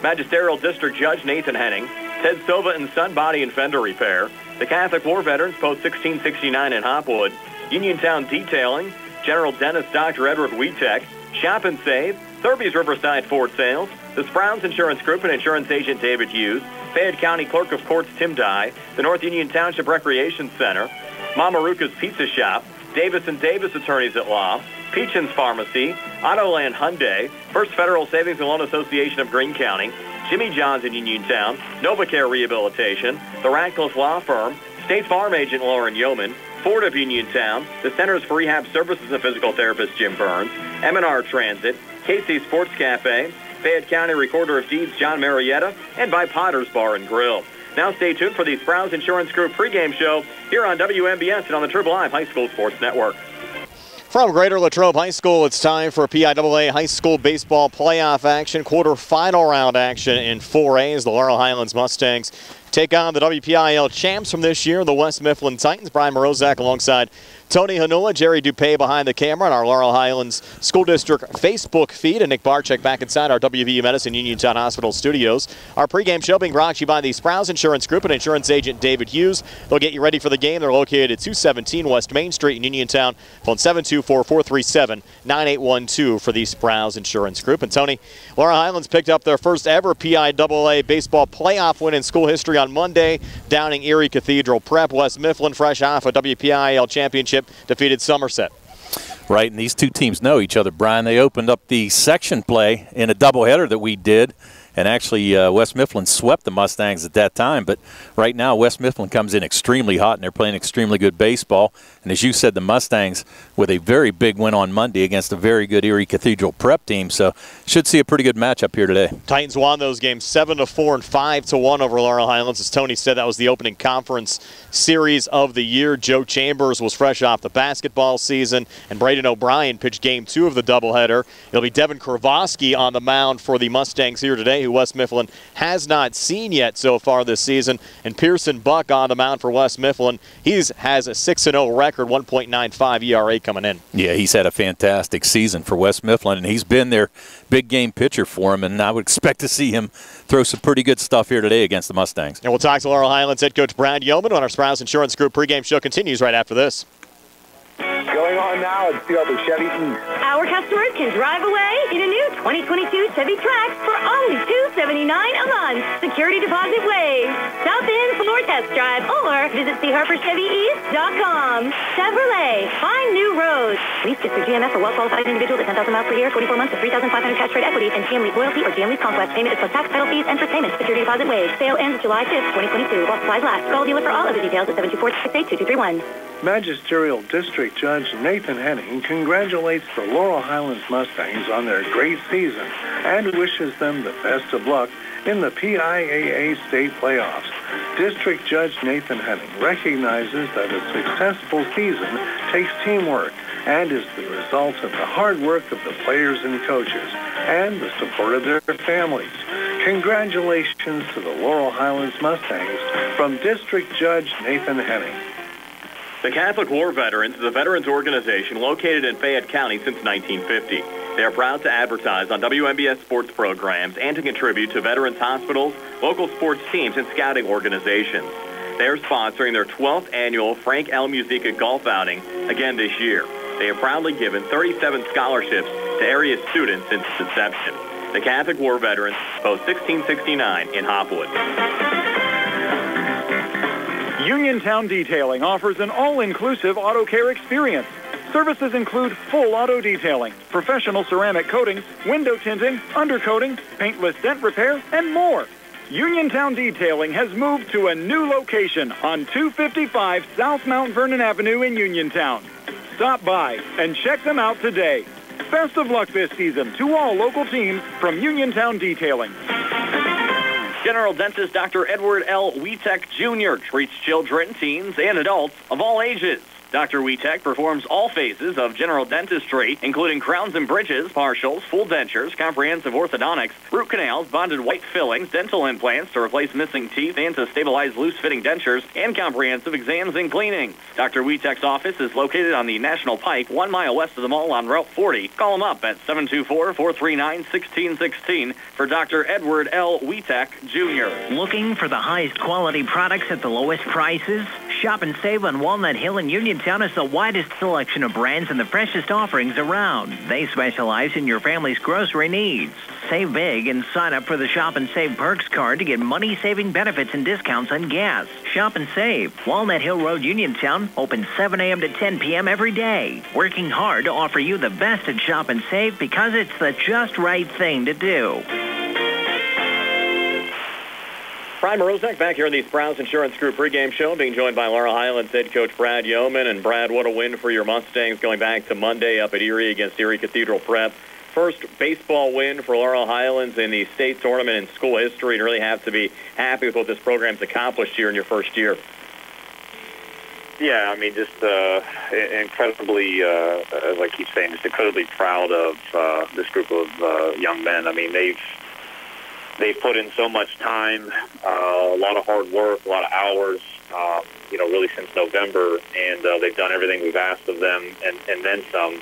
Magisterial District Judge Nathan Henning, Ted Silva and Son Body and Fender Repair, the Catholic War Veterans, Post 1669 in Hopwood, Uniontown Detailing, General Dentist Dr. Edward Wietek, Shop and Save, Thurby's Riverside Ford Sales, the Sprowns Insurance Group and Insurance Agent David Hughes, Fayette County Clerk of Courts Tim Dye, the North Union Township Recreation Center, Mamaruka's Pizza Shop, Davis & Davis Attorneys at Law, Peachin's Pharmacy, Autoland Hyundai, First Federal Savings and Loan Association of Greene County, Jimmy John's in Uniontown, NovaCare Rehabilitation, the Radcliffe Law Firm, State Farm Agent Lauren Yeoman, Ford of Uniontown, the Centers for Rehab Services and Physical Therapist Jim Burns, M&R Transit, KC Sports Cafe, Fayette County Recorder of Deeds John Marietta, and by Potter's Bar and Grill. Now stay tuned for the Sprowns Insurance Group pregame show here on WMBS and on the Trib Live High School Sports Network. From Greater Latrobe High School, it's time for PIAA High School Baseball Playoff action, quarterfinal round action in 4A as the Laurel Highlands Mustangs take on the WPIAL champs from this year, the West Mifflin Titans. Brian Morozak alongside Tony Hanula, Jerry Dupay behind the camera on our Laurel Highlands School District Facebook feed, and Nick Barczyk back inside our WVU Medicine Uniontown Hospital studios. Our pregame show being brought to you by the Sprowns Insurance Group and Insurance Agent David Hughes. They'll get you ready for the game. They're located at 217 West Main Street in Uniontown. Phone 724-437-9812 for the Sprowns Insurance Group. And Tony, Laurel Highlands picked up their first ever PIAA baseball playoff win in school history on Monday, downing Erie Cathedral Prep. West Mifflin, fresh off a WPIAL championship, defeated Somerset. Right, and these two teams know each other, Brian. They opened up the section play in a doubleheader that we did, and actually West Mifflin swept the Mustangs at that time. But right now, West Mifflin comes in extremely hot, and they're playing extremely good baseball. And as you said, the Mustangs with a very big win on Monday against a very good Erie Cathedral Prep team. So should see a pretty good matchup here today. Titans won those games 7-4 and 5-1 over Laurel Highlands. As Tony said, that was the opening conference series of the year. Joe Chambers was fresh off the basketball season, and Braden O'Brien pitched game 2 of the doubleheader. It'll be Devin Kravosky on the mound for the Mustangs here today, who West Mifflin has not seen yet so far this season. And Pearson Buck on the mound for West Mifflin. He has a 6-0 record, 1.95 ERA coming in. Yeah, he's had a fantastic season for West Mifflin, and he's been their big game pitcher for him, and I would expect to see him throw some pretty good stuff here today against the Mustangs. And we'll talk to Laurel Highlands head coach Brad Yeoman when our Sprowns Insurance Group pregame show continues right after this. Going on now at Field of Chevy East. Our customers can drive away in a new 2022 Chevy Trax for only $279 a month. Security deposit waived. Stop in for a test drive or visit CHarperChevyEast.com. Chevrolet, find new roads. Lease just through GMF for well-qualified individuals at 10,000 miles per year, 24 months with $3,500 cash trade equity, and GM Lease Loyalty or GM Lease Conquest. Payment is plus tax, title fees, and first payment. Security deposit waived. Sale ends July 5th, 2022. While supplies last. Call dealer for all of the details at 724-668-2231. Magisterial District Judge Nathan Henning congratulates the Laurel Highlands Mustangs on their great season and wishes them the best of luck in the PIAA state playoffs. District Judge Nathan Henning recognizes that a successful season takes teamwork and is the result of the hard work of the players and coaches and the support of their families. Congratulations to the Laurel Highlands Mustangs from District Judge Nathan Henning. The Catholic War Veterans is a veterans organization located in Fayette County since 1950. They are proud to advertise on WMBS sports programs and to contribute to veterans hospitals, local sports teams, and scouting organizations. They are sponsoring their 12th annual Frank L. Musica golf outing again this year. They have proudly given 37 scholarships to area students since its inception. The Catholic War Veterans, Post 1669 in Hopwood. Uniontown Detailing offers an all-inclusive auto care experience. Services include full auto detailing, professional ceramic coatings, window tinting, undercoating, paintless dent repair, and more. Uniontown Detailing has moved to a new location on 255 South Mount Vernon Avenue in Uniontown. Stop by and check them out today. Best of luck this season to all local teams from Uniontown Detailing. General Dentist Dr. Edward L. Wietek Jr. treats children, teens, and adults of all ages. Dr. Witek performs all phases of general dentistry, including crowns and bridges, partials, full dentures, comprehensive orthodontics, root canals, bonded white fillings, dental implants to replace missing teeth and to stabilize loose-fitting dentures, and comprehensive exams and cleanings. Dr. Witek's office is located on the National Pike, 1 mile west of the mall on Route 40. Call him up at 724-439-1616 for Dr. Edward L. Witek, Jr. Looking for the highest quality products at the lowest prices? Shop and save on Walnut Hill and Uniontown has the widest selection of brands and the freshest offerings around. They specialize in your family's grocery needs. Save big and sign up for the Shop and Save Perks card to get money-saving benefits and discounts on gas. Shop and save. Walnut Hill Road, Uniontown, open 7 a.m. to 10 p.m. every day. Working hard to offer you the best at Shop and Save because it's the just right thing to do. Brian Morozek back here in the Sprouse Insurance Group pregame show, being joined by Laurel Highlands head coach Brad Yeoman. And Brad, what a win for your Mustangs going back to Monday up at Erie against Erie Cathedral Prep. First baseball win for Laurel Highlands in the state tournament in school history, and really have to be happy with what this program's accomplished here in your first year. Yeah, I mean, just incredibly, as I keep saying, just incredibly proud of this group of young men. I mean, they've put in so much time, a lot of hard work, a lot of hours, really since November, and they've done everything we've asked of them and then some.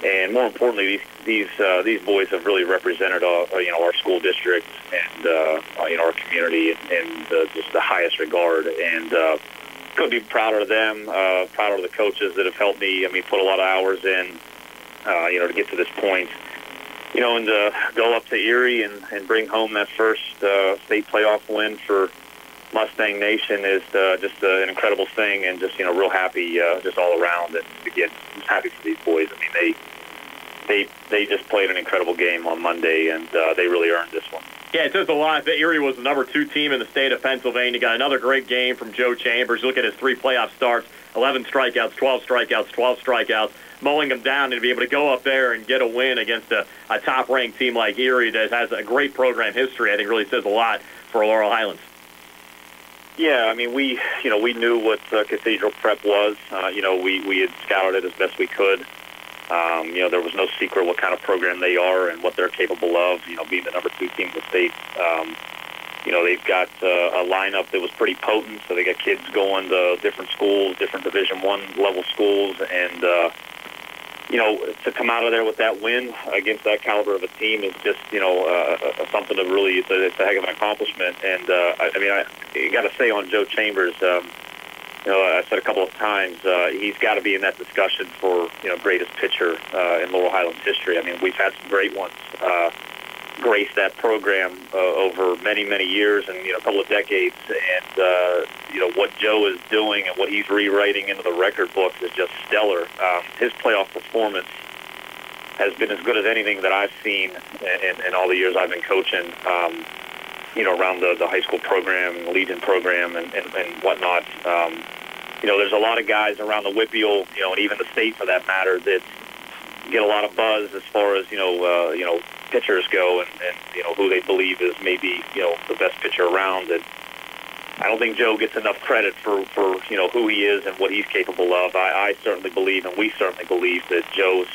And more importantly, these boys have really represented our school district and our community in just the highest regard. And couldn't be prouder of them, prouder of the coaches that have helped me. I mean, put a lot of hours in, to get to this point. And go up to Erie and bring home that first state playoff win for Mustang Nation is just an incredible thing, and just real happy just all around. And again, just happy for these boys. I mean, they just played an incredible game on Monday, and they really earned this one. Yeah, it says a lot that Erie was the number 2 team in the state of Pennsylvania. Got another great game from Joe Chambers. You look at his 3 playoff starts, 11 strikeouts, 12 strikeouts, 12 strikeouts, mowing them down, and to be able to go up there and get a win against a top-ranked team like Erie that has a great program history, I think really says a lot for Laurel Highlands. Yeah, I mean, we knew what Cathedral Prep was. We had scouted it as best we could. There was no secret what kind of program they are and what they're capable of, being the number 2 team in the state. They've got a lineup that was pretty potent, so they got kids going to different schools, different Division I level schools, and, to come out of there with that win against that caliber of a team is just, something to really, it's a heck of an accomplishment. And, I got to say on Joe Chambers, I said a couple of times, he's got to be in that discussion for, greatest pitcher in Laurel Highlands history. I mean, we've had some great ones grace that program over many, many years and, a couple of decades. And, what Joe is doing and what he's rewriting into the record books is just stellar. His playoff performance has been as good as anything that I've seen in all the years I've been coaching. Around the high school program and the Lydon program and whatnot. There's a lot of guys around the WPIAL, and even the state for that matter, that get a lot of buzz as far as, pitchers go and who they believe is maybe, the best pitcher around. And I don't think Joe gets enough credit for who he is and what he's capable of. I certainly believe, and we certainly believe, that Joe's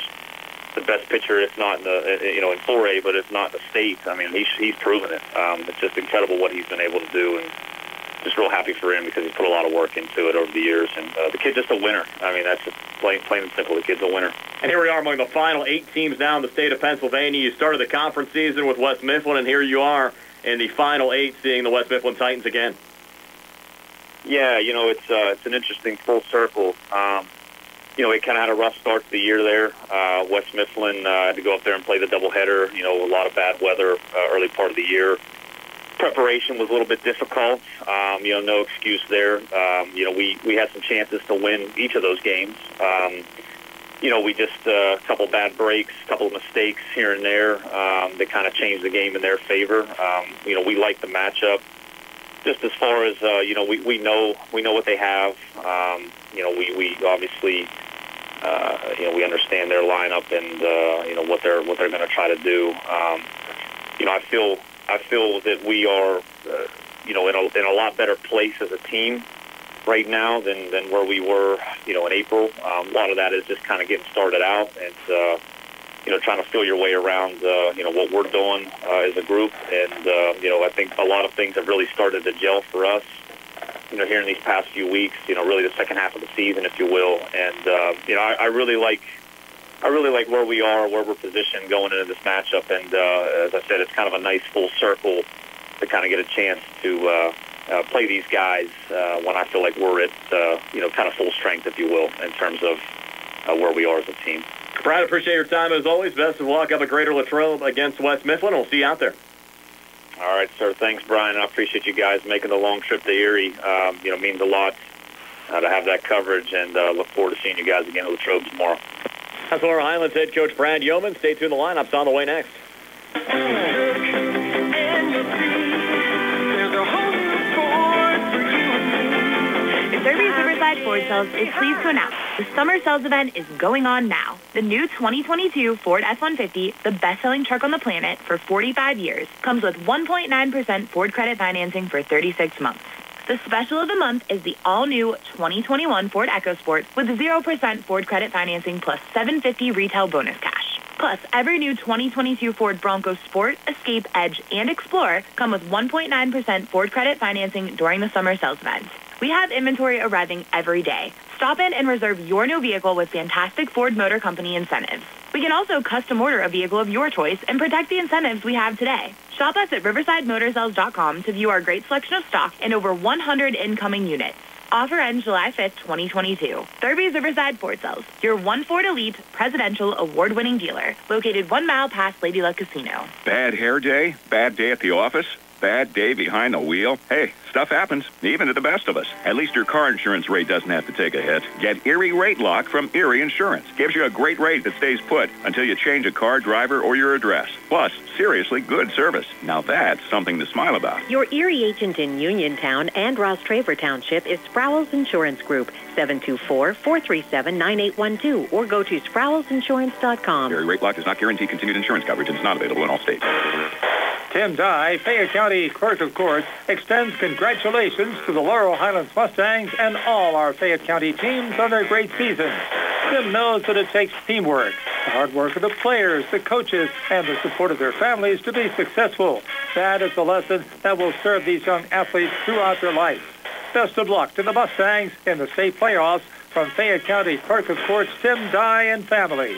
the best pitcher, if not in the in 4A, but if not in the state. I mean, he's proven it. It's just incredible what he's been able to do, and just real happy for him because he's put a lot of work into it over the years. And the kid's just a winner. I mean, that's just plain and simple. The kid's a winner. And here we are among the final 8 teams now in the state of Pennsylvania. You started the conference season with West Mifflin, and here you are in the final 8, seeing the West Mifflin Titans again. Yeah, it's an interesting full circle. We kind of had a rough start to the year there. West Mifflin had to go up there and play the doubleheader. A lot of bad weather early part of the year. Preparation was a little bit difficult. No excuse there. We had some chances to win each of those games. We just a couple bad breaks, a couple of mistakes here and there that kind of changed the game in their favor. We like the matchup. Just as far as we know what they have. We obviously we understand their lineup and what they're going to try to do. I feel that we are in a lot better place as a team right now than where we were, in April. A lot of that is just kind of getting started out and, trying to feel your way around, what we're doing as a group. And, I think a lot of things have really started to gel for us, here in these past few weeks, really the second half of the season, if you will. And, I really like where we are, where we're positioned going into this matchup. And as I said, it's kind of a nice full circle to kind of get a chance to play these guys when I feel like we're at, kind of full strength, if you will, in terms of where we are as a team. Brad, appreciate your time as always. Best of luck up at Greater Latrobe against West Mifflin. We'll see you out there. All right, sir. Thanks, Brian. I appreciate you guys making the long trip to Erie. Means a lot to have that coverage, and look forward to seeing you guys again at Latrobe tomorrow. That's Laurel Highlands head coach Brad Yeoman. Stay tuned. The lineup's on the way next. Derby's Riverside Ford Sales is pleased to announce the summer sales event is going on now. The new 2022 Ford F-150, the best-selling truck on the planet for 45 years, comes with 1.9% Ford credit financing for 36 months. The special of the month is the all-new 2021 Ford EcoSport with 0% Ford credit financing plus $750 retail bonus cash. Plus, every new 2022 Ford Bronco Sport, Escape, Edge, and Explorer come with 1.9% Ford credit financing during the summer sales event. We have inventory arriving every day. Stop in and reserve your new vehicle with fantastic Ford Motor Company incentives. We can also custom order a vehicle of your choice and protect the incentives we have today. Shop us at riversidemotorsales.com to view our great selection of stock and over 100 incoming units. Offer ends July 5th, 2022. Derby's Riverside Ford Sales, your one Ford Elite Presidential Award-winning dealer, located 1 mile past Lady Luck Casino. Bad hair day? Bad day at the office? Bad day behind the wheel? Hey, stuff happens, even to the best of us. At least your car insurance rate doesn't have to take a hit. Get Erie Rate Lock from Erie Insurance. Gives you a great rate that stays put until you change a car, driver, or your address. Plus, seriously good service. Now that's something to smile about. Your Erie agent in Uniontown and Ross Traver Township is Sproul's Insurance Group, 724-437-9812, or go to SproulsInsurance.com. Erie Rate Lock does not guarantee continued insurance coverage and is not available in all states. Tim Dye, Fayette County Clerk of Courts, extends congratulations to the Laurel Highlands Mustangs and all our Fayette County teams on their great season. Tim knows that it takes teamwork, the hard work of the players, the coaches, and the support of their families to be successful. That is the lesson that will serve these young athletes throughout their life. Best of luck to the Mustangs in the state playoffs from Fayette County Clerk of Courts Tim Dye and family.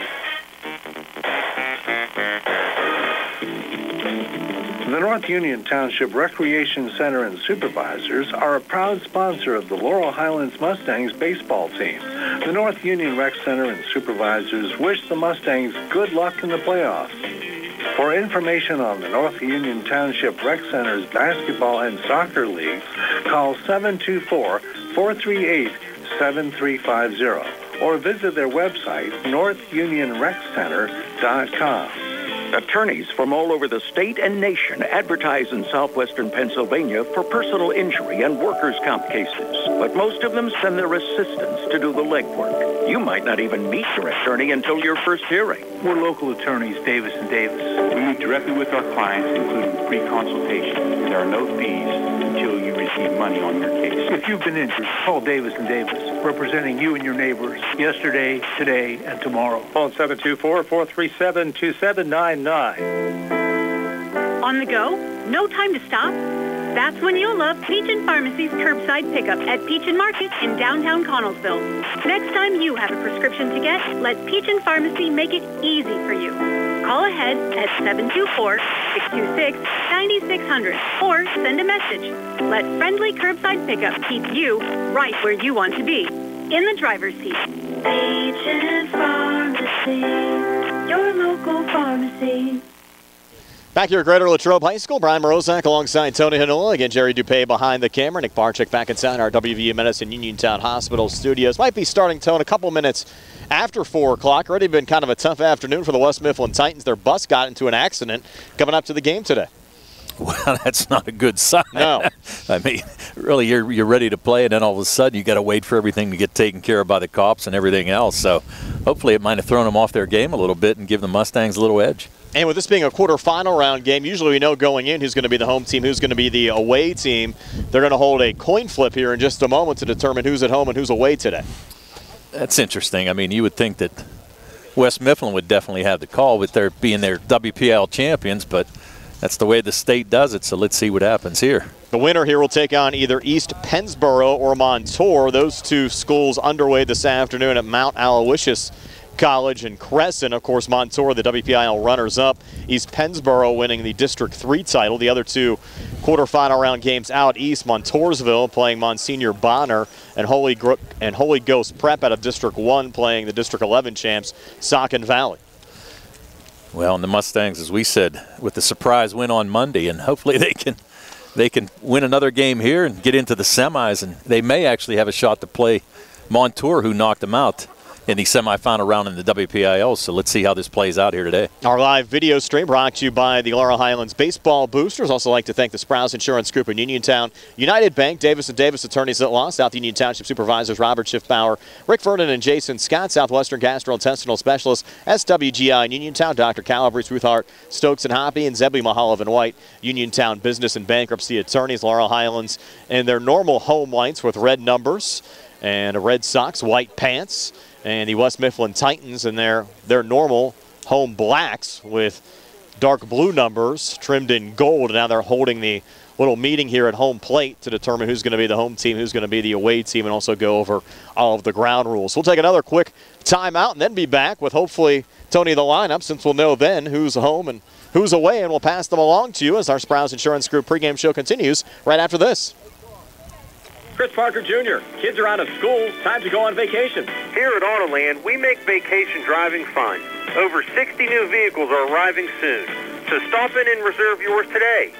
The North Union Township Recreation Center and Supervisors are a proud sponsor of the Laurel Highlands Mustangs baseball team. The North Union Rec Center and Supervisors wish the Mustangs good luck in the playoffs. For information on the North Union Township Rec Center's basketball and soccer leagues, call 724-438-7350 or visit their website, northunionreccenter.com. Attorneys from all over the state and nation advertise in southwestern Pennsylvania for personal injury and workers' comp cases. But most of them send their assistants to do the legwork. You might not even meet your attorney until your first hearing. We're local attorneys, Davis & Davis. We meet directly with our clients, including free consultation. There are no fees until you receive money on your case. If you've been injured, call Davis & Davis, representing you and your neighbors yesterday, today, and tomorrow. Phone 724-437-2799. On the go? No time to stop? That's when you'll love Peach & Pharmacy's curbside pickup at Peach & Market in downtown Connellsville. Next time you have a prescription to get, let Peach & Pharmacy make it easy for you. Call ahead at 724-626-9600 or send a message. Let friendly curbside pickup keep you right where you want to be, in the driver's seat. Peach & Pharmacy, your local pharmacy. Back here at Greater Latrobe High School, Brian Morozak alongside Tony Hanola. Again, Jerry Dupay behind the camera. Nick Barczyk back inside our WVU Medicine Uniontown Hospital studios. Might be starting, Tone, a couple minutes after 4 o'clock. Already been kind of a tough afternoon for the West Mifflin Titans. Their bus got into an accident coming up to the game today. Well, that's not a good sign. No. I mean, really, you're ready to play, and then all of a sudden you got to wait for everything to get taken care of by the cops and everything else. So hopefully it might have thrown them off their game a little bit and give the Mustangs a little edge. And with this being a quarterfinal round game, usually we know going in who's going to be the home team, who's going to be the away team. They're going to hold a coin flip here in just a moment to determine who's at home and who's away today. That's interesting. I mean, you would think that West Mifflin would definitely have the call with their being their WPIAL champions, but that's the way the state does it, so let's see what happens here. The winner here will take on either East Pennsboro or Montour. Those two schools underway this afternoon at Mount Aloysius College in Crescent. Of course, Montour, the WPIAL runners-up. East Pennsboro winning the District 3 title. The other two quarterfinal round games out east, Montoursville playing Monsignor Bonner, and Holy Ghost Prep out of District 1 playing the District 11 champs, Saucon Valley. Well, and the Mustangs, as we said, with the surprise win on Monday, and hopefully they can win another game here and get into the semis, and they may actually have a shot to play Montour, who knocked them out in the semifinal round in the WPIAL. So let's see how this plays out here today. Our live video stream brought to you by the Laurel Highlands Baseball Boosters. Also like to thank the Sprouse Insurance Group in Uniontown, United Bank, Davis & Davis Attorneys at Law, South Union Township Supervisors Robert Schiffbauer, Rick Vernon and Jason Scott, Southwestern Gastrointestinal Specialists, SWGI in Uniontown, Dr. Calabrese, Ruthart, Stokes and Hoppy, and Zebby Mahalovan White, Uniontown Business and Bankruptcy Attorneys, Laurel Highlands, and their normal home whites with red numbers and Red Sox, white pants, and the West Mifflin Titans and their normal home blacks with dark blue numbers trimmed in gold. And now they're holding the little meeting here at home plate to determine who's going to be the home team, who's going to be the away team, and also go over all of the ground rules. We'll take another quick timeout and then be back with hopefully, Tony, the lineup, since we'll know then who's home and who's away, and we'll pass them along to you as our Sprouse Insurance Group pregame show continues right after this. Chris Parker Jr., kids are out of school, time to go on vacation. Here at Autoland, we make vacation driving fun. Over 60 new vehicles are arriving soon, so stop in and reserve yours today.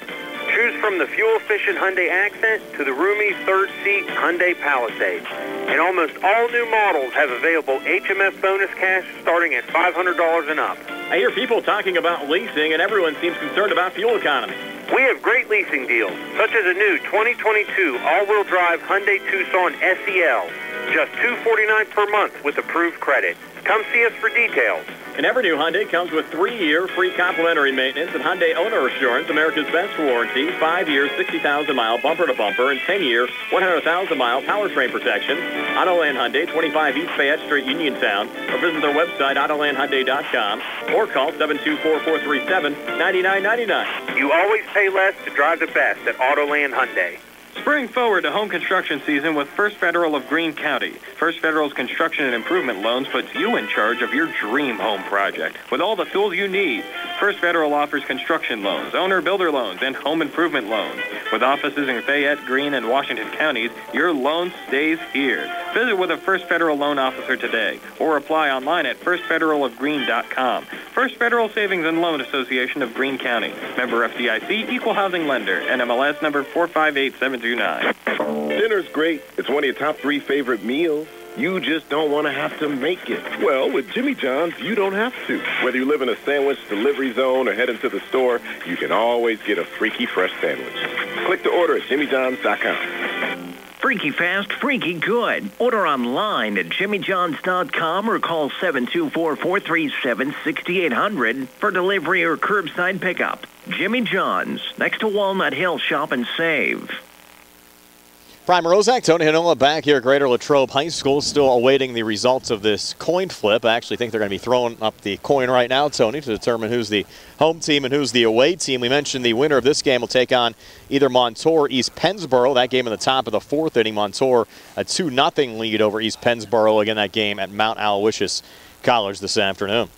Choose from the fuel-efficient Hyundai Accent to the roomy third-seat Hyundai Palisade. And almost all new models have available HMF bonus cash starting at $500 and up. I hear people talking about leasing, and everyone seems concerned about fuel economy. We have great leasing deals, such as a new 2022 all-wheel drive Hyundai Tucson SEL. Just $249 per month with approved credit. Come see us for details. And every new Hyundai comes with 3-year free complimentary maintenance and Hyundai Owner Assurance, America's best warranty, 5-year, 60,000-mile bumper-to-bumper, and 10-year, 100,000-mile powertrain protection. Autoland Hyundai, 25 East Fayette Street, Uniontown, or visit their website, AutolandHyundai.com, or call 724-437-9999. You always pay less to drive the best at Autoland Hyundai. Spring forward to home construction season with First Federal of Greene County. First Federal's construction and improvement loans puts you in charge of your dream home project with all the tools you need. First Federal offers construction loans, owner-builder loans, and home improvement loans. With offices in Fayette, Greene, and Washington counties, your loan stays here. Visit with a First Federal loan officer today or apply online at firstfederalofgreene.com. First Federal Savings and Loan Association of Greene County. Member FDIC, Equal Housing Lender, NMLS number 458729. Dinner's great. It's one of your top 3 favorite meals. You just don't want to have to make it. Well, with Jimmy John's, you don't have to. Whether you live in a sandwich delivery zone or head into the store, you can always get a freaky fresh sandwich. Click to order at jimmyjohns.com. Freaky fast, freaky good. Order online at jimmyjohns.com or call 724-437-6800 for delivery or curbside pickup. Jimmy John's, next to Walnut Hill. Shop and save. Prime Rozak, Tony Hanola back here at Greater Latrobe High School, still awaiting the results of this coin flip. I actually think they're going to be throwing up the coin right now, Tony, to determine who's the home team and who's the away team. We mentioned the winner of this game will take on either Montour or East Pennsboro. That game in the top of the 4th inning, Montour a 2-0 lead over East Pennsboro. Again, that game at Mount Aloysius College this afternoon.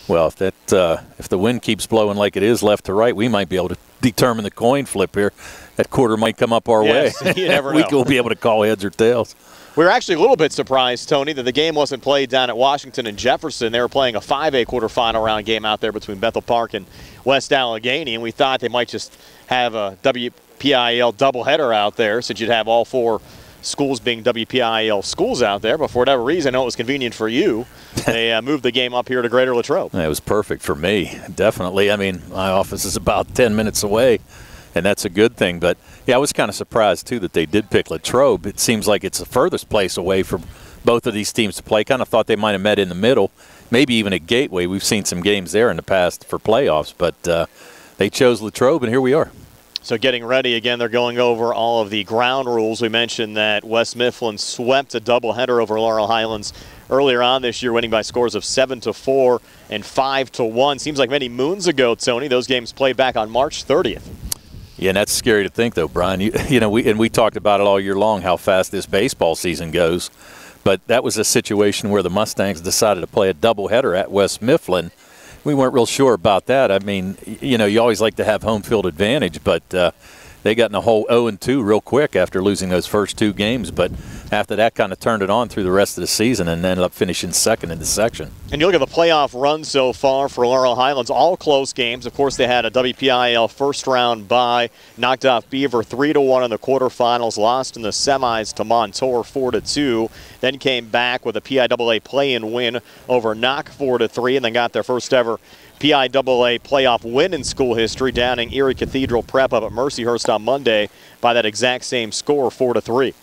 Well, if the wind keeps blowing like it is left to right, we might be able to determine the coin flip here. That quarter might come up our way. You never know. We'll be able to call heads or tails. We were actually a little bit surprised, Tony, that the game wasn't played down at Washington and Jefferson. They were playing a 5A quarterfinal round game out there between Bethel Park and West Allegheny, and we thought they might just have a WPIAL doubleheader out there, since you'd have all 4 schools being WPIAL schools out there. But for whatever reason, I know it was convenient for you. They moved the game up here to Greater Latrobe. It was perfect for me, definitely. I mean, my office is about 10 minutes away, and that's a good thing. But, yeah, I was kind of surprised, too, that they did pick Latrobe. It seems like it's the furthest place away from both of these teams to play. Kind of thought they might have met in the middle, maybe even at Gateway. We've seen some games there in the past for playoffs, but they chose Latrobe, and here we are. So getting ready, again, they're going over all of the ground rules. We mentioned that West Mifflin swept a doubleheader over Laurel Highlands earlier on this year, winning by scores of 7-4 and 5-1. Seems like many moons ago, Tony. Those games played back on March 30th. Yeah, and that's scary to think, though, Brian. We talked about it all year long, how fast this baseball season goes. But that was a situation where the Mustangs decided to play a doubleheader at West Mifflin. We weren't real sure about that. I mean, you always like to have home field advantage, but they got in a whole 0-2 real quick after losing those first 2 games. But after that, kind of turned it on through the rest of the season and ended up finishing second in the section. And you look at the playoff run so far for Laurel Highlands, all close games. Of course, they had a WPIAL first-round bye, knocked off Beaver 3-1 in the quarterfinals, lost in the semis to Montour 4-2, then came back with a PIAA play-in win over Knock 4-3, and then got their first ever PIAA playoff win in school history, downing Erie Cathedral Prep up at Mercyhurst on Monday by that exact same score, 4-3.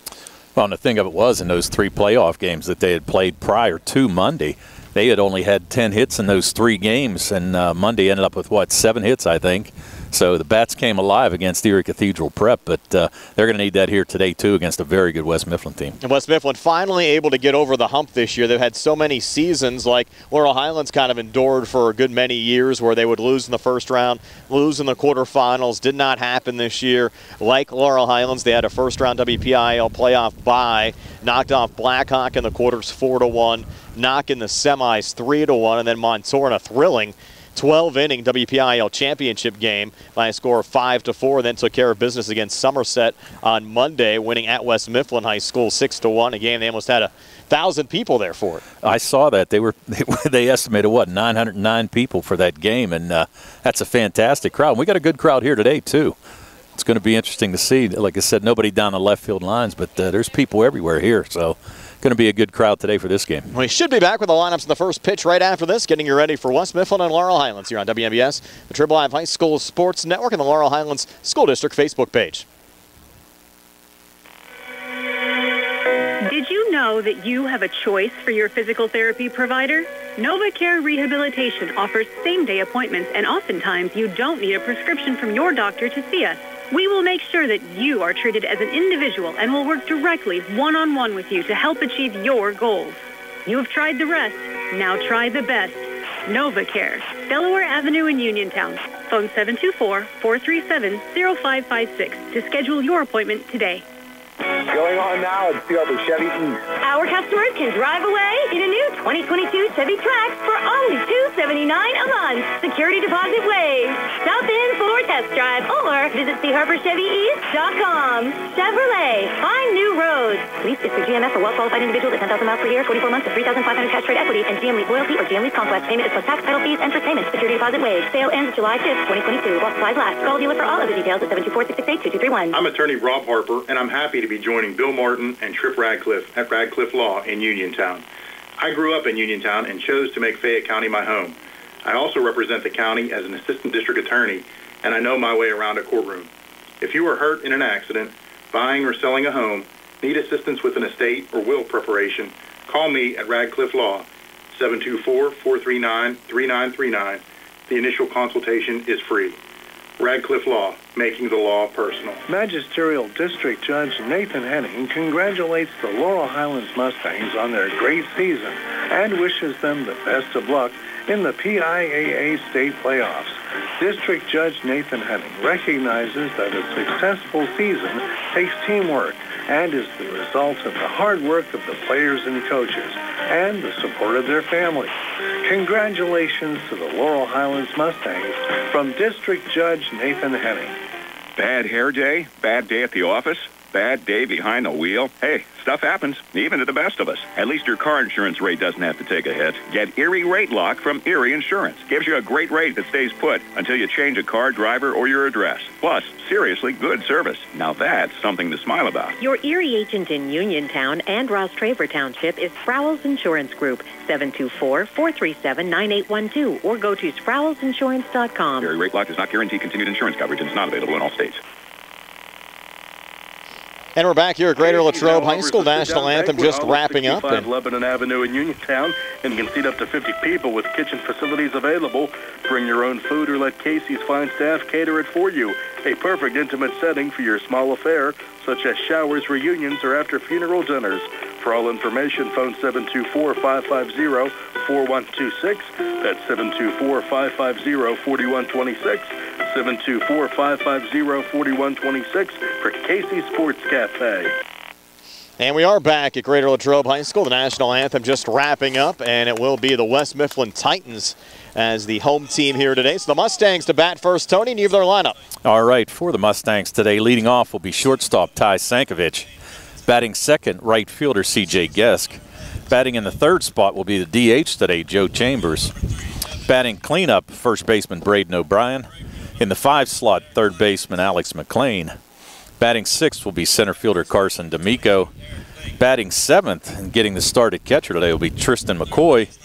Well, and the thing of it was, in those 3 playoff games that they had played prior to Monday, they had only had 10 hits in those 3 games, and Monday ended up with, 7 hits, I think. So the bats came alive against Erie Cathedral Prep, but they're going to need that here today, too, against a very good West Mifflin team. And West Mifflin finally able to get over the hump this year. They've had so many seasons, like Laurel Highlands kind of endured for a good many years, where they would lose in the first round, lose in the quarterfinals. Did not happen this year. Like Laurel Highlands, they had a first-round WPIAL playoff bye, knocked off Blackhawk in the quarters 4-1, Knock in the semis 3-1, and then Montour in a thrilling 12-inning WPIAL championship game by a score of 5-4. Then took care of business against Somerset on Monday, winning at West Mifflin High School 6-1. A game they almost had 1,000 people there for it. I saw that. They estimated 909 people for that game, and that's a fantastic crowd. And we got a good crowd here today too. It's going to be interesting to see. Like I said, nobody down the left field lines, but there's people everywhere here. So going to be a good crowd today for this game. We should be back with the lineups in the first pitch right after this, getting you ready for West Mifflin and Laurel Highlands here on WMBS, the Triple Live High School Sports Network, and the Laurel Highlands School District Facebook page. Did you know that you have a choice for your physical therapy provider? NovaCare Rehabilitation offers same-day appointments, and oftentimes you don't need a prescription from your doctor to see us. We will make sure that you are treated as an individual and will work directly one-on-one with you to help achieve your goals. You have tried the rest. Now try the best. NovaCare, Delaware Avenue in Uniontown. Phone 724-437-0556 to schedule your appointment today. Going on now at Silver Chevy East. Our customers can drive away in a new 2022 Chevy Trax for only $279 a month. Security deposit waived. Stop in for a test drive or visit CHarperChevyEast.com. Chevrolet, find new roads. Lease is for GMF for well-qualified individuals at 10,000 miles per year, 44 months of $3,500 cash trade equity, and GM Lease Loyalty or GM Lease Conquest. Payment is plus tax, title fees, and first payment. Security deposit waived. Sale ends July 5th, 2022. While supplies last. Call dealer for all other details at 724-668-2231. I'm attorney Rob Harper, and I'm happy to be joining Bill Martin and Tripp Radcliffe at Radcliffe Law in Uniontown. I grew up in Uniontown and chose to make Fayette County my home. I also represent the county as an assistant district attorney, and I know my way around a courtroom. If you were hurt in an accident, buying or selling a home, need assistance with an estate or will preparation, call me at Radcliffe Law, 724-439-3939. The initial consultation is free. Radcliffe Law, making the law personal. Magisterial District Judge Nathan Henning congratulates the Laurel Highlands Mustangs on their great season and wishes them the best of luck in the PIAA state playoffs. District Judge Nathan Henning recognizes that a successful season takes teamwork and is the result of the hard work of the players and coaches and the support of their families. Congratulations to the Laurel Highlands Mustangs from District Judge Nathan Henning. Bad hair day? Bad day at the office? Bad day behind the wheel? Hey, stuff happens, even to the best of us. At least your car insurance rate doesn't have to take a hit. Get Erie Rate Lock from Erie Insurance. Gives you a great rate that stays put until you change a car, driver, or your address. Plus, seriously good service. Now that's something to smile about. Your Erie agent in Uniontown and Ross-Traver Township is Sprowell's Insurance Group, 724-437-9812, or go to sprowellsinsurance.com. Erie Rate Lock does not guarantee continued insurance coverage and is not available in all states. And we're back here at Greater Latrobe High School. National Anthem just wrapping up. And Lebanon Avenue in Uniontown, and you can seat up to 50 people with kitchen facilities available. Bring your own food or let Casey's fine staff cater it for you. A perfect intimate setting for your small affair, such as showers, reunions, or after funeral dinners. For all information, phone 724-550-4126. That's 724-550-4126. 724-550-4126 for Casey Sports Cafe. And we are back at Greater Latrobe High School. The National Anthem just wrapping up, and it will be the West Mifflin Titans as the home team here today. So the Mustangs to bat first. Tony, and you have their lineup. All right, for the Mustangs today, leading off will be shortstop Ty Sankovic. Batting second, right fielder C.J. Gesk. Batting in the third spot will be the DH today, Joe Chambers. Batting cleanup, first baseman Braden O'Brien. In the 5 slot, third baseman Alex Mclean. Batting sixth will be center fielder Carson D'Amico. Batting seventh and getting the start at catcher today will be Tristan McCoy.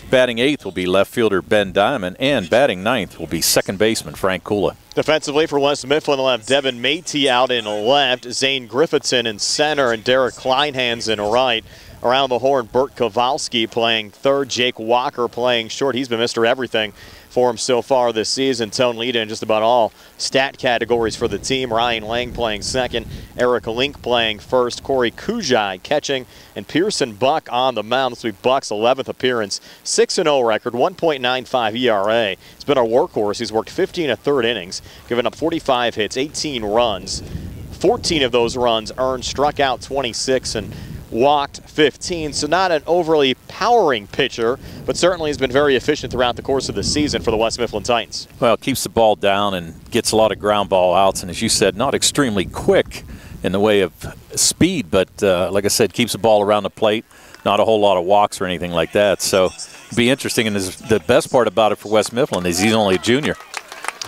Batting eighth will be left fielder Ben Diamond. And batting ninth will be second baseman Frank Kula. Defensively for West Mifflin, they'll have Devin Matey out in left, Zane Griffithson in center, and Derek Kleinhans in right. Around the horn, Bert Kowalski playing third, Jake Walker playing short. He's been Mr. Everything for him so far this season. Tone Lydon in just about all stat categories for the team. Ryan Lang playing second, Eric Link playing first, Corey Kujai catching, and Pearson Buck on the mound. This will be Buck's 11th appearance, 6-0 record, 1.95 ERA. He's been a workhorse. He's worked 15 1/3 innings, given up 45 hits, 18 runs. 14 of those runs earned, struck out 26, and walked 15, so not an overly powering pitcher, but certainly has been very efficient throughout the course of the season for the West Mifflin Titans. Well, keeps the ball down and gets a lot of ground ball outs, and as you said, not extremely quick in the way of speed, but like I said, keeps the ball around the plate, not a whole lot of walks or anything like that. So it'll be interesting, and the best part about it for West Mifflin is he's only a junior.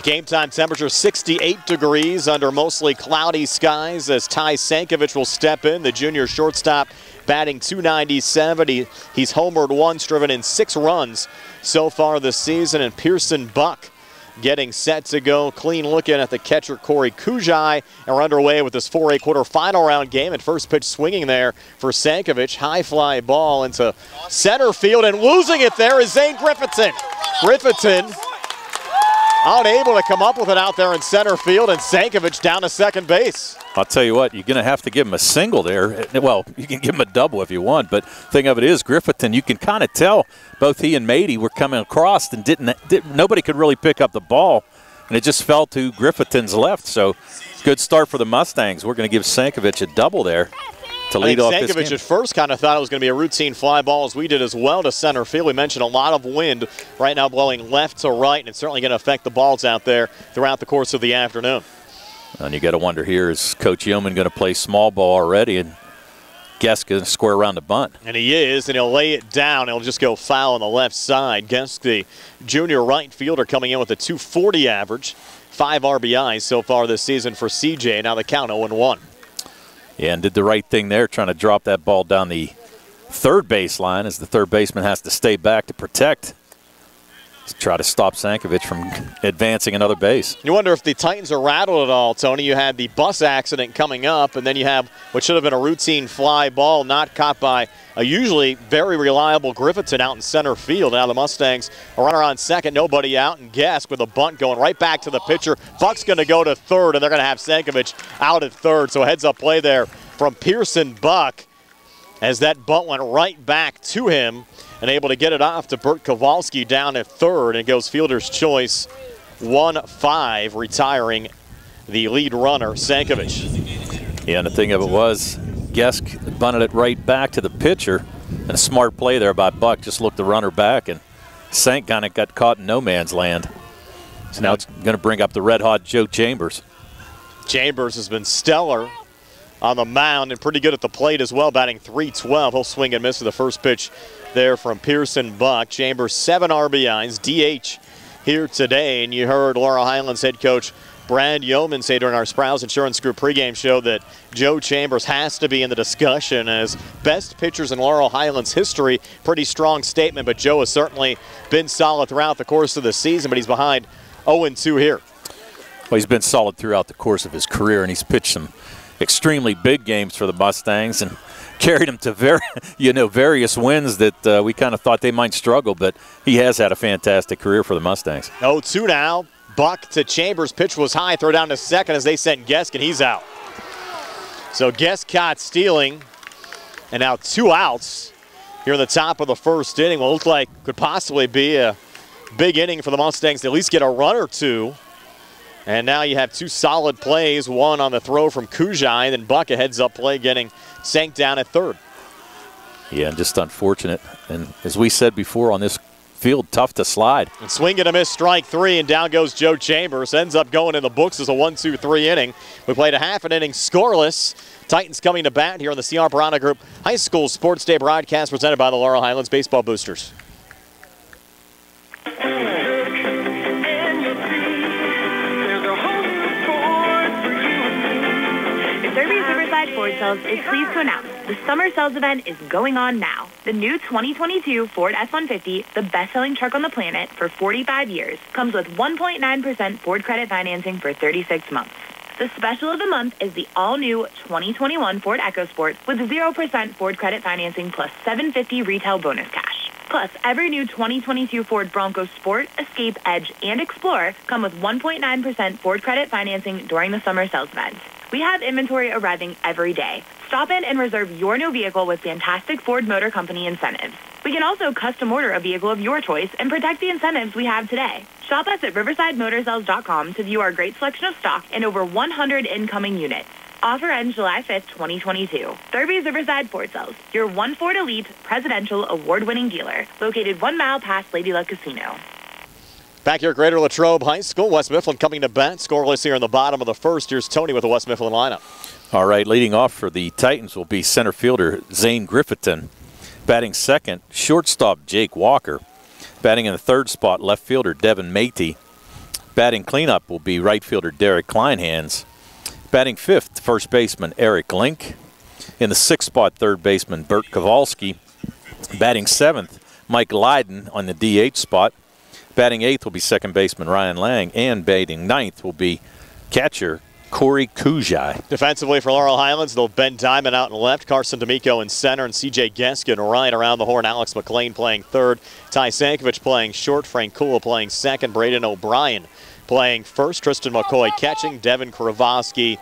Game time temperature 68 degrees under mostly cloudy skies as Ty Sankovic will step in, the junior shortstop, batting .297. He's homered once, driven in 6 runs so far this season, and Pearson Buck getting set to go. Clean looking at the catcher Corey Kujai, and we're underway with this 4A quarterfinal round game, and first pitch swinging there for Sankovic. High fly ball into center field, and losing it there is Zane Griffithson. Griffithson unable to come up with it out there in center field, and Sankovic down to second base. I'll tell you what, you're going to have to give him a single there. Well, you can give him a double if you want, but thing of it is, Griffithson, you can kind of tell both he and Matey were coming across and nobody could really pick up the ball, and it just fell to Griffithson's left. So good start for the Mustangs. We're going to give Sankovic a double there to lead off this game. Sankovic at first kind of thought it was going to be a routine fly ball, as we did as well, to center field. We mentioned a lot of wind right now blowing left to right, and it's certainly going to affect the balls out there throughout the course of the afternoon. And you got to wonder here, is Coach Yeoman going to play small ball already, and Gesk going to square around the bunt? And he is, and he'll lay it down. He'll just go foul on the left side. Gesk, the junior right fielder, coming in with a .240 average, 5 RBIs so far this season for CJ. Now the count 0-1. Yeah, and did the right thing there, trying to drop that ball down the third baseline, as the third baseman has to stay back to protect. Try to stop Sankovic from advancing another base. You wonder if the Titans are rattled at all, Tony. You had the bus accident coming up, and then you have what should have been a routine fly ball not caught by a usually very reliable Griffithson out in center field. Now the Mustangs, a runner on second, nobody out, and Gesk with a bunt going right back to the pitcher. Buck's going to go to third, and they're going to have Sankovic out at third. So a heads-up play there from Pearson Buck as that bunt went right back to him, and able to get it off to Bert Kowalski down at third, and it goes fielder's choice 1-5, retiring the lead runner, Sankovic. Yeah, and the thing of it was, Gesk bunted it right back to the pitcher, and a smart play there by Buck, just looked the runner back, and Sank kind of got caught in no man's land. So now it's going to bring up the red-hot Joe Chambers. Chambers has been stellar on the mound and pretty good at the plate as well, batting .312. He'll swing and miss for the first pitch there from Pearson Buck. Chambers 7 RBIs, DH here today, and you heard Laurel Highlands head coach Brad Yeoman say during our Sprouse Insurance Group pregame show that Joe Chambers has to be in the discussion as best pitchers in Laurel Highlands history. Pretty strong statement, but Joe has certainly been solid throughout the course of the season, but he's behind 0-2 here. Well, he's been solid throughout the course of his career, and he's pitched some extremely big games for the Mustangs and carried them to various wins that we kind of thought they might struggle, but he has had a fantastic career for the Mustangs. 0-2 now. Buck to Chambers. Pitch was high. Throw down to second as they sent Gesk, and he's out. So Gesk caught stealing, and now 2 outs here in the top of the first inning. Will look like could possibly be a big inning for the Mustangs to at least get a run or two. And now you have 2 solid plays, one on the throw from Kujai, and then Buck a heads-up play getting sank down at third. Yeah, and just unfortunate. And as we said before on this field, tough to slide. And swing and a miss, strike 3, and down goes Joe Chambers. Ends up going in the books as a 1-2-3 inning. We played a half an inning scoreless. Titans coming to bat here on the C.R. Piranha Group High School Sports Day broadcast presented by the Laurel Highlands Baseball Boosters. Ford Sales is pleased to announce the summer sales event is going on now. The new 2022 Ford F-150, the best-selling truck on the planet for 45 years, comes with 1.9% Ford credit financing for 36 months. The special of the month is the all-new 2021 Ford EcoSport with 0% Ford credit financing plus $750 retail bonus cash. Plus, every new 2022 Ford Bronco Sport, Escape, Edge, and Explorer come with 1.9% Ford credit financing during the summer sales event. We have inventory arriving every day. Stop in and reserve your new vehicle with fantastic Ford Motor Company incentives. We can also custom order a vehicle of your choice and protect the incentives we have today. Shop us at riversidemotorsales.com to view our great selection of stock and over 100 incoming units. Offer ends July 5th, 2022. Thurby's Riverside Ford Sales, your One Ford Elite Presidential Award-winning dealer, located 1 mile past Lady Luck Casino. Back here at Greater Latrobe High School, West Mifflin coming to bat. Scoreless here in the bottom of the first. Here's Tony with the West Mifflin lineup. All right, leading off for the Titans will be center fielder Zane Griffithton. Batting second, shortstop Jake Walker. Batting in the third spot, left fielder Devin Matey. Batting cleanup will be right fielder Derek Kleinhans. Batting fifth, first baseman Eric Link. In the sixth spot, third baseman Bert Kowalski. Batting seventh, Mike Lydon on the DH spot. Batting eighth will be second baseman Ryan Lang, and batting ninth will be catcher Corey Kujai. Defensively for Laurel Highlands, they'll Ben Diamond out in left, Carson D'Amico in center, and C.J. Geskin right around the horn. Alex Mclean playing third, Ty Sankovic playing short, Frank Kula playing second, Braden O'Brien playing first, Tristan McCoy catching, Devin Kravosky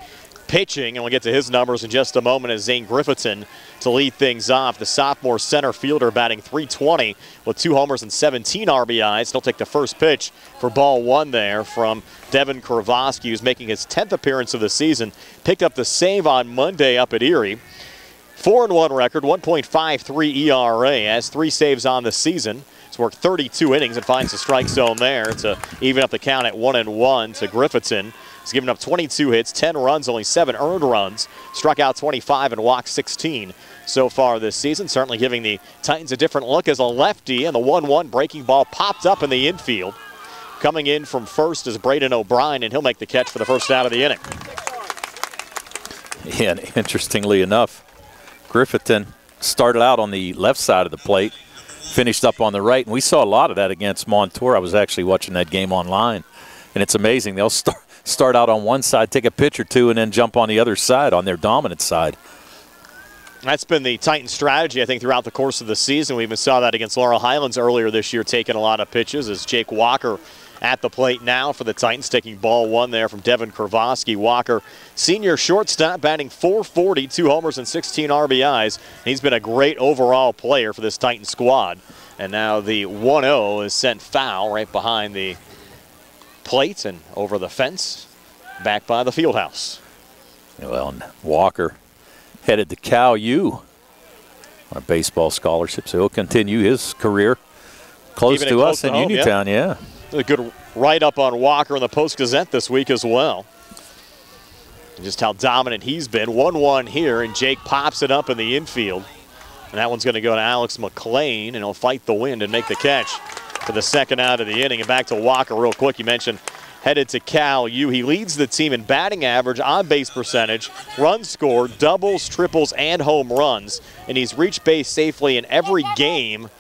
pitching, and we'll get to his numbers in just a moment as Zane Griffithson to lead things off. The sophomore center fielder batting .320 with 2 homers and 17 RBIs. He'll take the first pitch for ball 1 there from Devin Kravosky, who's making his 10th appearance of the season. Picked up the save on Monday up at Erie. 4-1 record, 1.53 ERA, has 3 saves on the season. He's worked 32 innings and finds the strike zone there to even up the count at 1-1 to Griffithson. He's given up 22 hits, 10 runs, only 7 earned runs, struck out 25 and walked 16 so far this season. Certainly giving the Titans a different look as a lefty, and the 1-1 breaking ball popped up in the infield. Coming in from first is Braden O'Brien, and he'll make the catch for the first out of the inning. Yeah, and interestingly enough, Griffithton started out on the left side of the plate, finished up on the right, and we saw a lot of that against Montour. I was actually watching that game online, and it's amazing. They'll start out on one side, take a pitch or two, and then jump on the other side, on their dominant side. That's been the Titans' strategy, I think, throughout the course of the season. We even saw that against Laurel Highlands earlier this year, taking a lot of pitches as Jake Walker at the plate now for the Titans, taking ball 1 there from Devin Kravosky. Walker, senior shortstop, batting .440, 2 homers and 16 RBIs. He's been a great overall player for this Titan squad. And now the 1-0 is sent foul right behind the plate and over the fence, back by the field house. Well, and Walker headed to Cal U on a baseball scholarship, so he'll continue his career close to us in Uniontown, yeah. A good write-up on Walker in the Post-Gazette this week as well. Just how dominant he's been. 1-1 here, and Jake pops it up in the infield. And that one's going to go to Alex Mclean, and he'll fight the wind and make the catch for the second out of the inning. And back to Walker real quick. You mentioned headed to Cal U. He leads the team in batting average, on-base percentage, runs scored, doubles, triples, and home runs. And he's reached base safely in every game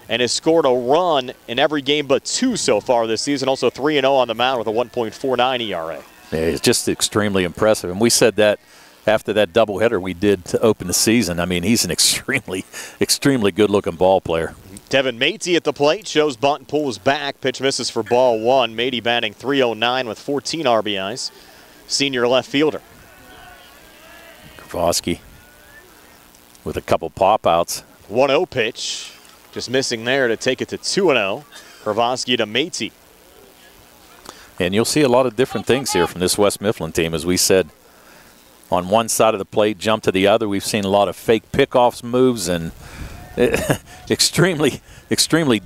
and has scored a run in every game but 2 so far this season. Also 3-0 on the mound with a 1.49 ERA. Yeah, it's just extremely impressive. And we said that after that doubleheader we did to open the season. I mean, he's an extremely, extremely good-looking ball player. Devin Matey at the plate, shows bunt and pulls back. Pitch misses for ball one. Matey batting .309 with 14 RBIs. Senior left fielder. Kravoski with a couple pop-outs. 1-0 pitch. Just missing there to take it to 2-0. Kravoski to Matey. And you'll see a lot of different things here from this West Mifflin team. As we said, on one side of the plate, jump to the other. We've seen a lot of fake pickoffs moves and extremely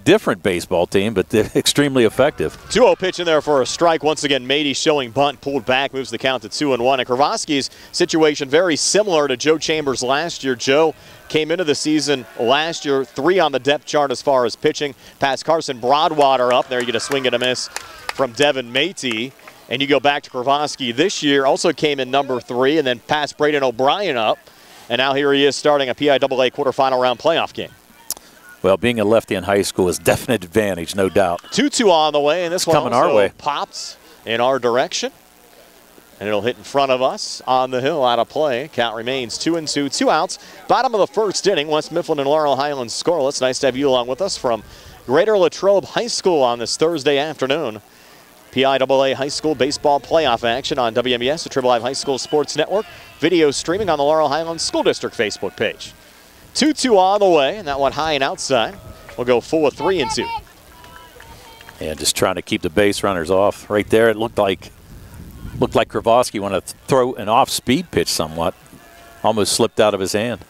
different baseball team, but extremely effective. 2-0 pitch in there for a strike. Once again, Matey showing bunt, pulled back, moves the count to 2-1. And Kravoski's situation very similar to Joe Chambers last year. Joe came into the season last year 3 on the depth chart as far as pitching. Past Carson Broadwater up. There you get a swing and a miss from Devin Matey. And you go back to Kravoski this year, also came in number 3, and then passed Braden O'Brien up. And now here he is starting a PIAA quarterfinal round playoff game. Well, being a lefty in high school is definite advantage, no doubt. 2-2 on the way, and this one coming our way. Pops in our direction. And it'll hit in front of us on the hill, out of play. Count remains 2-2, 2 outs. Bottom of the first inning, West Mifflin and Laurel Highlands scoreless. Nice to have you along with us from Greater Latrobe High School on this Thursday afternoon. PIAA High School Baseball Playoff action on WMES, the Triple Live High School Sports Network. Video streaming on the Laurel Highlands School District Facebook page. 2-2 on the way, and that one high and outside. We'll go full of 3-2. Yeah, just trying to keep the base runners off. Right there, it looked like Kravoski wanted to throw an off-speed pitch somewhat. Almost slipped out of his hand.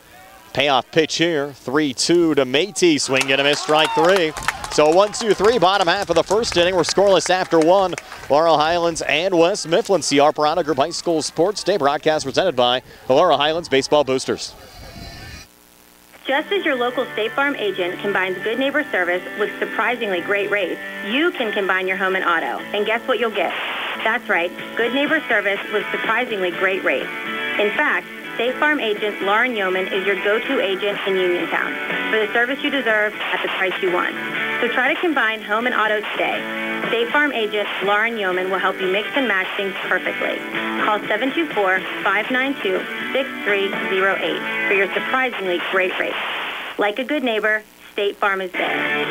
Payoff pitch here, 3-2 to Matey. Swing and a miss, strike 3. So 1-2-3, bottom half of the first inning. We're scoreless after 1. Laurel Highlands and West Mifflin. CR Piranha Group High School Sports Day broadcast presented by the Laurel Highlands Baseball Boosters. Just as your local State Farm agent combines good neighbor service with surprisingly great rates, you can combine your home and auto. And guess what you'll get? That's right, good neighbor service with surprisingly great rates. In fact, State Farm agent Lauren Yeoman is your go-to agent in Uniontown for the service you deserve at the price you want. So try to combine home and auto today. State Farm agent Lauren Yeoman will help you mix and match things perfectly. Call 724-592-6308 for your surprisingly great rates. Like a good neighbor, State Farm is there.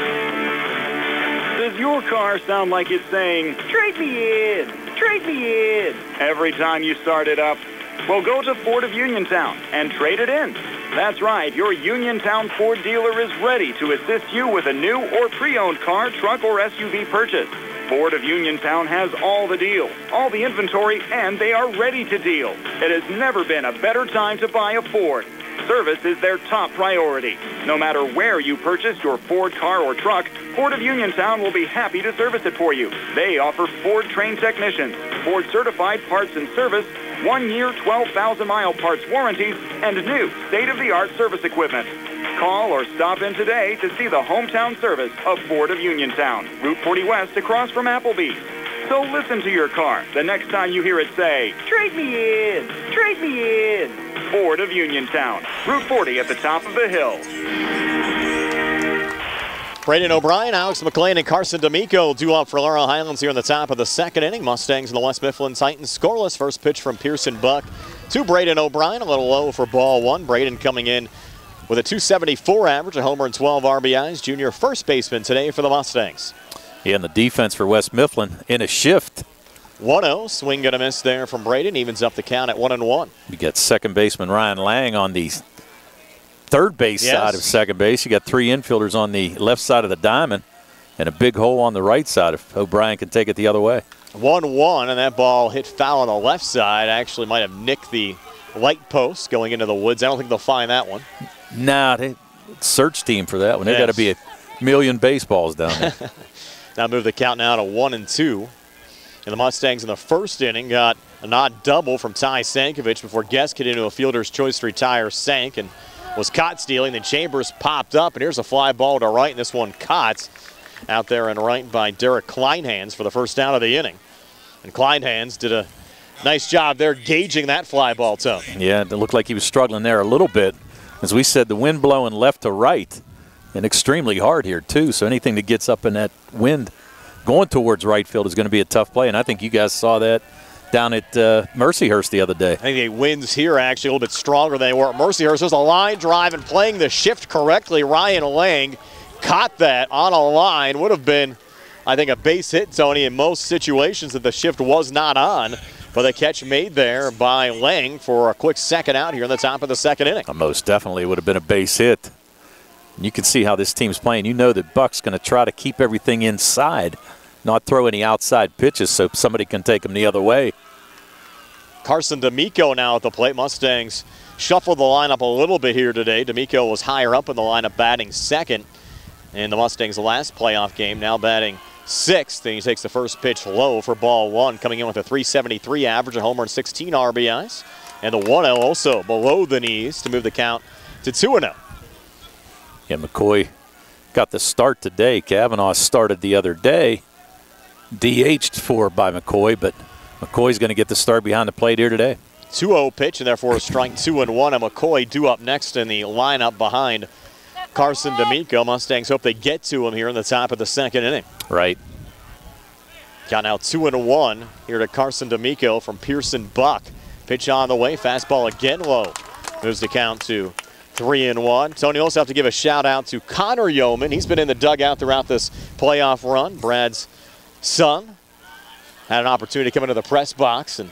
Does your car sound like it's saying, "Trade me in, trade me in," every time you start it up? Well, go to Ford of Uniontown and trade it in. That's right, your Uniontown Ford dealer is ready to assist you with a new or pre-owned car, truck, or SUV purchase. Ford of Uniontown has all the deals, all the inventory, and they are ready to deal. It has never been a better time to buy a Ford. Service is their top priority. No matter where you purchase your Ford car or truck, Ford of Uniontown will be happy to service it for you. They offer Ford-trained technicians, Ford-certified parts and service, 1-year, 12,000-mile parts warranties, and new state-of-the-art service equipment. Call or stop in today to see the hometown service of Ford of Uniontown, Route 40 West across from Applebee's. So listen to your car the next time you hear it say, "Trade me in, trade me in." Ford of Uniontown, Route 40 at the top of the hill. Braden O'Brien, Alex Mclean, and Carson D'amico due up for Laurel Highlands here in the top of the second inning. Mustangs and the West Mifflin Titans scoreless. First pitch from Pearson Buck to Braden O'Brien, a little low for ball one. Braden coming in with a .274 average, a homer and 12 RBIs. Junior first baseman today for the Mustangs. Yeah, and the defense for West Mifflin in a shift. 1-0, swing and a miss there from Braden, evens up the count at 1-1. You got second baseman Ryan Lang on the third base side of second base. You got 3 infielders on the left side of the diamond and a big hole on the right side if O'Brien can take it the other way. 1-1, and that ball hit foul on the left side. Actually might have nicked the light post going into the woods. I don't think they'll find that one. Nah, search team for that one. There's got to be a million baseballs down there. Now move the count now to 1-2. And the Mustangs in the first inning got a nod double from Ty Sankovic before Guest hit into a fielder's choice to retire. Sank and was caught stealing. Then Chambers popped up, and here's a fly ball to right, and this one caught out there and right by Derek Kleinhans for the first down of the inning. And Kleinhans did a nice job there gauging that fly ball, Tone. Yeah, it looked like he was struggling there a little bit. As we said, the wind blowing left to right and extremely hard here, too. So anything that gets up in that wind going towards right field is going to be a tough play, and I think you guys saw that down at Mercyhurst the other day. I think the winds here actually a little bit stronger than they were at Mercyhurst. There's a line drive and playing the shift correctly. Ryan Lang caught that on a line. Would have been, I think, a base hit, Tony, in most situations that the shift was not on. But the catch made there by Lang for a quick second out here in the top of the second inning. Most definitely would have been a base hit. You can see how this team's playing. You know that Buck's going to try to keep everything inside, not throw any outside pitches so somebody can take them the other way. Carson D'Amico now at the plate. Mustangs shuffled the lineup a little bit here today. D'Amico was higher up in the lineup, batting second in the Mustangs' last playoff game, now batting sixth. And he takes the first pitch low for ball one, coming in with a .373 average, a homer and 16 RBIs. And the 1-0 also below the knees to move the count to 2-0. Yeah, McCoy got the start today. Kavanaugh started the other day. DH'd for by McCoy, but McCoy's going to get the start behind the plate here today. 2-0 pitch, and therefore a strike 2-1. And McCoy due up next in the lineup behind Carson D'Amico. Mustangs hope they get to him here in the top of the second inning. Right. Got now 2-1 here to Carson D'Amico from Pearson Buck. Pitch on the way, fastball again low. Moves the count to 3-1. Tony, also have to give a shout out to Connor Yeoman. He's been in the dugout throughout this playoff run. Brad's son had an opportunity to come into the press box, and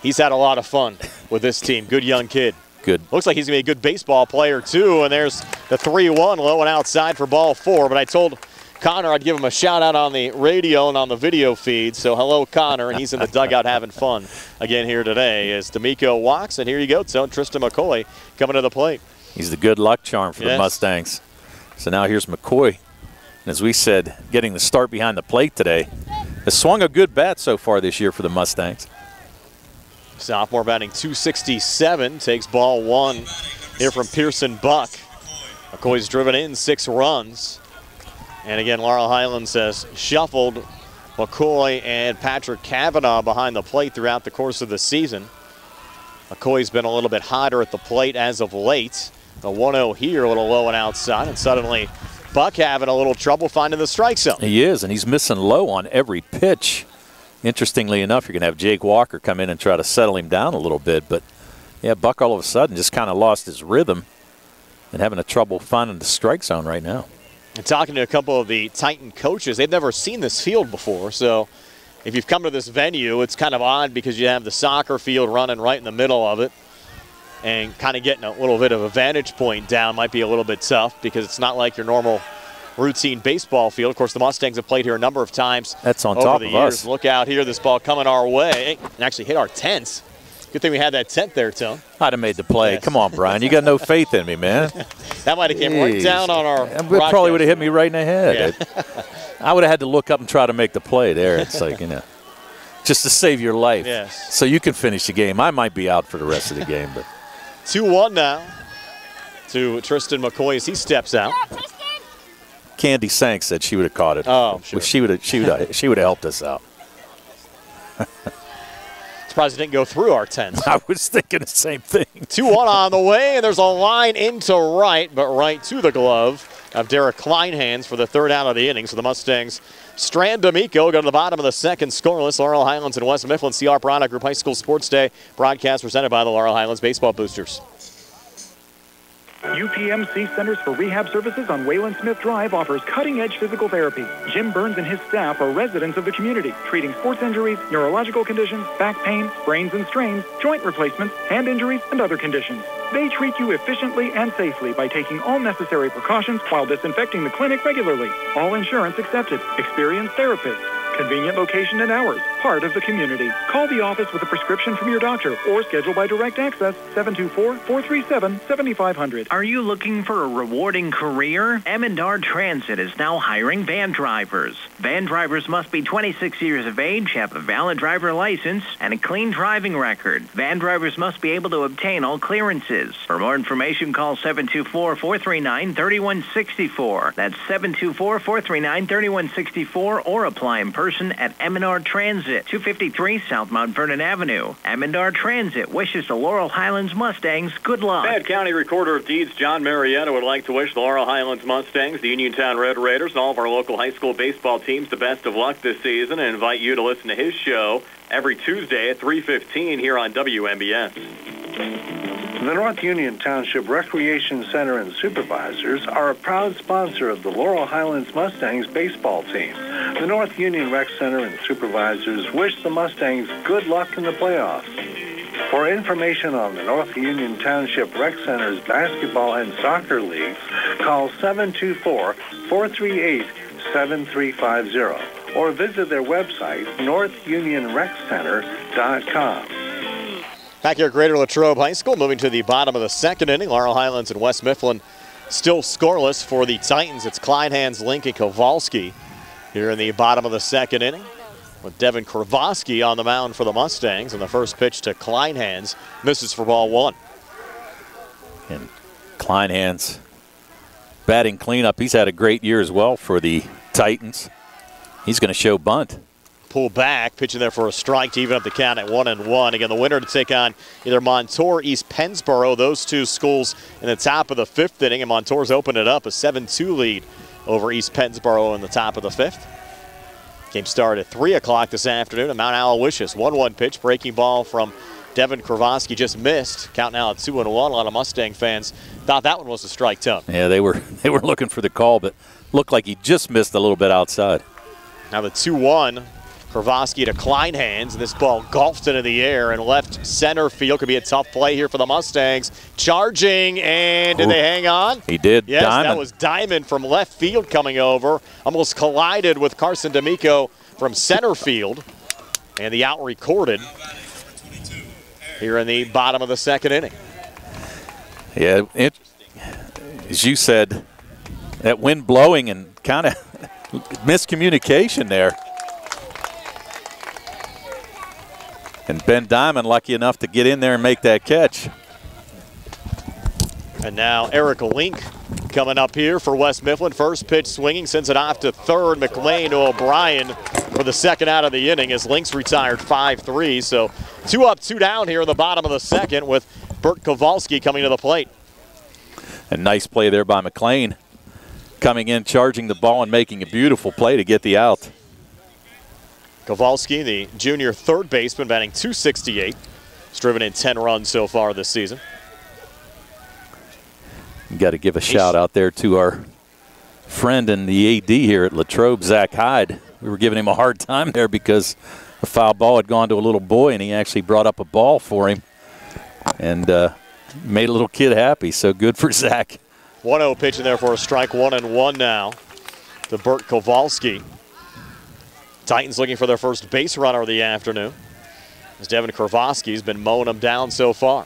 he's had a lot of fun with this team. Good young kid. Good. Looks like he's going to be a good baseball player, too. And there's the 3-1 low and outside for ball four. But I told Connor I'd give him a shout-out on the radio and on the video feed. So hello, Connor. And he's in the dugout having fun again here today as D'Amico walks. And here you go, so Tristan McCoy coming to the plate. He's the good luck charm for the Mustangs. So now here's McCoy. And as we said, getting the start behind the plate today. Has swung a good bat so far this year for the Mustangs. Sophomore batting .267, takes ball one here from Pearson Buck. McCoy's driven in 6 runs. And again, Laurel Highlands has shuffled McCoy and Patrick Kavanaugh behind the plate throughout the course of the season. McCoy's been a little bit hotter at the plate as of late. The 1-0 here, a little low and outside, and suddenly Buck having a little trouble finding the strike zone. He is, and he's missing low on every pitch. Interestingly enough, you're going to have Jake Walker come in and try to settle him down a little bit. But, yeah, Buck all of a sudden just kind of lost his rhythm and having a trouble finding the strike zone right now. And talking to a couple of the Titan coaches, they've never seen this field before. So if you've come to this venue, it's kind of odd because you have the soccer field running right in the middle of it. And kind of getting a little bit of a vantage point down might be a little bit tough because it's not like your normal routine baseball field. Of course, the Mustangs have played here a number of times. That's on over top the of years. us. Look out here, this ball coming our way. And actually hit our tent. Good thing we had that tent there, Tone. I'd have made the play. Come on, Brian. You got no faith in me, man. That might have came right down on our It probably would have hit me right in the head. Yeah. I would have had to look up and try to make the play there. It's like, you know, just to save your life. Yes. So you can finish the game. I might be out for the rest of the game, but 2-1 now to Tristan McCoy as he steps out. Candy Sank said she would have caught it. Oh, sure. She would have helped us out. Surprised it didn't go through our tent. I was thinking the same thing. 2-1 on the way, and there's a line into right, but right to the glove of Derek Kleinhans for the third out of the inning. So the Mustangs strand D'Amico, go to the bottom of the second, scoreless. Laurel Highlands and West Mifflin CR Product Group High School Sports Day broadcast presented by the Laurel Highlands Baseball Boosters. UPMC Centers for Rehab Services on Wayland Smith Drive offers cutting-edge physical therapy. Jim Burns and his staff are residents of the community, treating sports injuries, neurological conditions, back pain, sprains and strains, joint replacements, hand injuries, and other conditions. They treat you efficiently and safely by taking all necessary precautions while disinfecting the clinic regularly. All insurance accepted. Experienced therapists. Convenient location and hours. Part of the community. Call the office with a prescription from your doctor or schedule by direct access 724-437-7500. Are you looking for a rewarding career? M&R Transit is now hiring van drivers. Van drivers must be 26 years of age, have a valid driver license, and a clean driving record. Van drivers must be able to obtain all clearances. For more information, call 724-439-3164. That's 724-439-3164 or apply in person at M&R Transit, 253 South Mount Vernon Avenue. M&R Transit wishes the Laurel Highlands Mustangs good luck. Fayette County Recorder of Deeds John Marietta would like to wish the Laurel Highlands Mustangs, the Uniontown Red Raiders, and all of our local high school baseball teams the best of luck this season and invite you to listen to his show every Tuesday at 3:15 here on WMBS. The North Union Township Recreation Center and Supervisors are a proud sponsor of the Laurel Highlands Mustangs baseball team. The North Union Rec Center and Supervisors wish the Mustangs good luck in the playoffs. For information on the North Union Township Rec Center's basketball and soccer leagues, call 724-438-7350 or visit their website, northunionreccenter.com. Back here at Greater Latrobe High School, moving to the bottom of the second inning. Laurel Highlands and West Mifflin still scoreless for the Titans. It's Kleinhans, Link, and Kowalski here in the bottom of the second inning, with Devin Kravosky on the mound for the Mustangs. And the first pitch to Kleinhans misses for ball one. And Kleinhans batting cleanup. He's had a great year as well for the Titans. He's going to show bunt. Pull back, pitching there for a strike to even up the count at 1-1. Again, the winner to take on either Montour or East Pennsboro. Those two schools in the top of the fifth inning, and Montour's opened it up, a 7-2 lead over East Pennsboro in the top of the fifth. Game started at 3 o'clock this afternoon at Mount Aloysius. 1-1 pitch, breaking ball from Devin Kravosky, just missed. Count now at 2-1. A lot of Mustang fans thought that one was a strike tone. Yeah, they were looking for the call, but looked like he just missed a little bit outside. Now the 2-1. Kravosky to Kleinhans, and this ball golfed into the air and left center field. Could be a tough play here for the Mustangs. Charging, and did they hang on? He did. Yes, Diamond. That was Diamond from left field coming over. Almost collided with Carson D'Amico from center field. And the out recorded here in the bottom of the second inning. Yeah, as you said, that wind blowing and kind of miscommunication there. And Ben Diamond lucky enough to get in there and make that catch. And now Eric Link coming up here for West Mifflin. First pitch swinging, sends it off to third. Mclean to O'Brien for the second out of the inning as Link's retired 5-3. So 2 up, 2 down here in the bottom of the second with Bert Kowalski coming to the plate. A nice play there by Mclean. Coming in, charging the ball, and making a beautiful play to get the out. Kowalski, the junior third baseman, batting .268. He's driven in 10 runs so far this season. You got to give a shout out there to our friend and the AD here at Latrobe, Zach Hyde. We were giving him a hard time there because a foul ball had gone to a little boy, and he actually brought up a ball for him and made a little kid happy. So good for Zach. 1-0 pitching there for a strike. 1-1 now to Bert Kowalski. Titans looking for their first base runner of the afternoon, as Devin Kravosky's been mowing them down so far.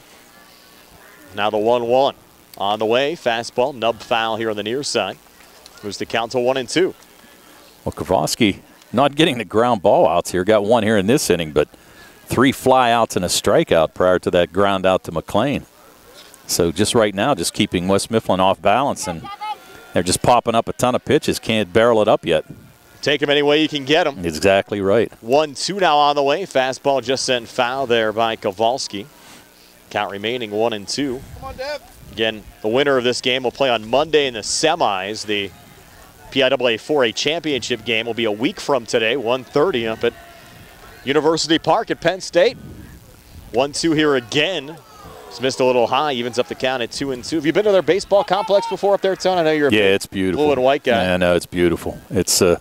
Now the 1-1 on the way. Fastball, nub foul here on the near side. Moves the count to 1-2. Well, Kravosky not getting the ground ball outs here. Got one here in this inning, but 3 fly outs and a strikeout prior to that ground out to Mclean. So just right now, just keeping West Mifflin off balance, and they're just popping up a ton of pitches. Can't barrel it up yet. Take them any way you can get them. Exactly right. 1-2 now on the way. Fastball just sent foul there by Kowalski. Count remaining 1-2. Come on, Deb. Again, the winner of this game will play on Monday in the semis. The PIAA 4A championship game will be a week from today, 1:30 up at University Park at Penn State. 1-2 here again. Just missed a little high, evens up the count at 2-2. Have you been to their baseball complex before up there, Tone? I know you're a it's beautiful. Blue and white guy. Yeah, no, it's beautiful. It's a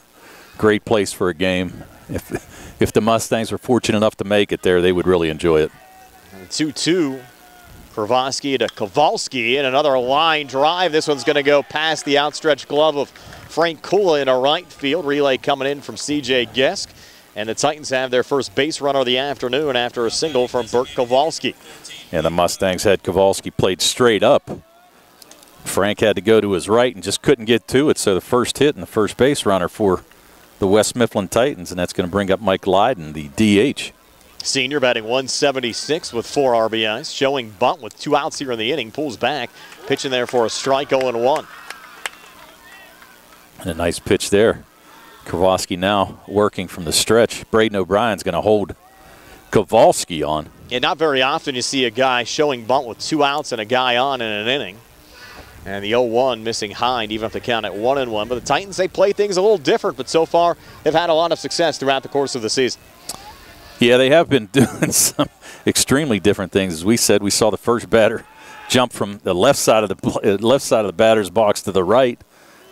great place for a game. If the Mustangs were fortunate enough to make it there, they would really enjoy it. 2-2. Kravosky to Kowalski, and another line drive. This one's going to go past the outstretched glove of Frank Kula in a right field. Relay coming in from C.J. Gesk. And the Titans have their first base runner of the afternoon after a single from Bert Kowalski. And the Mustangs had Kowalski played straight up. Frank had to go to his right and just couldn't get to it. So the first hit and the first base runner for the West Mifflin Titans, and that's going to bring up Mike Lydon, the DH. Senior batting 176 with 4 RBIs. Showing bunt with 2 outs here in the inning. Pulls back. Pitching there for a strike, 0-1. And a nice pitch there. Kowalski now working from the stretch. Braden O'Brien's going to hold Kowalski on. And not very often you see a guy showing bunt with 2 outs and a guy on in an inning. And the 0-1 missing Hind, even up the count at 1-1. But the Titans, they play things a little different, but so far they've had a lot of success throughout the course of the season. Yeah, they have been doing some extremely different things. As we said, we saw the first batter jump from the left side of the batter's box to the right,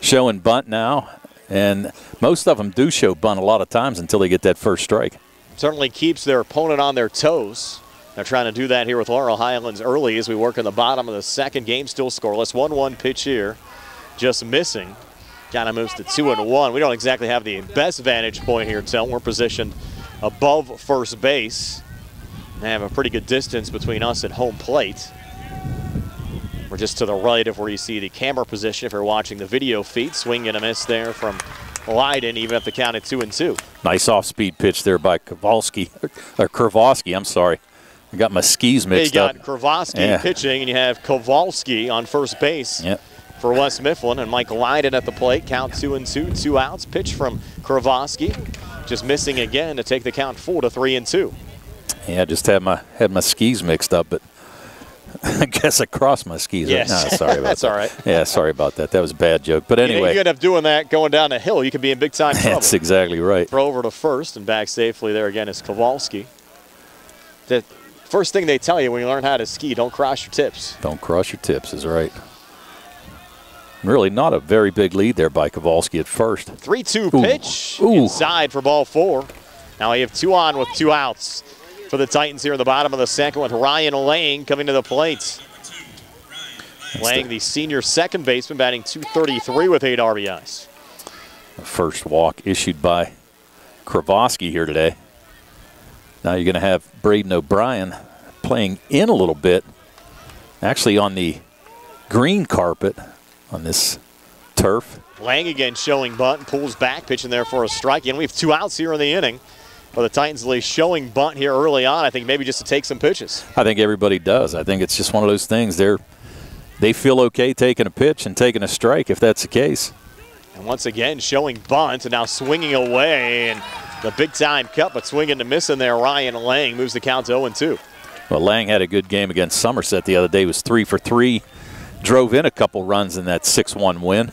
showing bunt now. And most of them do show bunt a lot of times until they get that first strike. Certainly keeps their opponent on their toes. They're trying to do that here with Laurel Highlands early as we work in the bottom of the second. Game still scoreless. 1-1 pitch here, just missing. Kind of moves to 2-1. We don't exactly have the best vantage point here, Tel. We're positioned above first base. They have a pretty good distance between us and home plate. We're just to the right of where you see the camera position if you're watching the video feed. Swing and a miss there from Lydon, even at the count at 2-2. Nice off-speed pitch there by Kowalski, I'm sorry. I got my skis mixed up. You got Kowalski pitching, and you have Kowalski on first base for West Mifflin, and Mike Lydon at the plate. Count 2-2, 2 outs. Pitch from Kowalski, just missing again to take the count full to 3-2. Yeah, I just had my skis mixed up, but I guess I crossed my skis. Yes. No, sorry about That's that. all right. Yeah, sorry about that. That was a bad joke. But anyway. You end up doing that going down the hill. You could be in big time trouble. That's exactly right. Throw over to first and back safely there again is Kowalski. The first thing they tell you when you learn how to ski, don't cross your tips. Don't cross your tips is right. Really not a very big lead there by Kowalski at first. 3-2 pitch inside for ball 4. Now we have 2 on with 2 outs for the Titans here in the bottom of the second with Ryan Lang coming to the plate. Lang, the senior second baseman, batting .233 with 8 RBIs. The first walk issued by Kowalski here today. Now you're going to have Braden O'Brien playing in a little bit, actually on the green carpet on this turf. Lang again showing bunt and pulls back, pitching there for a strike. And we have 2 outs here in the inning. Well, the Titans at least showing bunt here early on, I think maybe just to take some pitches. I think everybody does. I think it's just one of those things. They feel okay taking a pitch and taking a strike if that's the case. And once again, showing bunt and now swinging away. And the big-time cut, but swinging to missing there. Ryan Lang moves the count to 0-2. Well, Lang had a good game against Somerset the other day. He was 3 for 3. Drove in a couple runs in that 6-1 win.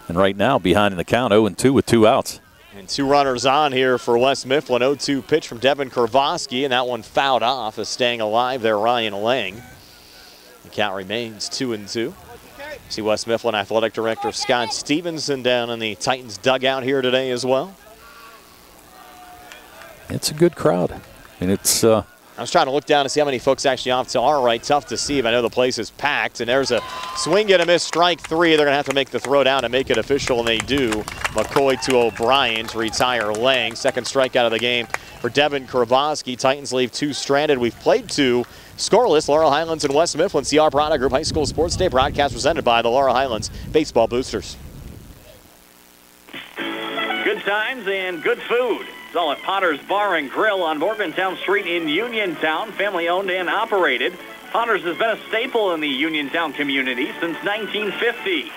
And right now, behind in the count, 0-2 with 2 outs. And 2 runners on here for West Mifflin. 0-2 pitch from Devin Kowalski, and that one fouled off as staying alive there, Ryan Lang. The count remains 2-2. See West Mifflin Athletic Director Scott Stevenson down in the Titans dugout here today as well. It's a good crowd. And it's I was trying to look down to see how many folks actually off to our right. Tough to see, but I know the place is packed. And there's a swing and a miss, strike 3. They're going to have to make the throw down and make it official, and they do. McCoy to O'Brien to retire Lang. Second strikeout of the game for Devin Kowalski. Titans leave 2 stranded. We've played 2 scoreless. Laurel Highlands and West Mifflin. CR Product Group High School Sports Day broadcast presented by the Laurel Highlands Baseball Boosters. Good times and good food. It's all at Potter's Bar and Grill on Morgantown Street in Uniontown. Family owned and operated. Potter's has been a staple in the Uniontown community since 1950.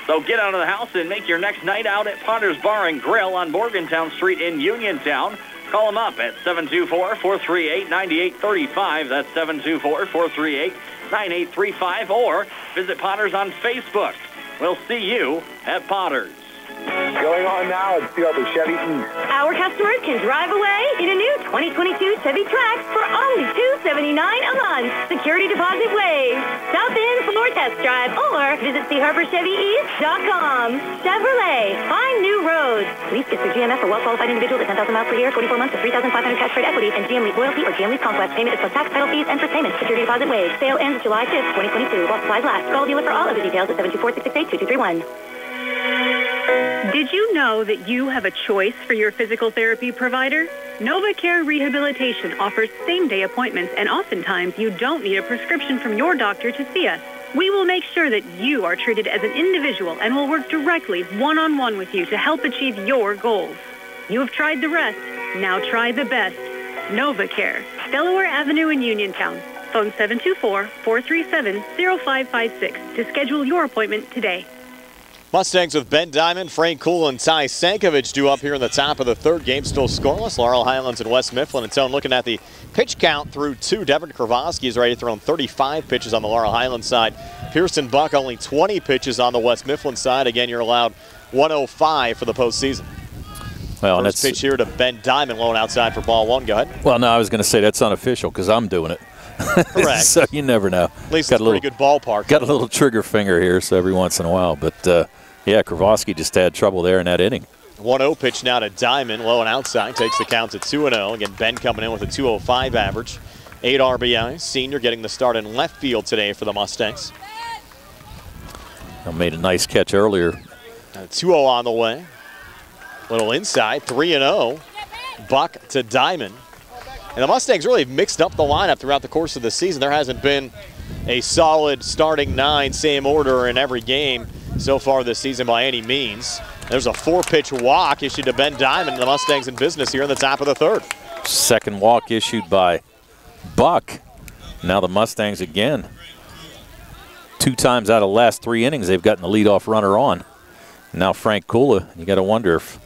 So get out of the house and make your next night out at Potter's Bar and Grill on Morgantown Street in Uniontown. Call them up at 724-438-9835. That's 724-438-9835. Or visit Potter's on Facebook. We'll see you at Potter's. Going on now at the Chevy East. Our customers can drive away in a new 2022 Chevy Trax for only $279 a month. Security deposit waived. Stop in for a test drive or visit CHarperChevyEast.com. Chevrolet, find new roads. Lease gets through GMF for well-qualified individuals at 10,000 miles per year, 24 months with 3,500 cash credit equity, and GM Lease Loyalty or GM Lease Conquest. Payment is plus tax, title fees, and first payment. Security deposit waived. Sale ends July 5th, 2022. While supplies last. Call dealer for all other details at 724-668-2231. Did you know that you have a choice for your physical therapy provider? NovaCare Rehabilitation offers same-day appointments, and oftentimes you don't need a prescription from your doctor to see us. We will make sure that you are treated as an individual and will work directly one-on-one with you to help achieve your goals. You have tried the rest. Now try the best. NovaCare, Delaware Avenue in Uniontown. Phone 724-437-0556 to schedule your appointment today. Mustangs with Ben Diamond, Frank Kuhl, and Ty Sankovic due up here in the top of the third. Game still scoreless. Laurel Highlands and West Mifflin. And so looking at the pitch count through 2, Devin Kowalski has already thrown 35 pitches on the Laurel Highlands side. Pearson Buck only 20 pitches on the West Mifflin side. Again, you're allowed 105 for the postseason. Well, First pitch here to Ben Diamond, low and outside for ball one. Go ahead. Well, no, I was going to say that's unofficial because I'm doing it. Correct. So you never know. At least it's a pretty good ballpark. Got a little trigger finger here, so every once in a while. But, yeah, Kravosky just had trouble there in that inning. 1-0 pitch now to Diamond, low and outside. Takes the count to 2-0. Again, Ben coming in with a 205 average. 8 RBIs. Senior getting the start in left field today for the Mustangs. Made a nice catch earlier. 2-0 on the way. Little inside, 3-0. Buck to Diamond. And the Mustangs really mixed up the lineup throughout the course of the season. There hasn't been a solid starting 9, same order in every game so far this season by any means. There's a 4-pitch walk issued to Ben Diamond, and the Mustangs in business here in the top of the third. Second walk issued by Buck. Now the Mustangs again. 2 times out of the last 3 innings, they've gotten the leadoff runner on. Now Frank Kula, you got to wonder if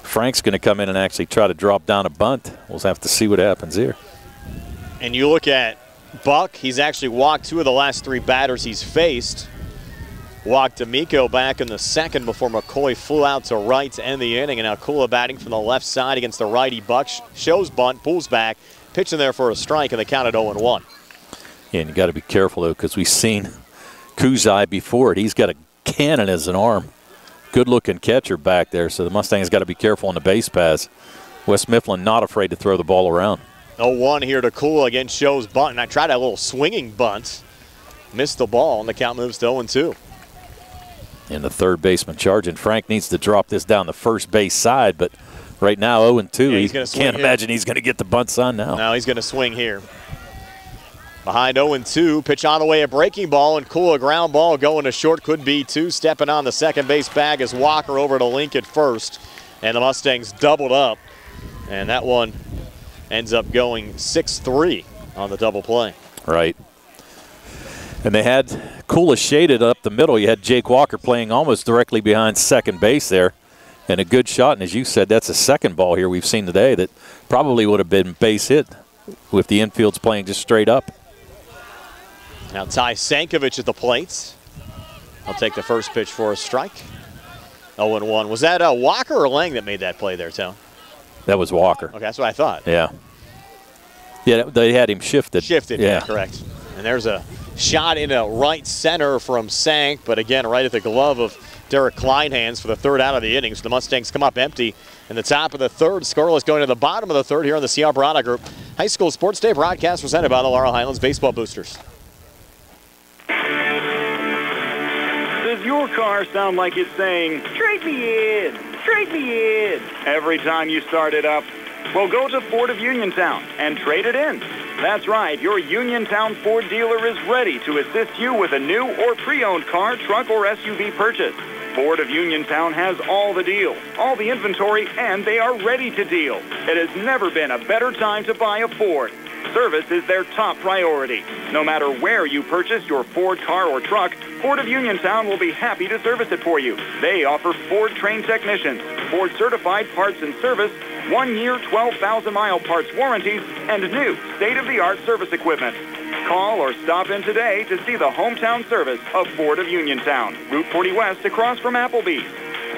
Frank's going to come in and actually try to drop down a bunt. We'll have to see what happens here. And you look at Buck, he's actually walked 2 of the last 3 batters he's faced. Walked D'Amico back in the second before McCoy flew out to right to end the inning. And now Kula batting from the left side against the righty Buck. Shows bunt, pulls back, pitching there for a strike, and the count at 0-1. Yeah, and you got to be careful, though, because we've seen Kuzai before it. He's got a cannon as an arm. Good-looking catcher back there, so the Mustangs got to be careful on the base paths. West Mifflin not afraid to throw the ball around. 0-1 here to Kula. Again, shows bunt, and I tried a little swinging bunt. Missed the ball, and the count moves to 0-2. And the third baseman charging. Frank needs to drop this down the first base side, but right now 0-2. Yeah, he can't imagine he's going to get the bunts on now. No, he's going to swing here. Behind 0-2, pitch on the way, a breaking ball, and Kula ground ball going to short, could be 2. Stepping on the second base bag is Walker over to Link at first. And the Mustangs doubled up. And that one ends up going 6-3 on the double play. Right. And they had Kula shaded up the middle. You had Jake Walker playing almost directly behind second base there. And a good shot, and as you said, that's a second ball here we've seen today that probably would have been base hit with the infield's playing just straight up. Now Ty Sankovic at the plate. I'll take the first pitch for a strike. 0-1. Was that Walker or Lang that made that play there, Tone? That was Walker. Okay, that's what I thought. Yeah. Yeah, they had him shifted. Shifted, yeah, correct. And there's a shot into right center from Sank, but again, right at the glove of Derek Kleinhans for the third out of the inning. So the Mustangs come up empty in the top of the third. Scoreless going to the bottom of the third here on the CR Barada Group High School Sports Day broadcast presented by the Laurel Highlands Baseball Boosters. Does your car sound like it's saying, "Trade me in, trade me in," every time you start it up? Well, go to Ford of Uniontown and trade it in. That's right, your Uniontown Ford dealer is ready to assist you with a new or pre-owned car, truck, or SUV purchase. Ford of Uniontown has all the deals, all the inventory, and they are ready to deal. It has never been a better time to buy a Ford. Service is their top priority. No matter where you purchase your Ford car or truck, Ford of Uniontown will be happy to service it for you. They offer Ford-trained technicians, Ford-certified parts and service, 1-year, 12,000-mile parts warranties, and new state-of-the-art service equipment. Call or stop in today to see the hometown service of Ford of Uniontown, Route 40 West across from Applebee's.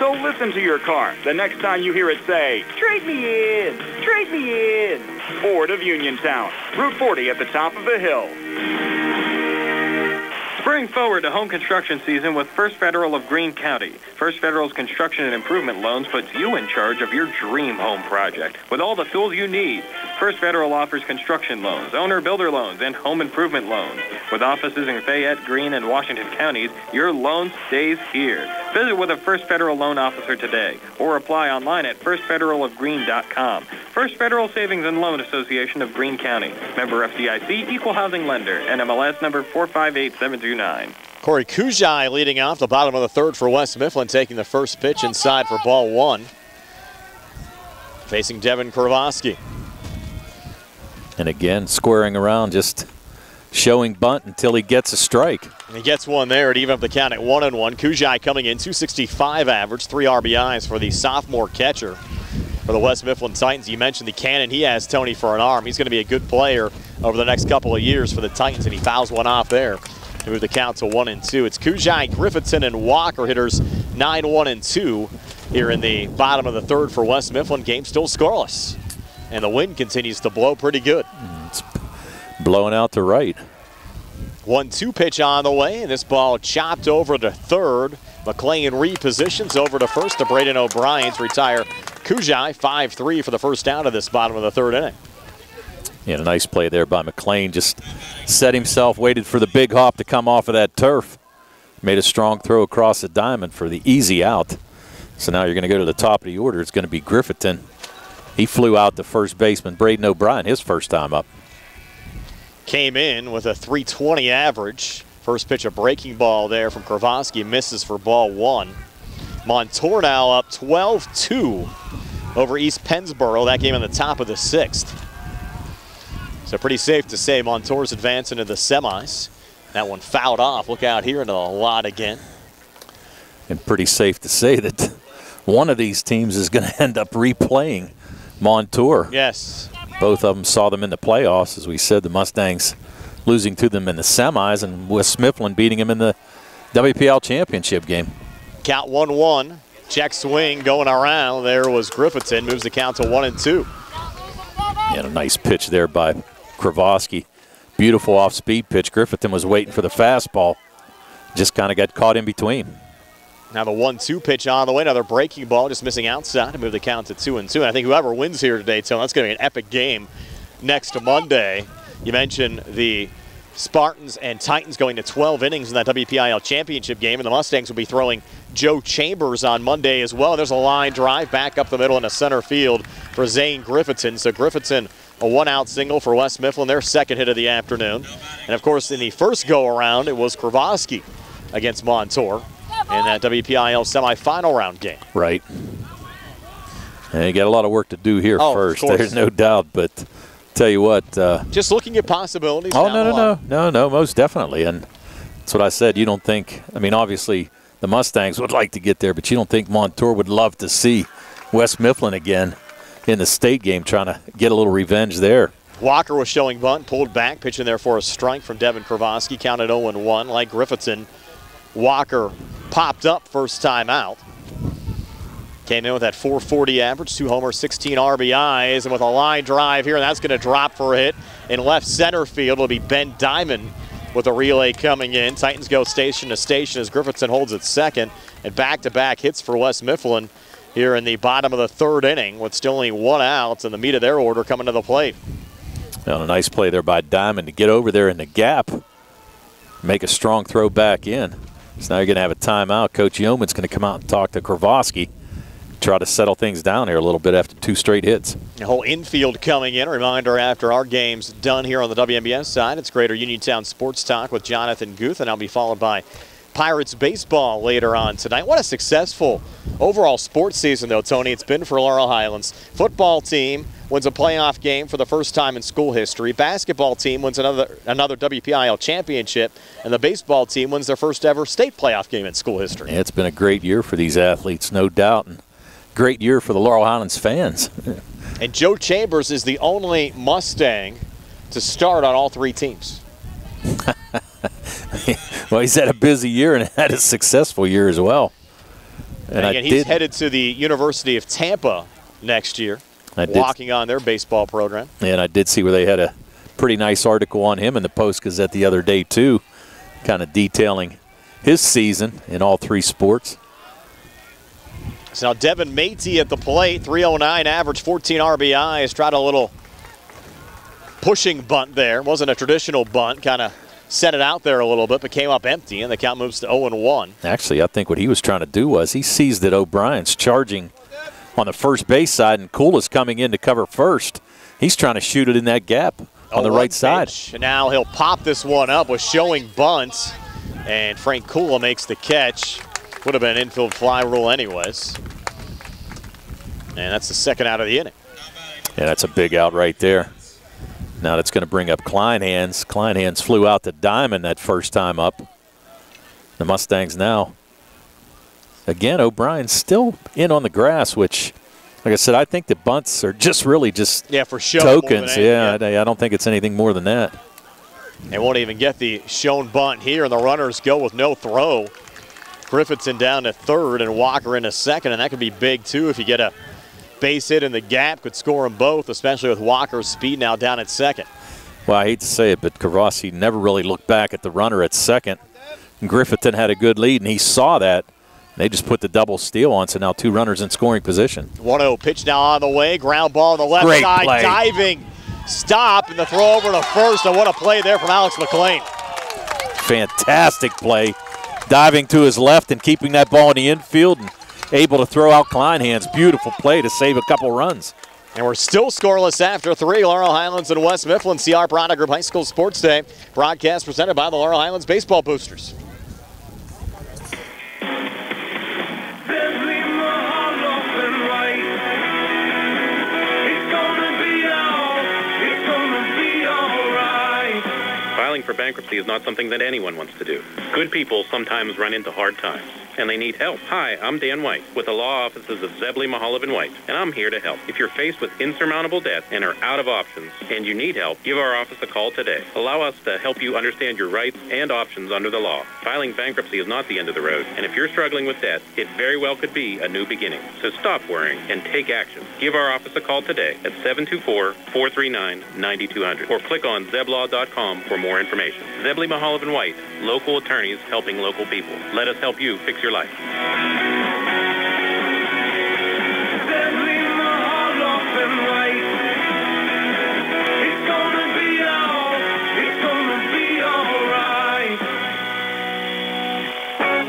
So listen to your car the next time you hear it say, "Trade me in, trade me in." Ford of Uniontown, Route 40 at the top of the hill. Spring forward to home construction season with First Federal of Greene County. First Federal's construction and improvement loans puts you in charge of your dream home project with all the tools you need. First Federal offers construction loans, owner-builder loans, and home improvement loans. With offices in Fayette, Greene, and Washington counties, your loan stays here. Visit with a First Federal loan officer today or apply online at firstfederalofgreene.com. First Federal Savings and Loan Association of Greene County. Member FDIC, Equal Housing Lender, NMLS number 458729. Corey Kujai leading off the bottom of the third for West Mifflin, taking the first pitch inside for ball 1. Facing Devin Kravosky. And again, squaring around, just showing bunt until he gets a strike. And he gets one there to even up the count at 1-1. Kujai coming in, 265 average, 3 RBIs for the sophomore catcher for the West Mifflin Titans. You mentioned the cannon he has, Tony, for an arm. He's going to be a good player over the next couple of years for the Titans, and he fouls one off there to move the count to 1-2. It's Kujai, Griffithson, and Walker hitters 9, 1, and 2. here in the bottom of the third for West Mifflin. Game still scoreless. And the wind continues to blow pretty good. It's blowing out to right. 1-2 pitch on the way, and this ball chopped over to third. Mclean repositions over to first to Braden O'Brien to retire Kujai. 5-3 for the first out of this bottom of the third inning. Yeah, a nice play there by Mclean. Just set himself, waited for the big hop to come off of that turf. Made a strong throw across the diamond for the easy out. So now you're going to go to the top of the order. It's going to be Griffithton. He flew out to first baseman Braden O'Brien, his first time up. Came in with a .320 average. First pitch, a breaking ball there from Kravosky, misses for ball one. Montour now up 12-2 over East Pennsboro. That game in the top of the sixth. So pretty safe to say Montour's advancing into the semis. That one fouled off. Look out here into the lot again. And pretty safe to say that one of these teams is going to end up replaying Montour. Yes. Both of them saw them in the playoffs. As we said, the Mustangs losing to them in the semis, and West Mifflin beating them in the WPL championship game. Count 1-1. Check swing going around. There was Griffithson. Moves the count to 1-2. And a nice pitch there by Kravosky. Beautiful off-speed pitch. Griffithson was waiting for the fastball. Just kind of got caught in between. Now the 1-2 pitch on the way. Another breaking ball, just missing outside to move the count to 2-2. And I think whoever wins here today, Tony, that's going to be an epic game next Monday. You mentioned the Spartans and Titans going to 12 innings in that WPIL championship game, and the Mustangs will be throwing Joe Chambers on Monday as well. There's a line drive back up the middle into center field for Zane Griffithson. So Griffithson, a one-out single for West Mifflin, their second hit of the afternoon. And of course, in the first go-around, it was Kravosky against Montour in that WPIL semifinal round game. Right. And you got a lot of work to do here first. There's no doubt, but tell you what. Just looking at possibilities. Oh, no, most definitely. And that's what I said. You don't think, I mean, obviously the Mustangs would like to get there, but you don't think Montour would love to see West Mifflin again in the state game, trying to get a little revenge there. Walker was showing bunt, pulled back, pitching there for a strike from Devin Kravosky, counted 0-1. Like Griffithson, Walker popped up first time out. Came in with that .440 average, 2 homers, 16 RBIs, and with a line drive here, and that's going to drop for a hit in left center field. It'll be Ben Diamond with a relay coming in. Titans go station to station as Griffithson holds at second, and back-to-back hits for West Mifflin here in the bottom of the third inning with still only one out, and the meat of their order coming to the plate. Well, a nice play there by Diamond to get over there in the gap, make a strong throw back in. So now you're going to have a timeout. Coach Yeoman's going to come out and talk to Kravosky, try to settle things down here a little bit after 2 straight hits. The whole infield coming in. A reminder, after our game's done here on the WMBS side, it's Greater Uniontown Sports Talk with Jonathan Guth, and I'll be followed by Pirates baseball later on tonight. What a successful overall sports season, though, Tony, it's been for Laurel Highlands. Football team wins a playoff game for the first time in school history. Basketball team wins another WPIL championship, and the baseball team wins their first ever state playoff game in school history. Yeah, it's been a great year for these athletes, no doubt, and great year for the Laurel Highlands fans. And Joe Chambers is the only Mustang to start on all 3 teams. Well, he's had a busy year and had a successful year as well. And again, he's headed to the University of Tampa next year, walking on their baseball program. And I did see where they had a pretty nice article on him in the Post-Gazette the other day, too, kind of detailing his season in all 3 sports. So now Devin Matey at the plate, 309 average, 14 RBIs. Tried a little pushing bunt there. Wasn't a traditional bunt, kind of set it out there a little bit, but came up empty, and the count moves to 0-1. Actually, I think what he was trying to do was he sees that O'Brien's charging on the first base side and Kula's coming in to cover first. He's trying to shoot it in that gap on the right side. And now he'll pop this one up with showing bunts, and Frank Kula makes the catch. Would have been an infield fly rule anyways. And that's the second out of the inning. Yeah, that's a big out right there. Now that's going to bring up Kleinhans. Kleinhans flew out to Diamond that first time up. The Mustangs now. Again, O'Brien's still in on the grass, which, like I said, I think the bunts are just really just for show tokens. Yeah, I don't think it's anything more than that. They won't even get the shown bunt here, and the runners go with no throw. Griffithson down to third and Walker into second, and that could be big too if you get a base hit in the gap. Could score them both, especially with Walker's speed now down at second. Well, I hate to say it, but Karasi never really looked back at the runner at second. Griffithson had a good lead, and he saw that. They just put the double steal on, so now 2 runners in scoring position. 1-0 pitch now on the way. Ground ball on the left Great side. play. Diving stop, and the throw over to first. And what a play there from Alex Mclean. Fantastic play. Diving to his left and keeping that ball in the infield and able to throw out Kleinhand's. Beautiful play to save a couple runs. And we're still scoreless after 3. Laurel Highlands and West Mifflin. CR Product Group High School Sports Day. Broadcast presented by the Laurel Highlands Baseball Boosters. Filing for bankruptcy is not something that anyone wants to do. Good people sometimes run into hard times, and they need help. Hi, I'm Dan White with the law offices of Zebley, Mahalev & White, and I'm here to help. If you're faced with insurmountable debt and are out of options and you need help, give our office a call today. Allow us to help you understand your rights and options under the law. Filing bankruptcy is not the end of the road, and if you're struggling with debt, it very well could be a new beginning. So stop worrying and take action. Give our office a call today at 724-439-9200 or click on zeblaw.com for more information. Zebley, Mahalev & White, local attorneys helping local people. Let us help you fix your life.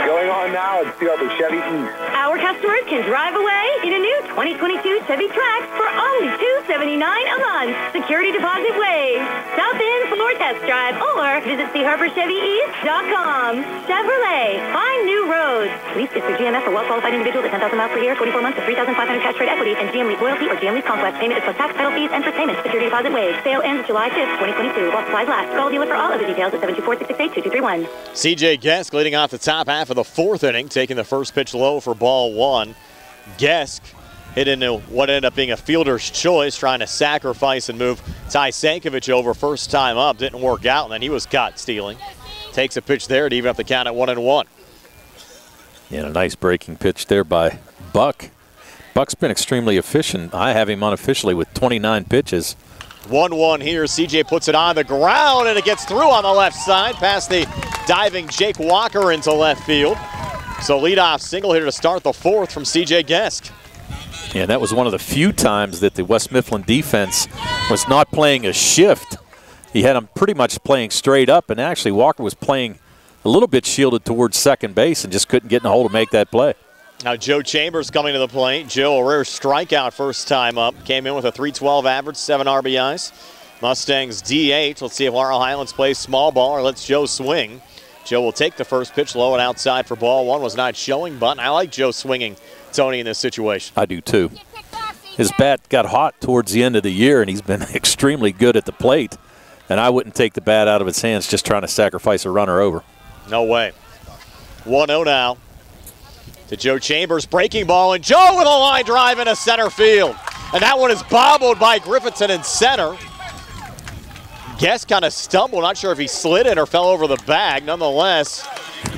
Going on now at the Chevy East. Our customers can drive away in a new 2022 Chevy Trax for only $279 a month. Security deposit waived. Stop in for a test drive or visit CHarperChevyEast.com. Chevrolet, find new roads. Lease is for GMF for well-qualified individuals at 10,000 miles per year, 24 months with $3,500 cash trade equity, and GM Lease Loyalty or GM Lease Conquest. Payment is plus tax, title fees, and first payment. Security deposit waived. Sale ends July 5th, 2022. While supplies last. Call dealer for all other details at 724-668-2231. CJ Gesk leading off the top half of the 4th inning, taking the first pitch low for ball 1. Gesk hit into what ended up being a fielder's choice, trying to sacrifice and move Ty Sankovic over first time up. Didn't work out, and then he was caught stealing. Takes a pitch there to even up the count at 1-1. Yeah, a nice breaking pitch there by Buck. Buck's been extremely efficient. I have him unofficially with 29 pitches. 1-1 here. CJ puts it on the ground, and it gets through on the left side past the diving Jake Walker into left field. So leadoff single here to start the 4th from CJ Gesk. Yeah, that was one of the few times that the West Mifflin defense was not playing a shift. He had them pretty much playing straight up, and actually Walker was playing a little bit shielded towards second base and just couldn't get in a hole to make that play. Now Joe Chambers coming to the plate. Joe, a rare strikeout first time up. Came in with a .312 average, 7 RBIs. Mustangs DH. Let's see if Laurel Highlands plays small ball or lets Joe swing. Joe will take the first pitch low and outside for ball 1. Was not showing, but I like Joe swinging, Tony, in this situation. I do too. His bat got hot towards the end of the year, and he's been extremely good at the plate. And I wouldn't take the bat out of his hands just trying to sacrifice a runner over. No way. 1-0 now to Joe Chambers. Breaking ball, and Joe with a line drive into center field. And that one is bobbled by Griffithson in center. Guest kind of stumbled. Not sure if he slid it or fell over the bag. Nonetheless,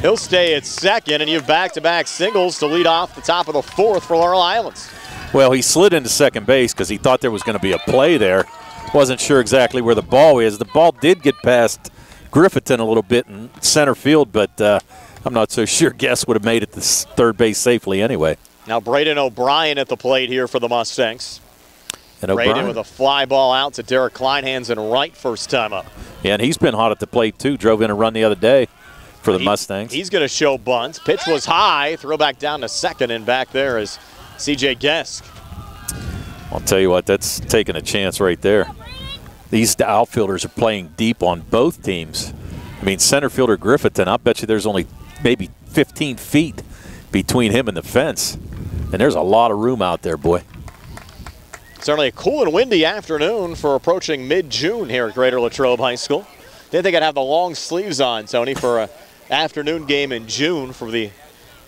he'll stay at second, and you have back-to-back singles to lead off the top of the 4th for Laurel Highlands. Well, he slid into second base because he thought there was going to be a play there. Wasn't sure exactly where the ball is. The ball did get past Griffithson a little bit in center field, but I'm not so sure Guest would have made it to third base safely anyway. Now Braden O'Brien at the plate here for the Mustangs. And Braden with a fly ball out to Derek Kleinhands in right first time up. Yeah, and he's been hot at the plate too. Drove in a run the other day for the Mustangs. He's going to show bunt. Pitch was high. Throw back down to second, and back there is CJ Gesk. I'll tell you what, that's taking a chance right there. These outfielders are playing deep on both teams. I mean, center fielder Griffithson, I'll bet you there's only maybe 15 feet between him and the fence. And there's a lot of room out there, boy. Certainly a cool and windy afternoon for approaching mid-June here at Greater Latrobe High School. Didn't think I'd have the long sleeves on, Tony, for an afternoon game in June for the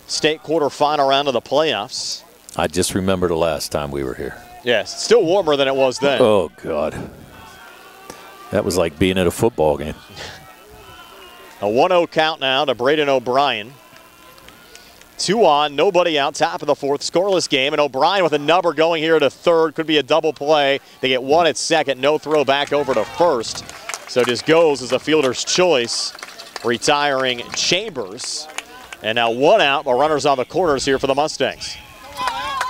state quarterfinal round of the playoffs. I just remember the last time we were here. Yes, still warmer than it was then. Oh, God. That was like being at a football game. A 1-0 count now to Braden O'Brien. 2 on, nobody out, top of the 4th, scoreless game. And O'Brien with a number going here to 3rd. Could be a double play. They get 1 at 2nd, no throw back over to 1st. So just goes as a fielder's choice, retiring Chambers. And now 1 out, but runners on the corners here for the Mustangs.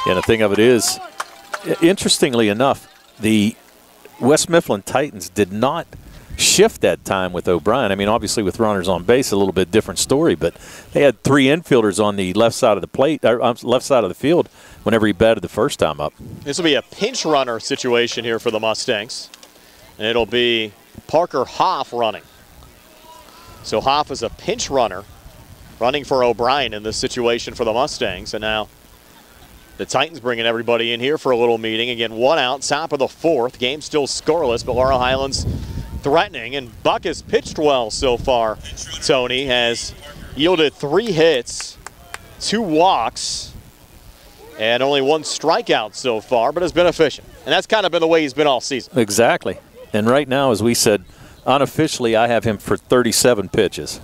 Yeah, the thing of it is, interestingly enough, the West Mifflin Titans did not shift that time with O'Brien. I mean, obviously with runners on base, a little bit different story, but they had 3 infielders on the left side of the plate, left side of the field whenever he batted the first time up. This will be a pinch runner situation here for the Mustangs. And it'll be Parker Hoff running. So Hoff is a pinch runner, running for O'Brien in this situation for the Mustangs. And now the Titans bringing everybody in here for a little meeting. Again, 1 out, top of the 4th. Game still scoreless, but Laurel Highlands threatening. And Buck has pitched well so far. Tony has yielded 3 hits, 2 walks, and only 1 strikeout so far, but has been efficient. And that's kind of been the way he's been all season. Exactly. And right now, as we said, unofficially, I have him for 37 pitches.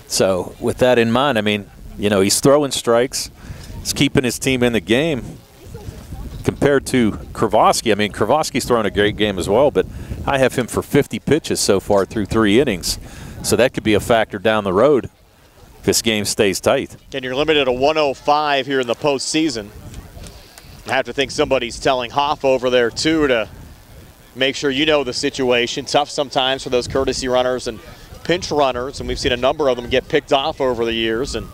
So with that in mind, I mean, you know, he's throwing strikes. He's keeping his team in the game compared to Kravosky. I mean, Kravosky's throwing a great game as well, but I have him for 50 pitches so far through 3 innings. So that could be a factor down the road if this game stays tight. And you're limited to 105 here in the postseason. I have to think somebody's telling Hoff over there, too, to make sure you know the situation. Tough sometimes for those courtesy runners and pinch runners, and we've seen a number of them get picked off over the years, and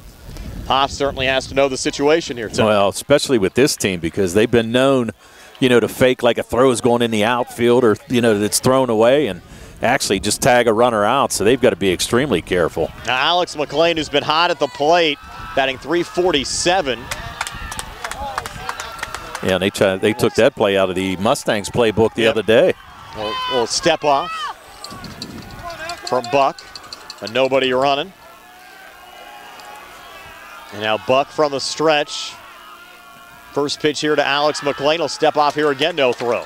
Hoff certainly has to know the situation here, Tim. Well, especially with this team, because they've been known, you know, to fake like a throw is going in the outfield or, you know, that it's thrown away and actually just tag a runner out, so they've got to be extremely careful. Now Alex Mclean, who's been hot at the plate, batting .347. Yeah, and they took that play out of the Mustangs playbook the other day. A little step off from Buck, and nobody running. And now Buck from the stretch. First pitch here to Alex Mclean. He'll step off here again, no throw.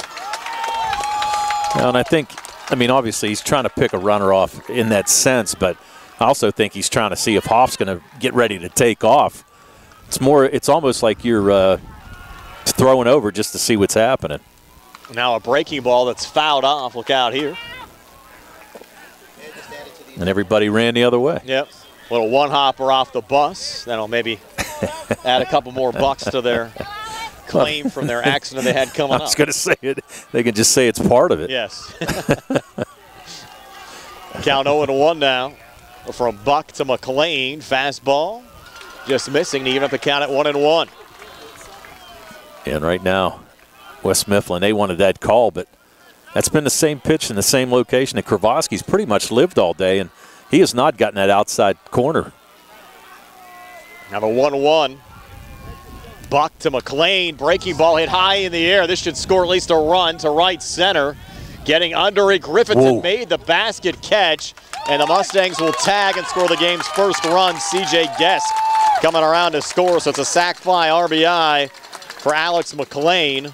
Well, and I think, I mean, obviously he's trying to pick a runner off in that sense, but I also think he's trying to see if Hoff's going to get ready to take off. It's almost like you're throwing over just to see what's happening. Now a breaking ball that's fouled off. Look out here. And everybody ran the other way. Yep. Little one-hopper off the bus. That'll maybe add a couple more bucks to their claim from their accident they had coming up. I was going to say it. They can just say it's part of it. Yes. Count 0-1 now from Buck to Mclean. Fastball just missing to even up the count at 1-1. And right now, West Mifflin, they wanted that call, but that's been the same pitch in the same location that Kravosky's pretty much lived all day, and he has not gotten that outside corner. Now the 1-1. Buck to Mclean. Breaking ball hit high in the air. This should score at least a run to right center. Getting under it, Griffithson made the basket catch, and the Mustangs will tag and score the game's first run. C.J. Guest coming around to score, so it's a sac fly RBI for Alex Mclean.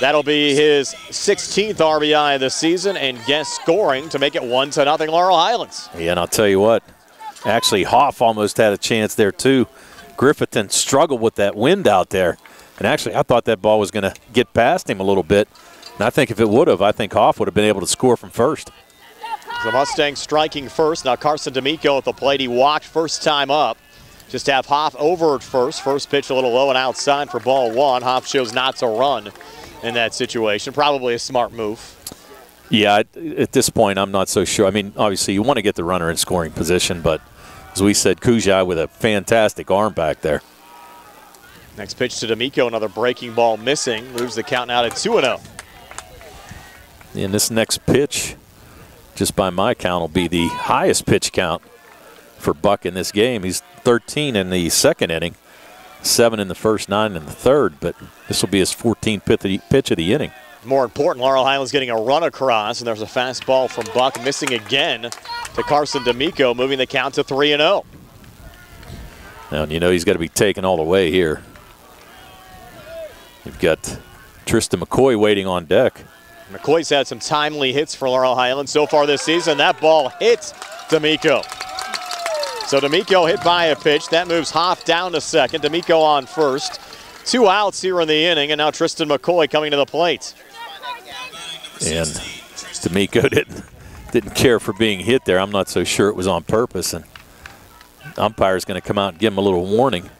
That'll be his 16th RBI of the season, and Guest scoring to make it 1-0 Laurel Highlands. Yeah, and I'll tell you what, actually Hoff almost had a chance there too. Griffithson struggled with that wind out there, and actually I thought that ball was going to get past him a little bit, and I think if it would have, I think Hoff would have been able to score from first. The Mustangs striking first. Now Carson D'amico at the plate. He walked first time up. Just have Hoff over at first. First pitch a little low and outside for ball 1. Hoff chose not to run in that situation. Probably a smart move. Yeah, at this point, I'm not so sure. I mean, obviously, you want to get the runner in scoring position, but as we said, Kujai with a fantastic arm back there. Next pitch to D'Amico, another breaking ball missing. Moves the count now to 2-0. And this next pitch, just by my count, will be the highest pitch count for Buck in this game. He's 13 in the second inning, 7 in the first, 9 in the third, but this will be his 14th pitch of the inning. More important, Laurel Highlands getting a run across, and there's a fastball from Buck missing again to Carson D'Amico, moving the count to 3-0. Now, you know he's got to be taken all the way here. You've got Tristan McCoy waiting on deck. McCoy's had some timely hits for Laurel Highlands so far this season. That ball hits D'Amico. So D'Amico hit by a pitch. That moves Hoff down to second. D'Amico on first. 2 outs here in the inning, and now Tristan McCoy coming to the plate. And D'Amico didn't care for being hit there. I'm not so sure it was on purpose. And umpire's going to come out and give him a little warning.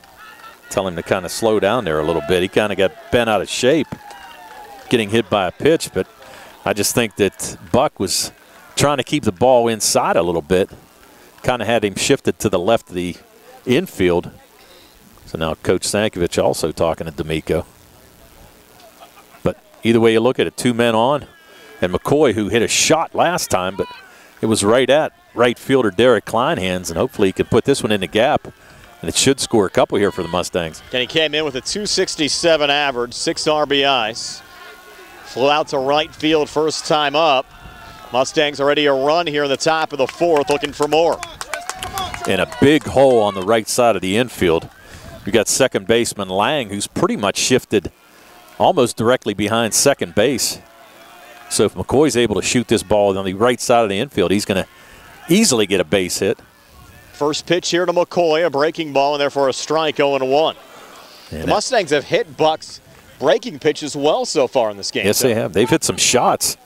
Tell him to kind of slow down there a little bit. He kind of got bent out of shape getting hit by a pitch, but I just think that Buck was trying to keep the ball inside a little bit. Kind of had him shifted to the left of the infield. So now Coach Stankovic also talking to D'Amico. But either way you look at it, 2 men on. And McCoy, who hit a shot last time, but it was right at right fielder Derek Kleinhands, and hopefully he can put this one in the gap. And it should score a couple here for the Mustangs. And he came in with a .267 average, 6 RBIs. Flew out to right field first time up. Mustangs already a run here in the top of the 4th, looking for more. In a big hole on the right side of the infield. We got second baseman Lang, who's pretty much shifted almost directly behind second base. So if McCoy's able to shoot this ball on the right side of the infield, he's going to easily get a base hit. First pitch here to McCoy, a breaking ball, and therefore a strike, 0-1. The Mustangs have hit Buck's breaking pitches well so far in this game. Yes, they have. They've hit some shots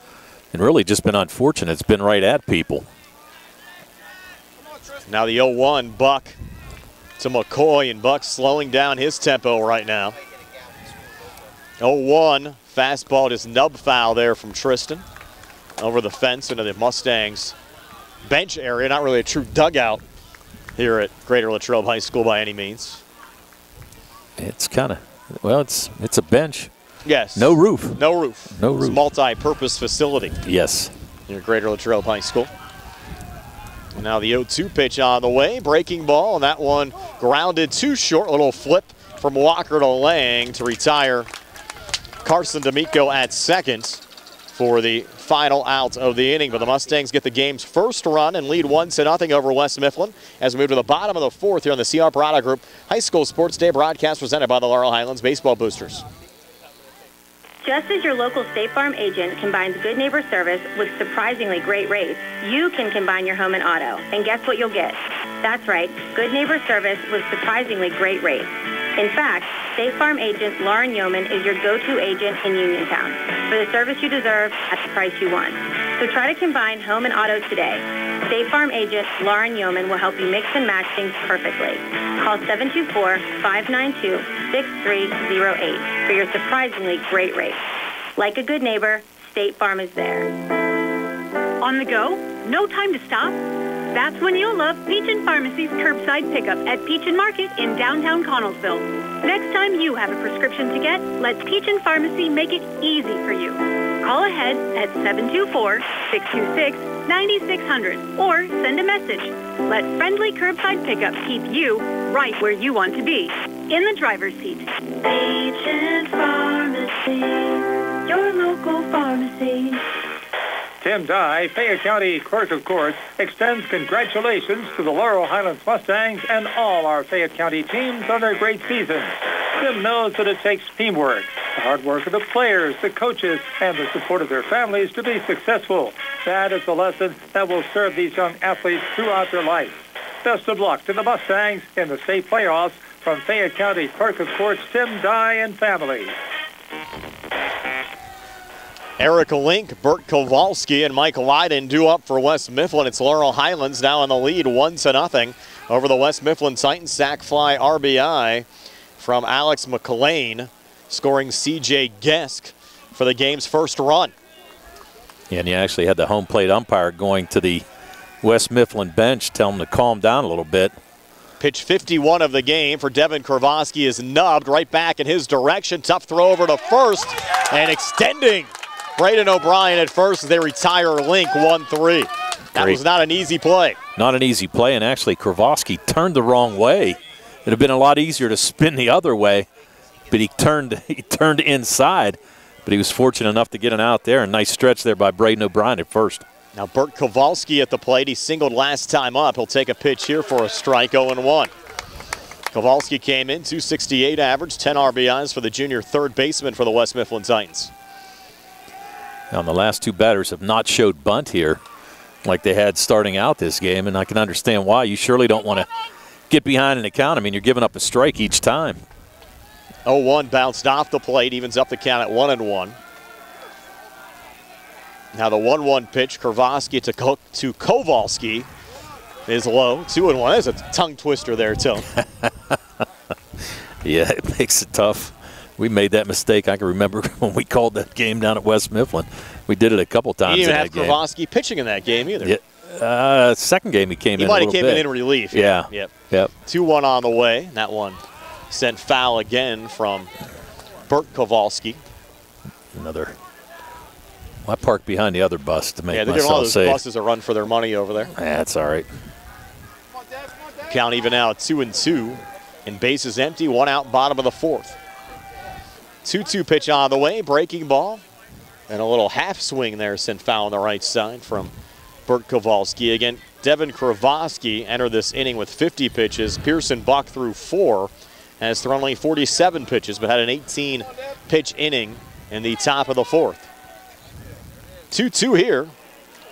and really just been unfortunate. It's been right at people. Now the 0-1, Buck to McCoy, and Buck slowing down his tempo right now. 0-1, fastball just nub foul there from Tristan. Over the fence into the Mustangs bench area, not really a true dugout here at Greater Latrobe High School by any means. It's kind of, well, it's a bench. Yes. No roof. No roof. No roof. It's a multi-purpose facility. Yes. Here at Greater Latrobe High School. And now the 0-2 pitch on the way, breaking ball, and that one grounded too short. A little flip from Walker to Lang to retire Carson D'Amico at second for the final out of the inning. But the Mustangs get the game's first run and lead 1-0 over West Mifflin as we move to the bottom of the 4th here on the CR Parada Group High School Sports Day broadcast presented by the Laurel Highlands Baseball Boosters. Just as your local State Farm agent combines good neighbor service with surprisingly great rates, you can combine your home and auto. And guess what you'll get? That's right, good neighbor service with surprisingly great rates. In fact, State Farm agent Lauren Yeoman is your go-to agent in Uniontown for the service you deserve at the price you want. So try to combine home and auto today. State Farm agent Lauren Yeoman will help you mix and match things perfectly. Call 724-592-6308 for your surprisingly great rates. Like a good neighbor, State Farm is there. On the go? No time to stop? That's when you'll love Peach & Pharmacy's curbside pickup at Peach & Market in downtown Connellsville. Next time you have a prescription to get, let Peach & Pharmacy make it easy for you. Call ahead at 724-626-9600 or send a message. Let friendly curbside pickup keep you right where you want to be, in the driver's seat. Peach & Pharmacy, your local pharmacy. Tim Dye, Fayette County Clerk of Courts, extends congratulations to the Laurel Highlands Mustangs and all our Fayette County teams on their great season. Tim knows that it takes teamwork, the hard work of the players, the coaches, and the support of their families to be successful. That is a lesson that will serve these young athletes throughout their life. Best of luck to the Mustangs in the state playoffs from Fayette County Clerk of Courts, Tim Dye and family. Eric Link, Bert Kowalski, and Mike Lydon due up for West Mifflin. It's Laurel Highlands now in the lead, 1-0 over the West Mifflin Titans. Sack fly RBI from Alex Mclean, scoring C.J. Gesk for the game's first run. And you actually had the home plate umpire going to the West Mifflin bench, tell him to calm down a little bit. Pitch 51 of the game for Devin Kravosky is nubbed right back in his direction. Tough throw over to first and extending. Braden O'Brien at first as they retire Link 1-3. That was not an easy play. Not an easy play, and actually Kravosky turned the wrong way. It would have been a lot easier to spin the other way, but he turned inside. But he was fortunate enough to get an out there. A nice stretch there by Braden O'Brien at first. Now Bert Kowalski at the plate. He singled last time up. He'll take a pitch here for a strike, 0-1. Kowalski came in, .268 average, 10 RBIs for the junior third baseman for the West Mifflin Titans. Now, the last two batters have not showed bunt here. like they had starting out this game, and I can understand why. You surely don't want to get behind an account. I mean, you're giving up a strike each time. 0-1 bounced off the plate, evens up the count at 1-1. Now the 1-1 pitch, Kravoski to Kowalski is low. 2-1. There's a tongue twister there, Tone. Yeah, it makes it tough. We made that mistake. I can remember when we called that game down at West Mifflin. We did it a couple times. He didn't even have Kravoski pitching in that game either. Yeah. Second game he came in a little bit. He might have came in relief. Yeah. Yep. 2-1 on the way. That one sent foul again from Bert Kowalski. Another. Well, I parked behind the other bus to make myself safe. Yeah, they're doing all those buses that run for their money over there. That's all right. Count even now at 2-2. And bases empty, 1 out, bottom of the 4th. 2-2 pitch on the way, breaking ball. And a little half swing there sent foul on the right side from Bert Kowalski. Again, Devin Kravoski entered this inning with 50 pitches. Pearson Buck threw 4, has thrown only 47 pitches, but had an 18-pitch inning in the top of the 4th. 2-2 here.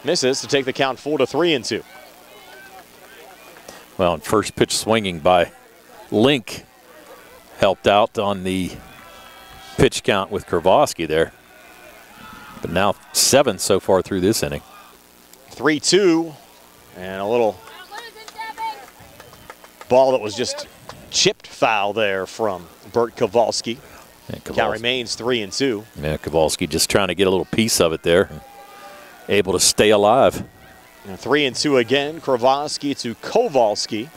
Misses to take the count 4-3-2. Well, and first pitch swinging by Link helped out on the pitch count with Kravoski there. But now 7 so far through this inning. 3-2, and a little ball that was just chipped foul there from Bert Kowalski. Count remains 3-2. Yeah, Kowalski just trying to get a little piece of it there. Able to stay alive. 3-2 again, Kravoski to Kowalski.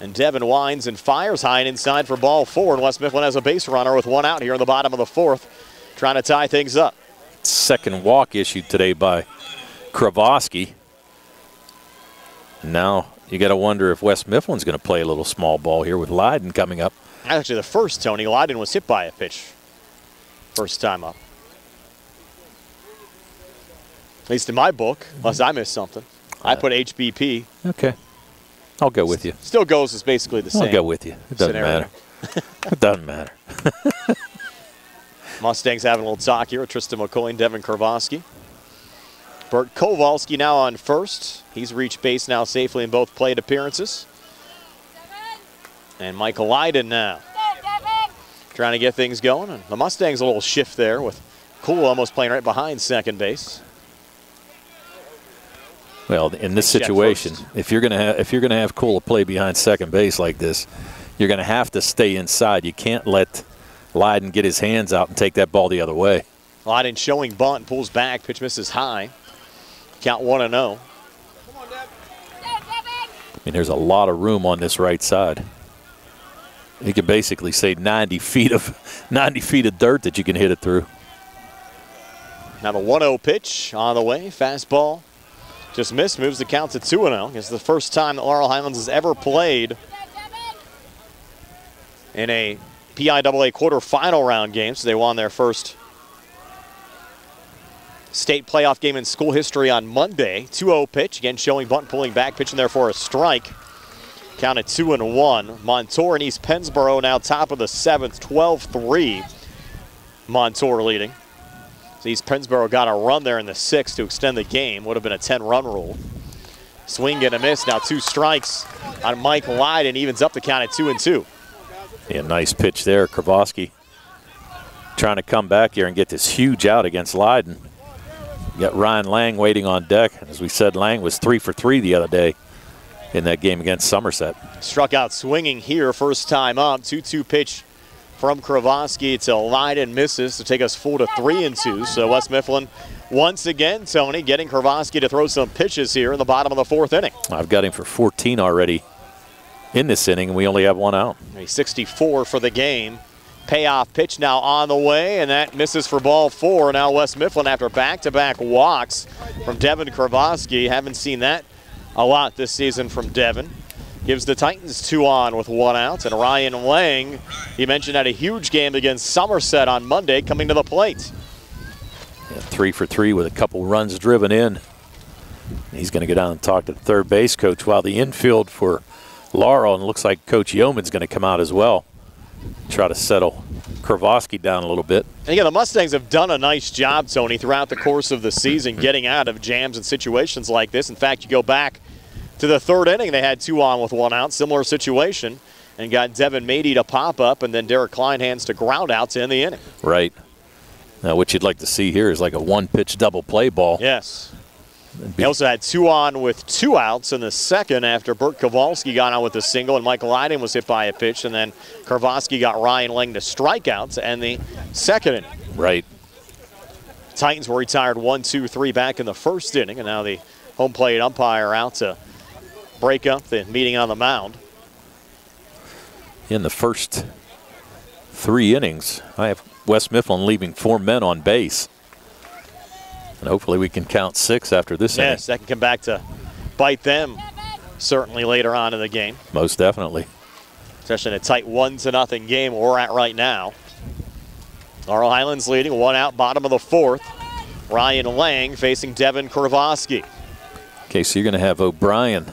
And Devin winds and fires high and inside for ball 4. And West Mifflin has a base runner with 1 out here in the bottom of the 4th, trying to tie things up. Second walk issued today by Kravoski. Now you got to wonder if West Mifflin's going to play a little small ball here with Lydon coming up. Actually, the first, Tony, Lydon was hit by a pitch. First time up. At least in my book, unless I missed something. I put HBP. Okay. I'll go with you. Still goes as basically the same. I'll go with you. It doesn't matter. It doesn't matter. Mustangs having a little talk here with Tristan McCoy and Devin Kravoski. Bert Kowalski now on first. He's reached base now safely in both plate appearances. And Michael Lydon now trying to get things going. And the Mustangs a little shift there with Cool almost playing right behind second base. Well, in this situation, if you're gonna have Cool play behind second base like this, you're gonna have to stay inside. You can't let Lydon get his hands out and take that ball the other way. Lydon showing bunt, pulls back, pitch misses high. Count 1-0. I mean, there's a lot of room on this right side. You could basically say 90 feet of dirt that you can hit it through. Now the 1-0 pitch on the way, fastball. Just missed, moves the count to 2-0. It's the first time that Laurel Highlands has ever played in a PIAA quarterfinal round game, so they won their first state playoff game in school history on Monday. 2-0 pitch, again showing bunt, pulling back, pitching there for a strike. Count at 2-1. Montour and East Pennsboro now top of the 7th, 12-3. Montour leading. East Pennsboro got a run there in the 6th to extend the game. Would have been a 10-run rule. Swing and a miss. Now 2 strikes on Mike Lydon. Evens up the count at 2-2. Yeah, nice pitch there. Kravoski trying to come back here and get this huge out against Lydon. You got Ryan Lang waiting on deck. As we said, Lang was 3 for 3 the other day in that game against Somerset. Struck out swinging here, first time up. 2-2 pitch from Kravoski to Lydon, misses to take us 4-3-2. So West Mifflin once again, Tony, getting Kravoski to throw some pitches here in the bottom of the 4th inning. I've got him for 14 already in this inning, and we only have 1 out. A 64 for the game. Payoff pitch now on the way, and that misses for ball 4. Now West Mifflin, after back-to-back walks from Devin Kravoski, haven't seen that a lot this season from Devin. Gives the Titans 2 on with 1 out. And Ryan Lang, he mentioned, had a huge game against Somerset on Monday, coming to the plate. Yeah, 3 for 3 with a couple runs driven in. He's going to go down and talk to the third base coach, while the infield for Laurel, and it looks like Coach Yeoman's going to come out as well. try to settle Kravosky down a little bit. And again, the Mustangs have done a nice job, Tony, throughout the course of the season getting out of jams and situations like this. In fact, you go back to the third inning, they had 2 on with 1 out, similar situation, and got Devin Mady to pop up, and then Derek Kleinhans to ground out to end the inning. Right. Now, what you'd like to see here is like a 1-pitch double play ball. Yes. He also had 2 on with 2 outs in the second after Bert Kowalski got on with a single and Michael Lydon was hit by a pitch, and then Kravosky got Ryan Lang to strike out to end the second inning. Right. Titans were retired 1, 2, 3 back in the first inning, and now the home plate umpire out to break up the meeting on the mound. In the first 3 innings, I have West Mifflin leaving 4 men on base. And hopefully we can count 6 after this inning. Yes, that can come back to bite them certainly later on in the game. Most definitely. Especially in a tight 1-0 game where we're at right now. Laurel Highlands leading, 1 out, bottom of the 4th. Ryan Lang facing Devin Kravosky. Okay, so you're going to have O'Brien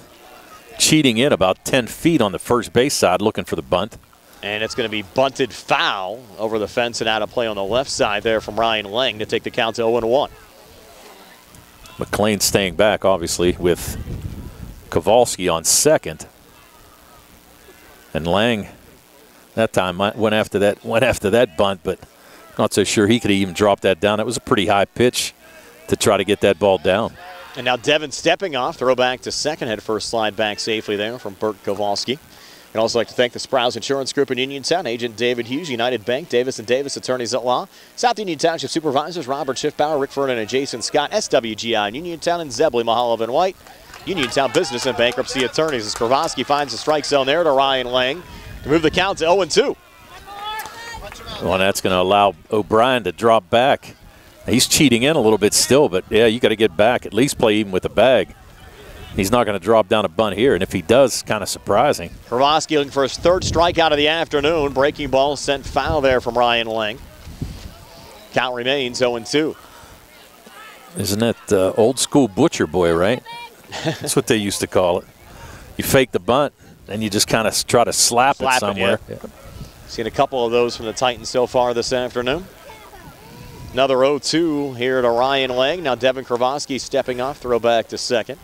cheating in about 10 feet on the first base side looking for the bunt. And it's going to be bunted foul over the fence and out of play on the left side there from Ryan Lang to take the count to 0-1. Mclean staying back, obviously, with Kowalski on second. And Lang, that time, went after that bunt, but not so sure he could even drop that down. It was a pretty high pitch to try to get that ball down. And now Devin stepping off, throw back to second, head first slide back safely there from Bert Kowalski. I'd also like to thank the Sprouse Insurance Group in Uniontown, Agent David Hughes, United Bank, Davis & Davis, Attorneys at Law, South Union Township Supervisors, Robert Schiffbauer, Rick Vernon, and Jason Scott, SWGI in Uniontown, and Zebley, Mahalovan White, Uniontown Business and Bankruptcy Attorneys. As Kravosky finds the strike zone there to Ryan Lang to move the count to 0-2. Well, that's going to allow O'Brien to drop back. He's cheating in a little bit still, but yeah, you got to get back, at least play even with the bag. He's not going to drop down a bunt here, and if he does, kind of surprising. Kravosky looking for his 3rd strikeout of the afternoon. Breaking ball sent foul there from Ryan Lang. Count remains 0-2. Isn't that old school butcher boy, right? That's what they used to call it. You fake the bunt, and you just kind of try to slap it somewhere. Yeah. Seen a couple of those from the Titans so far this afternoon. Another 0-2 here to Ryan Lang. Now Devin Kravosky stepping off, throw back to second.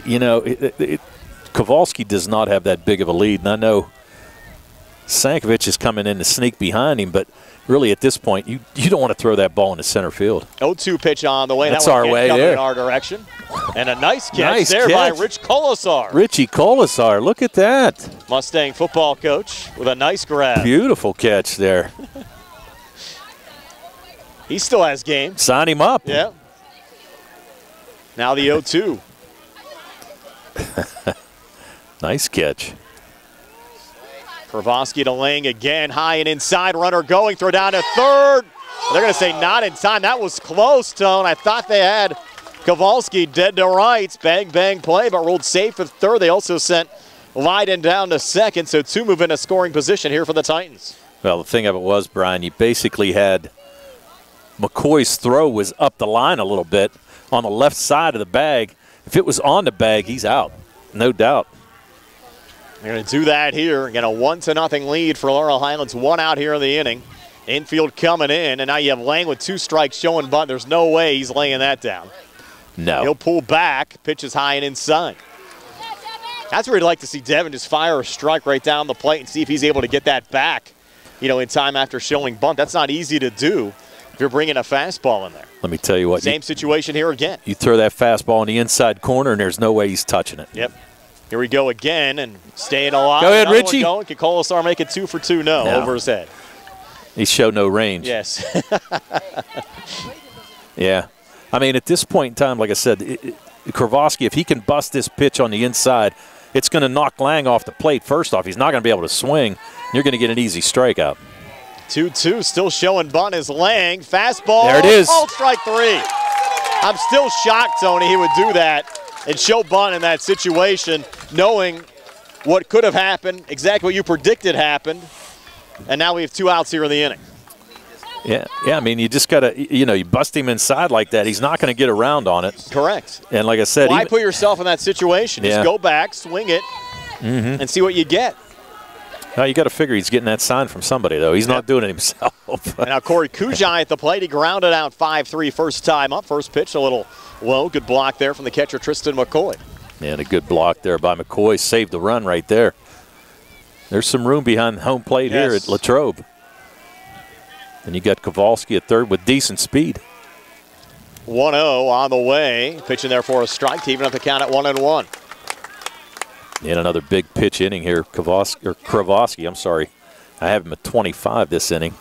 You know, Kowalski does not have that big of a lead, and I know Sankovic is coming in to sneak behind him, but really at this point, you don't want to throw that ball into center field. 0-2 pitch on the way. That's that one our way coming there. In our direction. And a nice catch by Rich Colasar. Richie Colasar, look at that. Mustang football coach with a nice grab. Beautiful catch there. He still has game. Sign him up. Yeah. Now the 0-2. Nice catch. Kravosky to Lang again, high and inside, runner going, throw down to third. They're going to say not in time. That was close, Tone. I thought they had Kowalski dead to rights. Bang, bang play, but ruled safe at third. They also sent Lydon down to second, so 2 move into scoring position here for the Titans. Well, the thing of it was, Brian, you basically had McCoy's throw was up the line a little bit on the left side of the bag. If it was on the bag, he's out, no doubt. They're going to do that here. Again, a 1-0 lead for Laurel Highlands. 1 out here in the inning. Infield coming in, and now you have Lang with 2 strikes showing bunt. There's no way he's laying that down. No. He'll pull back, pitches high and inside. That's where you'd like to see Devin just fire a strike right down the plate and see if he's able to get that back, you know, in time after showing bunt. That's not easy to do if you're bringing a fastball in there. Let me tell you what. Same situation here again. You throw that fastball in the inside corner, and there's no way he's touching it. Yep. Here we go again, and staying alive. Go ahead, Richie. Can Colasar make it 2 for 2? No, over his head. He showed no range. Yes. Yeah. I mean, at this point in time, like I said, Kravosky, if he can bust this pitch on the inside, it's going to knock Lang off the plate. First off, he's not going to be able to swing. You're going to get an easy strikeout. 2-2, still showing bunt is Lang. Fastball. There it is. Oh, strike 3. I'm still shocked, Tony, he would do that and show bunt in that situation, knowing what could have happened, exactly what you predicted happened, and now we have 2 outs here in the inning. Yeah, I mean, you just got to, you bust him inside like that. He's not going to get around on it. Correct. And like I said, why put yourself in that situation? Just go back, swing it, and see what you get. Now you got to figure he's getting that sign from somebody, though. He's not doing it himself. And now Corey Kujai at the plate. He grounded out 5-3 first time up. First pitch a little low. Good block there from the catcher, Tristan McCoy. And a good block there by McCoy. Saved the run right there. There's some room behind home plate here at Latrobe. And you got Kowalski at third with decent speed. 1-0 on the way. Pitching there for a strike to even up the count at 1-1. And another big pitch inning here, Kowalski, I'm sorry. I have him at 25 this inning.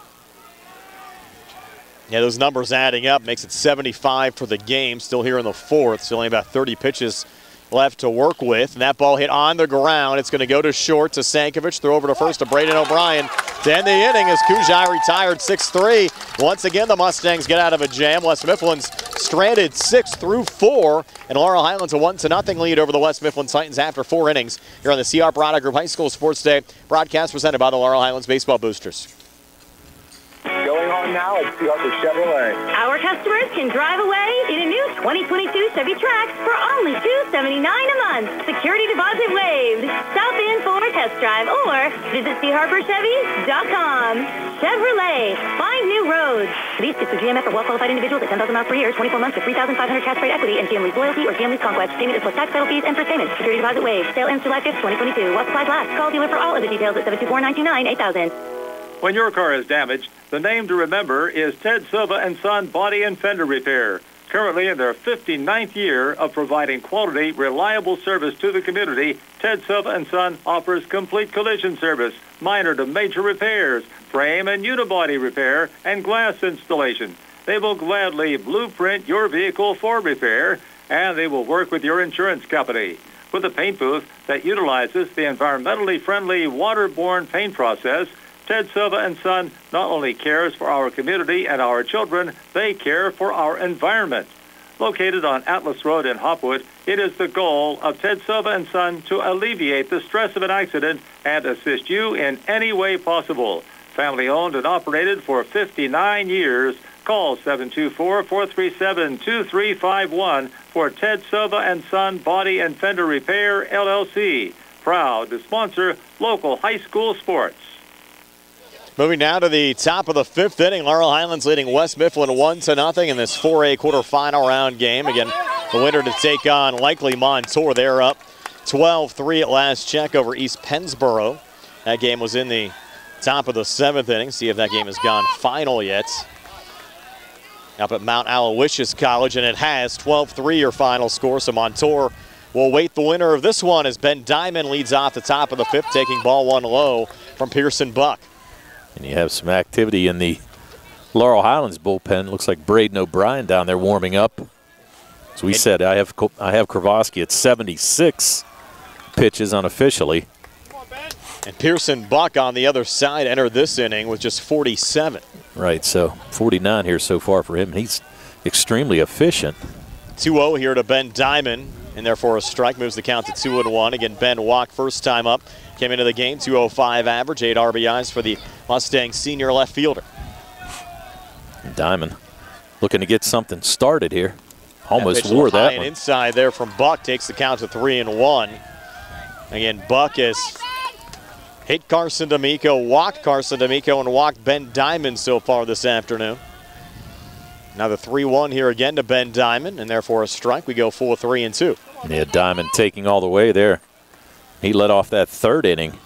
Yeah, those numbers adding up makes it 75 for the game. Still here in the fourth, so only about 30 pitches left to work with. And that ball hit on the ground. It's going to go to short to Sankovic. Throw over to first to Braden O'Brien. To end the inning as Kujai retired 6-3. Once again, the Mustangs get out of a jam. West Mifflin's stranded 6 through 4. And Laurel Highlands a 1-0 lead over the West Mifflin Titans after 4 innings here on the CR Product Group High School Sports Day. Broadcast presented by the Laurel Highlands Baseball Boosters. Going on now at Chevrolet. Our customers can drive away in a new 2022 Chevy Trax for only $279 a month. Security deposit waived. Stop in for a test drive or visit charperchevy.com. Chevrolet. Find new roads. Lease gets the GMF for well-qualified individuals at 10,000 miles per year, 24 months with 3,500 cash rate equity and GM Lease Loyalty or GM Lease Conquest. Payment is plus tax, title fees, and first payment. Security deposit waived. Sale ends July 5th, 2022. What supplies last? Call dealer for all of the details at 724-929-8000. When your car is damaged, the name to remember is Ted Silva and Son Body and Fender Repair. Currently in their 59th year of providing quality, reliable service to the community, Ted Silva and Son offers complete collision service, minor to major repairs, frame and unibody repair, and glass installation. They will gladly blueprint your vehicle for repair, and they will work with your insurance company. With a paint booth that utilizes the environmentally friendly waterborne paint process, Ted Silva and Son not only cares for our community and our children, they care for our environment. Located on Atlas Road in Hopwood, it is the goal of Ted Silva and Son to alleviate the stress of an accident and assist you in any way possible. Family owned and operated for 59 years. Call 724-437-2351 for Ted Silva and Son Body and Fender Repair, LLC. Proud to sponsor local high school sports. Moving now to the top of the 5th inning, Laurel Highlands leading West Mifflin 1-0 in this 4A quarterfinal round game. Again, the winner to take on likely Montour. They're up 12-3 at last check over East Pennsboro. That game was in the top of the 7th inning. See if that game has gone final yet. Up at Mount Aloysius College, and it has 12-3 your final score. So Montour will wait the winner of this one as Ben Diamond leads off the top of the 5th, taking ball 1 low from Pearson Buck. And you have some activity in the Laurel Highlands bullpen. Looks like Braden O'Brien down there warming up. As we said, I have Kowalski at 76 pitches unofficially. And Pearson Buck on the other side entered this inning with just 47. Right, so 49 here so far for him. He's extremely efficient. 2-0 here to Ben Diamond, and therefore a strike moves the count to 2-1. Again, Ben walked first time up. Came into the game, 205 average, 8 RBIs for the Mustang senior left fielder. Diamond looking to get something started here. Almost wore that one. Inside there from Buck, takes the count to 3-1. Again, Buck has hit Carson D'Amico, walked Carson D'Amico, and walked Ben Diamond so far this afternoon. Now the 3-1 here again to Ben Diamond, and therefore a strike. We go full 3-2. Yeah, Diamond taking all the way there. He led off that 3rd inning,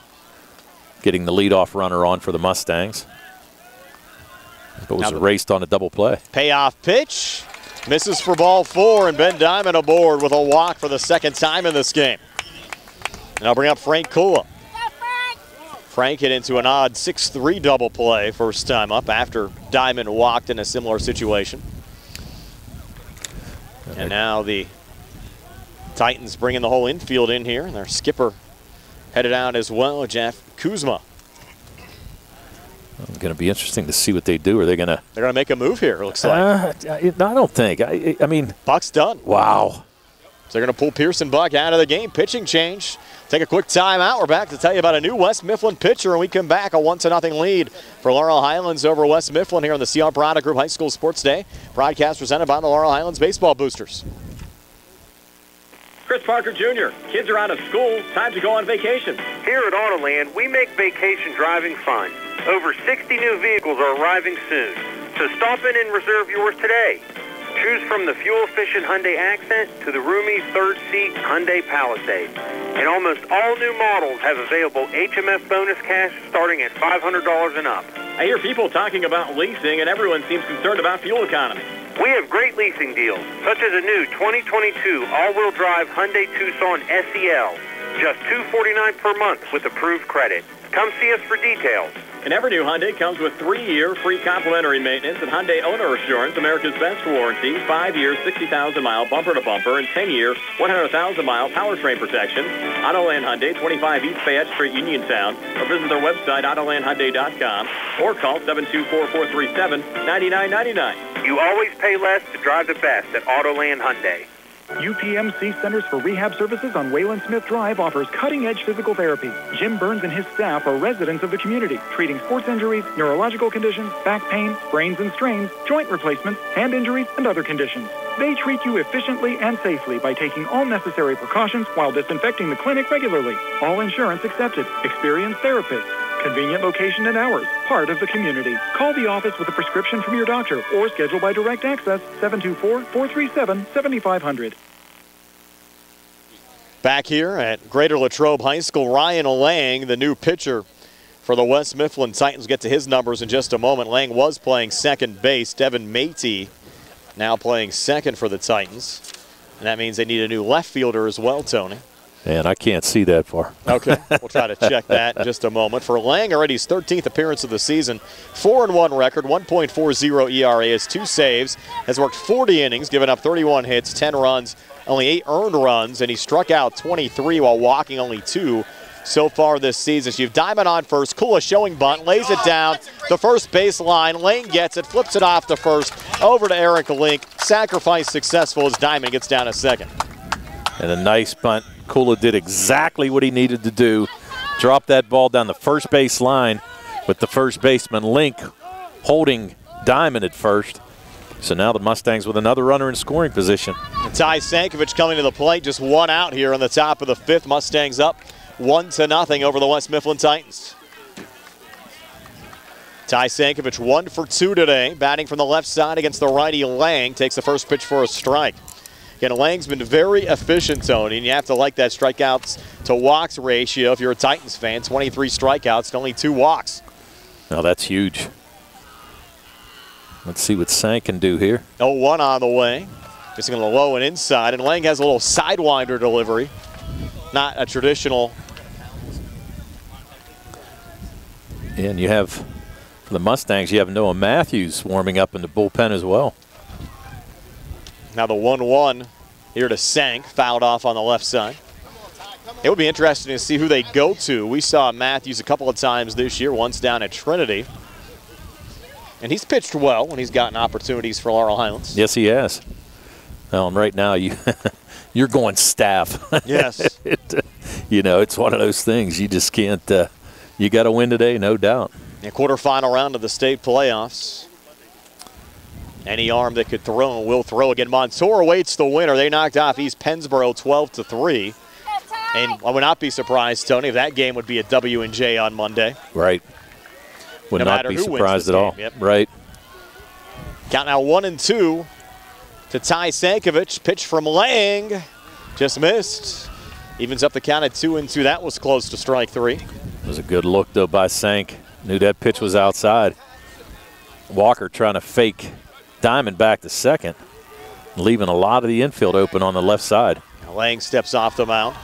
getting the leadoff runner on for the Mustangs. But was erased on a double play. Payoff pitch. Misses for ball 4, and Ben Diamond aboard with a walk for the 2nd time in this game. And I'll bring up Frank Kula. Frank hit into an odd 6-3 double play first time up after Diamond walked in a similar situation. And now the Titans bringing the whole infield in here, and their skipper headed out as well, Jeff Kuzma. It's going to be interesting to see what they do. Are they going to? They're going to make a move here, it looks like. I don't think. I mean. Buck's done. Wow. So they're going to pull Pearson Buck out of the game. Pitching change. Take a quick timeout. We're back to tell you about a new West Mifflin pitcher, and we come back a 1-0 lead for Laurel Highlands over West Mifflin here on the CR Product Group High School Sports Day. Broadcast presented by the Laurel Highlands Baseball Boosters. Chris Parker Jr., kids are out of school, time to go on vacation. Here at Autoland, we make vacation driving fun. Over 60 new vehicles are arriving soon, so stop in and reserve yours today. Choose from the fuel-efficient Hyundai Accent to the roomy third-seat Hyundai Palisade. And almost all new models have available HMF bonus cash starting at $500 and up. I hear people talking about leasing, and everyone seems concerned about fuel economy. We have great leasing deals, such as a new 2022 all-wheel drive Hyundai Tucson SEL. Just $249 per month with approved credit. Come see us for details. And every new Hyundai comes with 3-year free complimentary maintenance and Hyundai Owner Assurance, America's best warranty, 5-year, 60,000-mile bumper-to-bumper, and 10-year, 100,000-mile powertrain protection. Autoland Hyundai, 25 East Fayette Street, Uniontown, or visit their website, AutolandHyundai.com, or call 724-437-9999. You always pay less to drive the best at Autoland Hyundai. UPMC Centers for Rehab Services on Wayland Smith Drive offers cutting-edge physical therapy. Jim Burns and his staff are residents of the community, treating sports injuries, neurological conditions, back pain, sprains and strains, joint replacements, hand injuries, and other conditions. They treat you efficiently and safely by taking all necessary precautions while disinfecting the clinic regularly. All insurance accepted. Experienced therapists. Convenient location and hours. Part of the community. Call the office with a prescription from your doctor or schedule by direct access 724-437-7500. Back here at Greater Latrobe High School, Ryan Lang, the new pitcher for the West Mifflin Titans. Get to his numbers in just a moment. Lang was playing second base. Devin Matey now playing second for the Titans. And that means they need a new left fielder as well, Tony. Man, I can't see that far. Okay, we'll try to check that in just a moment. For Lang, already his 13th appearance of the season, 4-1 record, 1.40 ERA, has 2 saves, has worked 40 innings, given up 31 hits, 10 runs, only 8 earned runs, and he struck out 23 while walking only 2 so far this season. So you've Diamond on first, Kula showing bunt, lays it down the first baseline. Lane gets it, flips it off to first, over to Eric Link. Sacrifice successful as Diamond gets down to second. And a nice bunt. Kula did exactly what he needed to do. Drop that ball down the first base line with the first baseman Link holding Diamond at first. So now the Mustangs with another runner in scoring position. And Ty Sankovic coming to the plate, just 1 out here on the top of the 5th. Mustangs up 1-0 over the West Mifflin Titans. Ty Sankovic 1 for 2 today, batting from the left side against the righty Lang. Takes the first pitch for a strike. Again, Lang's been very efficient, Tony, and you have to like that strikeouts to walks ratio if you're a Titans fan. 23 strikeouts and only 2 walks. Now that's huge. Let's see what Sank can do here. 0-1 on the way. Just going to low and inside, and Lang has a little sidewinder delivery. Not a traditional. And you have, for the Mustangs, you have Noah Matthews warming up in the bullpen as well. Now the 1-1 here to Sank, fouled off on the left side. It would be interesting to see who they go to. We saw Matthews a couple of times this year, once down at Trinity. And he's pitched well when he's gotten opportunities for Laurel Highlands. Yes, he has. Well, and right now you're going staff. Yes. You know, it's one of those things. You just can't, you got to win today, no doubt. A quarterfinal round of the state playoffs. Any arm that could throw will throw again. Montour awaits the winner. They knocked off East Pennsboro 12-3. And I would not be surprised, Tony, if that game would be a W&J on Monday. Right. Would not be surprised at all. Yep. Right. Count now 1-2 to Ty Sankovic. Pitch from Lang. Just missed. Evens up the count at 2-2. That was close to strike 3. It was a good look, though, by Sank. Knew that pitch was outside. Walker trying to fake Diamond back to second, leaving a lot of the infield open on the left side. Now Lang steps off the mound.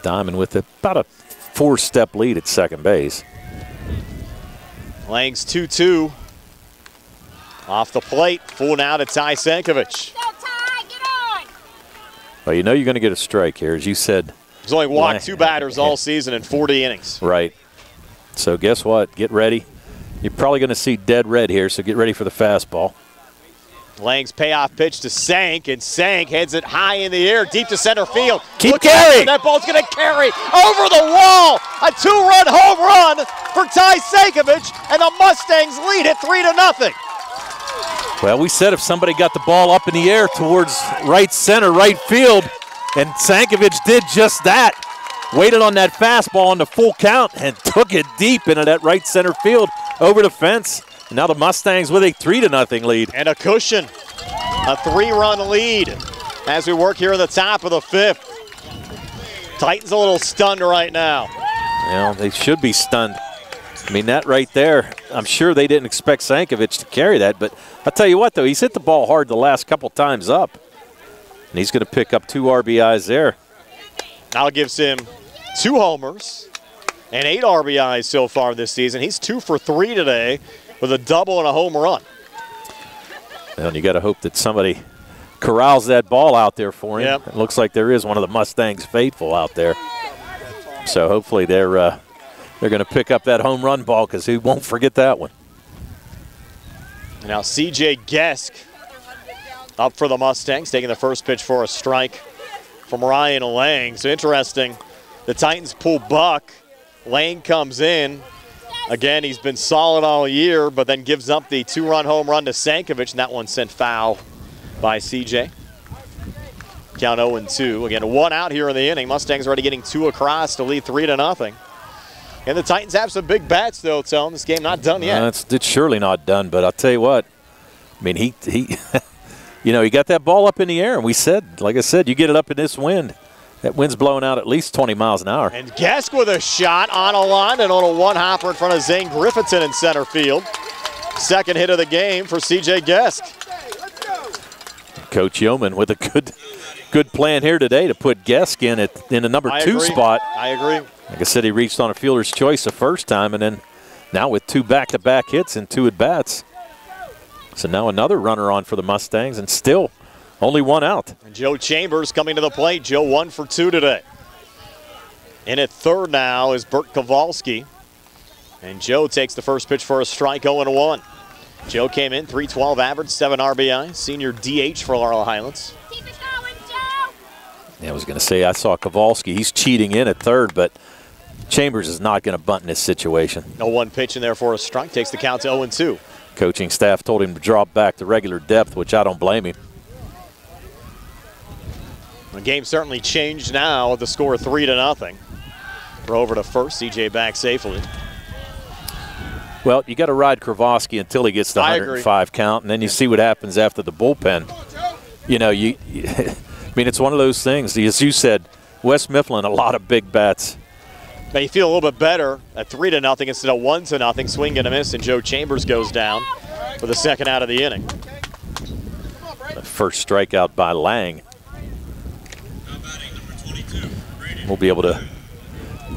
Diamond with about a 4-step lead at second base. Lang's 2-2. Off the plate, full now to Ty Sankovic. Well, you know you're going to get a strike here, as you said. He's only walked 2 batters all season in 40 innings. Right. So guess what? Get ready. You're probably going to see dead red here, so get ready for the fastball. Lang's payoff pitch to Sank, and Sank heads it high in the air, deep to center field. Keep carrying. That ball's going to carry over the wall. A 2-run home run for Ty Sankovic, and the Mustangs lead it 3-0. Well, we said if somebody got the ball up in the air towards right center, right field, and Sankovic did just that. Waited on that fastball on the full count and took it deep into that right center field over the fence. And now the Mustangs with a 3-0 lead. And a cushion, a 3-run lead as we work here in the top of the 5th. Titans a little stunned right now. Well, they should be stunned. I mean, that right there, I'm sure they didn't expect Sankovic to carry that, but I'll tell you what, though, he's hit the ball hard the last couple times up. And he's going to pick up 2 RBIs there. Now gives him 2 homers and 8 RBIs so far this season. He's 2 for 3 today with a double and a home run. And you got to hope that somebody corrals that ball out there for him. Yep. It looks like there is one of the Mustangs faithful out there. So hopefully they're going to pick up that home run ball because he won't forget that one. Now C.J. Gesk up for the Mustangs, taking the first pitch for a strike from Ryan Lang. So interesting, the Titans pull Buck. Lang comes in. Again, he's been solid all year, but then gives up the 2-run home run to Sankovic, and that one sent foul by C.J. Count 0-2. Again, 1 out here in the inning. Mustangs already getting 2 across to lead 3-0. And the Titans have some big bats, though, Tone. This game not done yet. It's surely not done, but I'll tell you what. I mean, he you know, he got that ball up in the air, and we said, like I said, you get it up in this wind. That wind's blowing out at least 20 miles an hour. And Gesk with a shot on a line and on a 1-hopper in front of Zane Griffithson in center field. Second hit of the game for C.J. Gesk. Coach Yeoman with a good plan here today to put Gesk in the number 2 spot. I agree. Like I said, he reached on a fielder's choice the first time, and then now with 2 back-to-back hits and 2 at-bats. So now another runner on for the Mustangs, and still only 1 out. And Joe Chambers coming to the plate. Joe 1 for 2 today. In at third now is Bert Kowalski. And Joe takes the first pitch for a strike, 0-1. Joe came in, .312 average, 7 RBI, senior DH for Laurel Highlands. Yeah, I was going to say, I saw Kowalski. He's cheating in at third, but Chambers is not going to bunt in this situation. 0-1 pitch in there for a strike, takes the count to 0-2. Coaching staff told him to drop back to regular depth, which I don't blame him. The game certainly changed now with the score 3-0. Throw over to first, CJ back safely. Well, you got to ride Kowalski until he gets the 105 count, and then you see what happens after the bullpen. You know, I mean, it's one of those things. As you said, West Mifflin, a lot of big bats. Now you feel a little bit better at 3-0 instead of 1-0. Swing and a miss, and Joe Chambers goes down for the second out of the inning. The first strikeout by Lang. We'll be able to,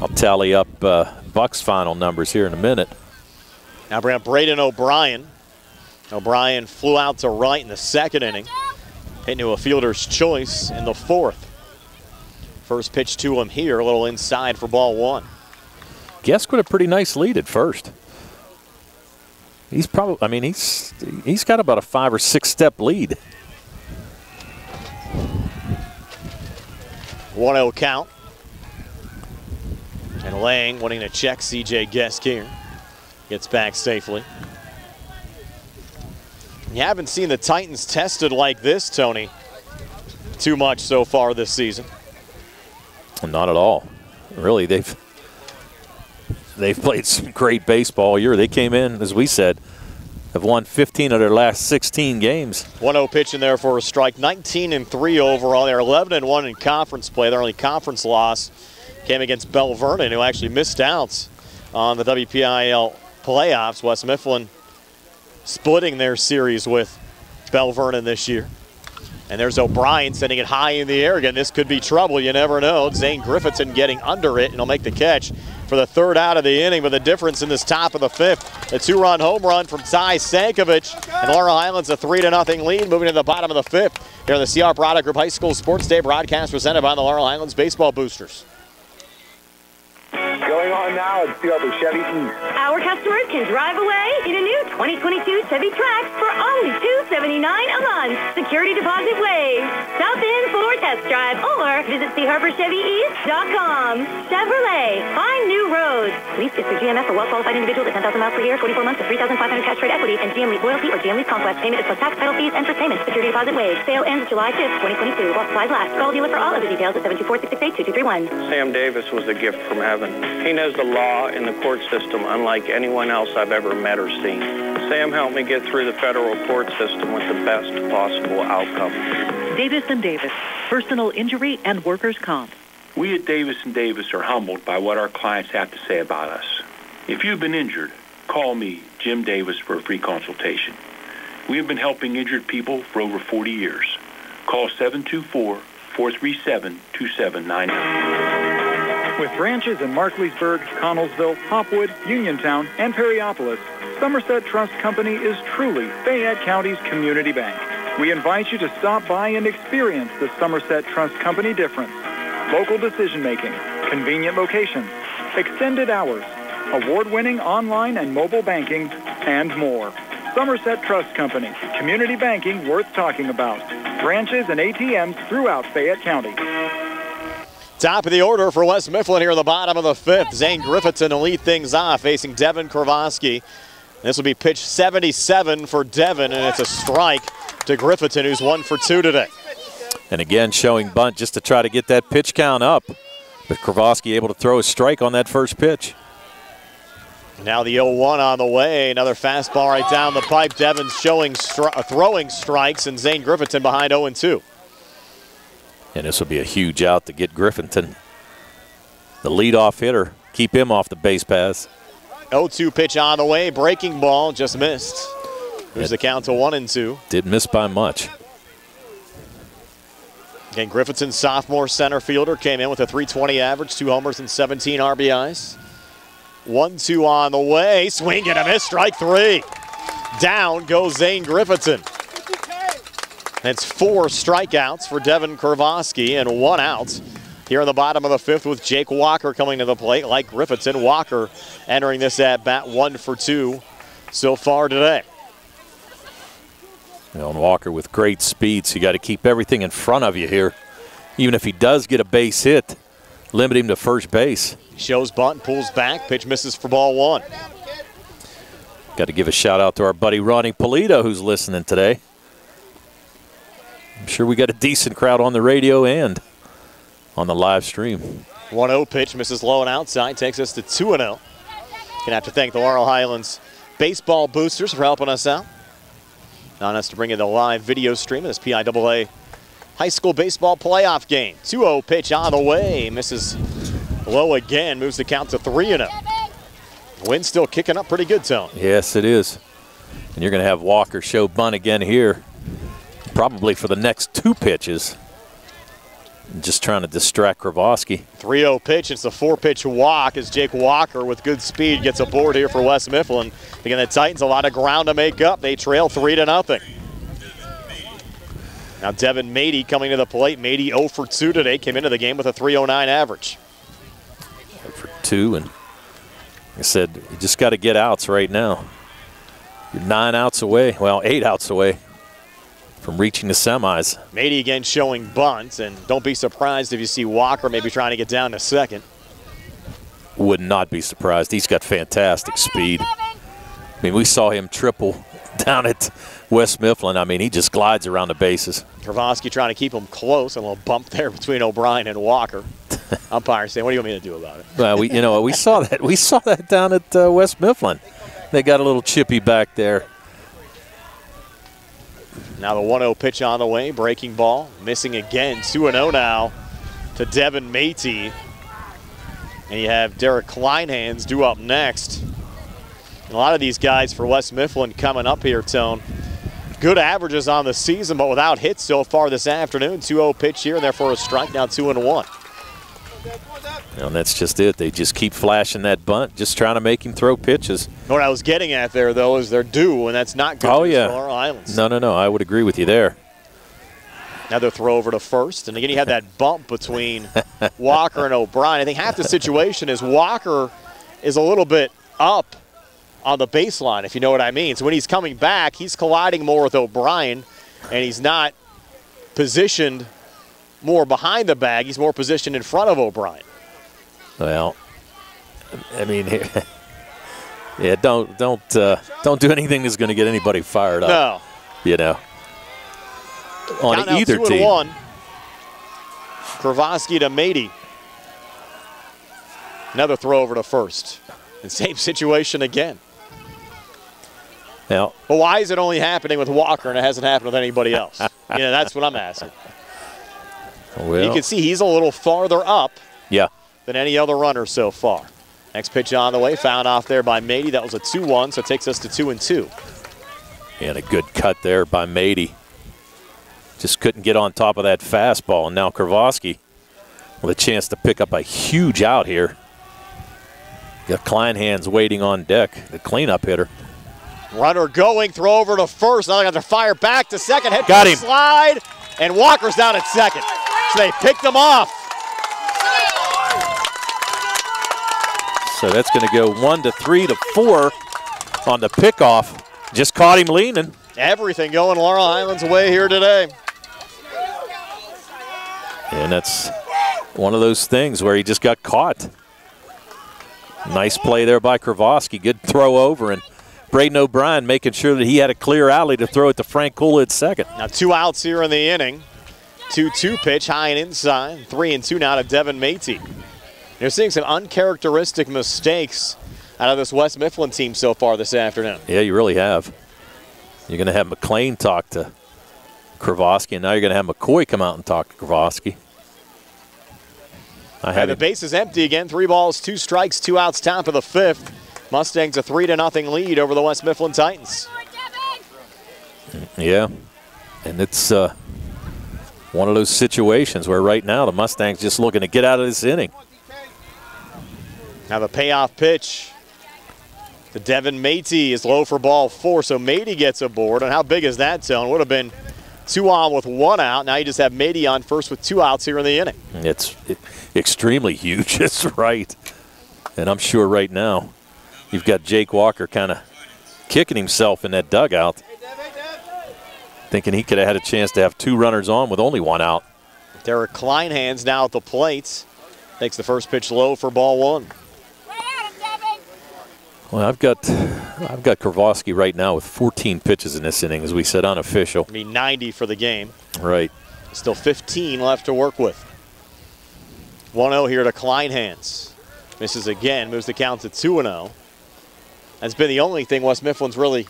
I'll tally up Buck's final numbers here in a minute. Now bring up Braden O'Brien. O'Brien flew out to right in the second inning. Into a fielder's choice in the fourth. First pitch to him here, a little inside for ball 1. Gesk with a pretty nice lead at first. He's probably, I mean, he's got about a 5 or 6 step lead. 1-0 count. And Lang wanting to check C.J. Gesk here. Gets back safely. You haven't seen the Titans tested like this, Tony, too much so far this season. Not at all. Really, they've played some great baseball all year. They came in, as we said, have won 15 of their last 16 games. 1-0 pitch in there for a strike. 19-3 overall. They're 11-1 in conference play. Their only conference loss came against Bell Vernon, who actually missed out on the WPIAL playoffs. West Mifflin splitting their series with Bell Vernon this year. And there's O'Brien sending it high in the air again. This could be trouble. You never know. Zane Griffithson getting under it, and he'll make the catch for the third out of the inning. But the difference in this top of the fifth, a 2-run home run from Ty Sankovic. And Laurel Highlands a 3-0 lead, moving to the bottom of the fifth. Here on the CR Product Group High School Sports Day broadcast presented by the Laurel Highlands Baseball Boosters. Going on now at Sea Harbor Chevy East. Our customers can drive away in a new 2022 Chevy Trax for only $279 a month. Security deposit waived. Stop in for a test drive or visit SeaHarborChevyEast.com. Chevrolet, find new roads. Lease is through GMF for well-qualified individuals at 10,000 miles per year, 24 months with 3,500 cash trade equity, and GM Lease Loyalty or GM Lease Conquest. Payment is plus tax, title fees, and first payment. Security deposit waived. Sale ends July 5th, 2022. While supplies last. Call dealer for all other details at 724-668-2231. Sam Davis was a gift from heaven. He knows the law and the court system unlike anyone else I've ever met or seen. Sam helped me get through the federal court system with the best possible outcome. Davis & Davis, personal injury and workers' comp. We at Davis & Davis are humbled by what our clients have to say about us. If you've been injured, call me, Jim Davis, for a free consultation. We have been helping injured people for over 40 years. Call 724-437-2799. With branches in Markleysburg, Connellsville, Hopwood, Uniontown, and Perryopolis, Somerset Trust Company is truly Fayette County's community bank. We invite you to stop by and experience the Somerset Trust Company difference. Local decision-making, convenient locations, extended hours, award-winning online and mobile banking, and more. Somerset Trust Company, community banking worth talking about. Branches and ATMs throughout Fayette County. Top of the order for West Mifflin here in the bottom of the fifth. Zane Griffithson to lead things off, facing Devin Kravosky. This will be pitch 77 for Devin, and it's a strike to Griffithson, who's 1 for 2 today. And again, showing bunt just to try to get that pitch count up. But Kravosky able to throw a strike on that first pitch. Now the 0-1 on the way. Another fastball right down the pipe. Devin's showing throwing strikes, and Zane Griffithson behind 0-2. And this will be a huge out to get Griffithson, the leadoff hitter, keep him off the base paths. 0-2 pitch on the way. Breaking ball just missed. Here's the count to 1-2. Didn't miss by much. Again, Griffithson, sophomore center fielder, came in with a .320 average, 2 homers and 17 RBIs. 1-2 on the way. Swing and a miss. Strike 3. Down goes Zane Griffithson. That's 4 strikeouts for Devin Kravosky and 1 out here in the bottom of the fifth with Jake Walker coming to the plate like Griffithson. Walker entering this at bat 1 for 2 so far today. You know, and Walker with great speed, so you got to keep everything in front of you here. Even if he does get a base hit, limit him to first base. Shows bunt, pulls back, pitch misses for ball 1. Got to give a shout out to our buddy Ronnie Polito, who's listening today. I'm sure we got a decent crowd on the radio and on the live stream. 1-0 pitch, misses low and outside, takes us to 2-0. Gonna have to thank the Laurel Highlands baseball boosters for helping us out. On us to bring in the live video stream of this PIAA high school baseball playoff game. 2-0 pitch on the way, misses low again, moves the count to 3-0. Wind's still kicking up pretty good, Tone. Yes, it is. And you're gonna have Walker show bunt again here, probably for the next 2 pitches. Just trying to distract Kravosky. 3-0 pitch. It's a 4-pitch walk as Jake Walker with good speed gets a board here for West Mifflin. Again, the Titans a lot of ground to make up. They trail 3-0. Now Devin Mady coming to the plate. Mady 0 for 2 today. Came into the game with a .309 average. 0 for 2, and like I said, you just got to get outs right now. You're 9 outs away. Well, 8 outs away from reaching the semis. Mady again showing bunt, and don't be surprised if you see Walker maybe trying to get down to second. Would not be surprised. He's got fantastic speed. I mean, we saw him triple down at West Mifflin. I mean, he just glides around the bases. Kravosky trying to keep him close. A little bump there between O'Brien and Walker. Umpire saying, "What do you want me to do about it?" Well, we saw that. We saw that down at West Mifflin. They got a little chippy back there. Now the 1-0 pitch on the way, breaking ball, missing again, 2-0 now to Devin Mady. And you have Derek Kleinhans due up next. And a lot of these guys for West Mifflin coming up here, Tone. Good averages on the season, but without hits so far this afternoon. 2-0 pitch here, and therefore a strike, now 2-1. And that's just it. They just keep flashing that bunt, just trying to make him throw pitches. What I was getting at there, though, is they're due, and that's not good for the Laurel Highlands. No. I would agree with you there. Another throw over to first. And again, you had that bump between Walker and O'Brien. I think half the situation is Walker is a little bit up on the baseline, if you know what I mean. So when he's coming back, he's colliding more with O'Brien, and he's not positioned more behind the bag. He's more positioned in front of O'Brien. Well, I mean, yeah, don't do anything that's going to get anybody fired up. No. You know, on Count either out 2-1. Kravoski to Mady. Another throw over to first. And same situation again. Now, but why is it only happening with Walker and it hasn't happened with anybody else? You know, that's what I'm asking. Well, you can see he's a little farther up than any other runner so far. Next pitch on the way, found off there by Mady. That was a 2-1, so it takes us to 2-2. And a good cut there by Mady. Just couldn't get on top of that fastball. And now Kravoski with a chance to pick up a huge out here. Got Kleinhands waiting on deck, the cleanup hitter. Runner going, throw over to first. Now they got to fire back to second. Head got him. Slide, and Walker's down at second. So they picked him off. So that's going to go 1 to 3 to 4 on the pickoff. Just caught him leaning. Everything going Laurel Highlands' way here today. And that's one of those things where he just got caught. Nice play there by Kravoski. Good throw over, and Braden O'Brien making sure that he had a clear alley to throw it to Frank Kula at second. Now 2 outs here in the inning. 2-2 pitch, high and inside. 3-2 now to Devin Mady. You're seeing some uncharacteristic mistakes out of this West Mifflin team so far this afternoon. Yeah, you really have. You're going to have Mclean talk to Kravoski, and now you're going to have McCoy come out and talk to Kravoski. And the base is empty again. 3 balls, 2 strikes, 2 outs, top of the 5th. Mustangs a 3-0 lead over the West Mifflin Titans. Yeah, and it's one of those situations where right now the Mustangs just looking to get out of this inning. Now the payoff pitch to Devin Mady is low for ball 4, so Mady gets aboard. And how big is that zone? Would have been 2 on with 1 out. Now you just have Mady on first with 2 outs here in the inning. It's extremely huge. That's right. And I'm sure right now you've got Jake Walker kind of kicking himself in that dugout, thinking he could have had a chance to have 2 runners on with only 1 out. Derek Kleinhands now at the plate. Takes the first pitch low for ball 1. Well, I've got Kravoski right now with 14 pitches in this inning, as we said, unofficial. I mean 90 for the game. Right. Still 15 left to work with. 1-0 here to Kleinhands. Misses again, moves the count to 2-0. That's been the only thing West Mifflin's really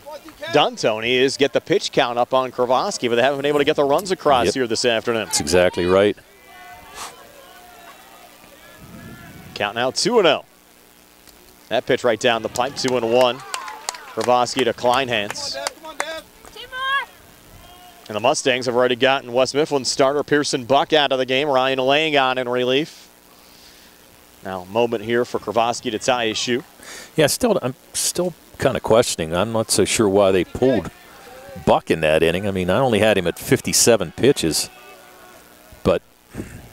done, Tony, is get the pitch count up on Kravoski, but they haven't been able to get the runs across here this afternoon. That's exactly right. Count now 2-0. That pitch right down the pipe, 2-1. Kravoski to Kleinhands. And the Mustangs have already gotten West Mifflin starter Pearson Buck out of the game. Ryan Lang on in relief. Now a moment here for Kravoski to tie his shoe. Yeah, I'm still kind of questioning. I'm not so sure why they pulled Buck in that inning. I mean, I only had him at 57 pitches. But,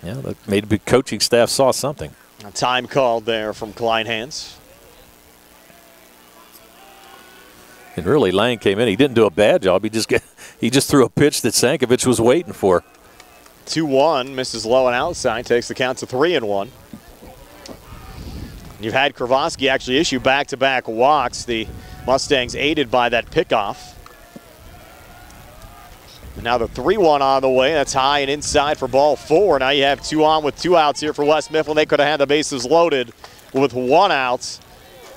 yeah, maybe the coaching staff saw something. A time called there from Kleinhands. And really, Lang came in. He didn't do a bad job. He just threw a pitch that Sankovic was waiting for. 2-1, misses low and outside, takes the count to 3-1. You've had Kravoski actually issue back-to-back walks. The Mustangs aided by that pickoff. And now the 3-1 on the way. That's high and inside for ball 4. Now you have 2 on with 2 outs here for West Mifflin. They could have had the bases loaded with 1 out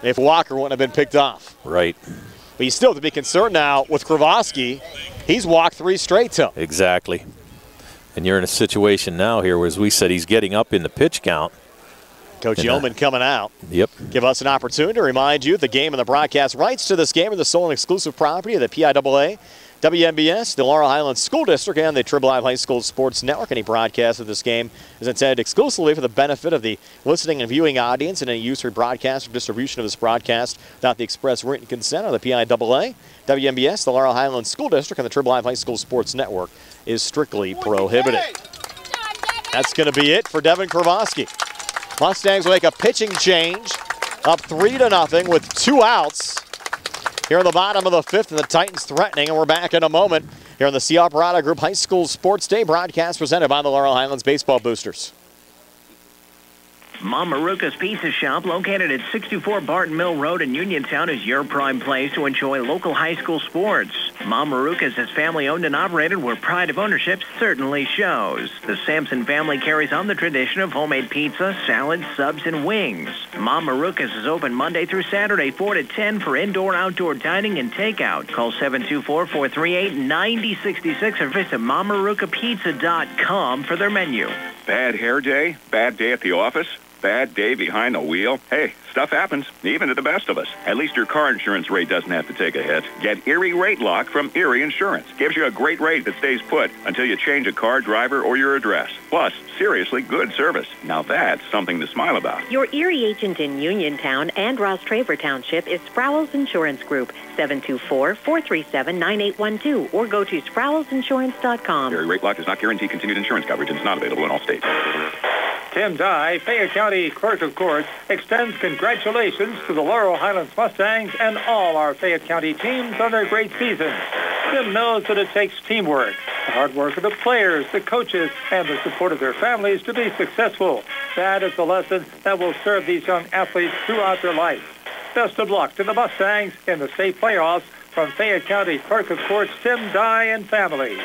if Walker wouldn't have been picked off. Right. But you still have to be concerned now with Kravoski. He's walked 3 straight to him. Exactly. And you're in a situation now here where, as we said, he's getting up in the pitch count. Coach Yeoman coming out. Yep. Give us an opportunity to remind you the game and the broadcast rights to this game are the sole and exclusive property of the PIAA, WMBS, the Laurel Highlands School District, and the Trib Live High School Sports Network. Any broadcast of this game is intended exclusively for the benefit of the listening and viewing audience, and any use or broadcast or distribution of this broadcast without the express written consent of the PIAA, WMBS, the Laurel Highlands School District, and the Trib Live High School Sports Network is strictly prohibited. That's going to be it for Devin Kravoski. Mustangs will make a pitching change up 3-0 with 2 outs here in the bottom of the 5th, and the Titans threatening, and we're back in a moment here on the Sea Operato Group High School Sports Day broadcast presented by the Laurel Highlands Baseball Boosters. Mom Maruka's Pizza Shop, located at 64 Barton Mill Road in Uniontown, is your prime place to enjoy local high school sports. Mom Maruka's is family-owned and operated, where pride of ownership certainly shows. The Sampson family carries on the tradition of homemade pizza, salads, subs, and wings. Mom Maruka's is open Monday through Saturday, 4 to 10 for indoor-outdoor dining and takeout. Call 724-438-9066 or visit MomMarukaPizza.com for their menu. Bad hair day? Bad day at the office? Bad day behind the wheel? Hey, stuff happens, even to the best of us. At least your car insurance rate doesn't have to take a hit. Get Erie Rate Lock from Erie Insurance. Gives you a great rate that stays put until you change a car, driver, or your address. Plus, seriously good service. Now that's something to smile about. Your Erie agent in Uniontown and Ross-Traver Township is Sprowell's Insurance Group, 724-437-9812, or go to sprowellsinsurance.com. Erie Rate Lock does not guarantee continued insurance coverage and is not available in all states. Tim Dye, Fayette County Clerk of Courts, extends congratulations to the Laurel Highlands Mustangs and all our Fayette County teams on their great season. Tim knows that it takes teamwork, the hard work of the players, the coaches, and the support of their families to be successful. That is the lesson that will serve these young athletes throughout their life. Best of luck to the Mustangs in the state playoffs from Fayette County Clerk of Courts, Tim Dye and family.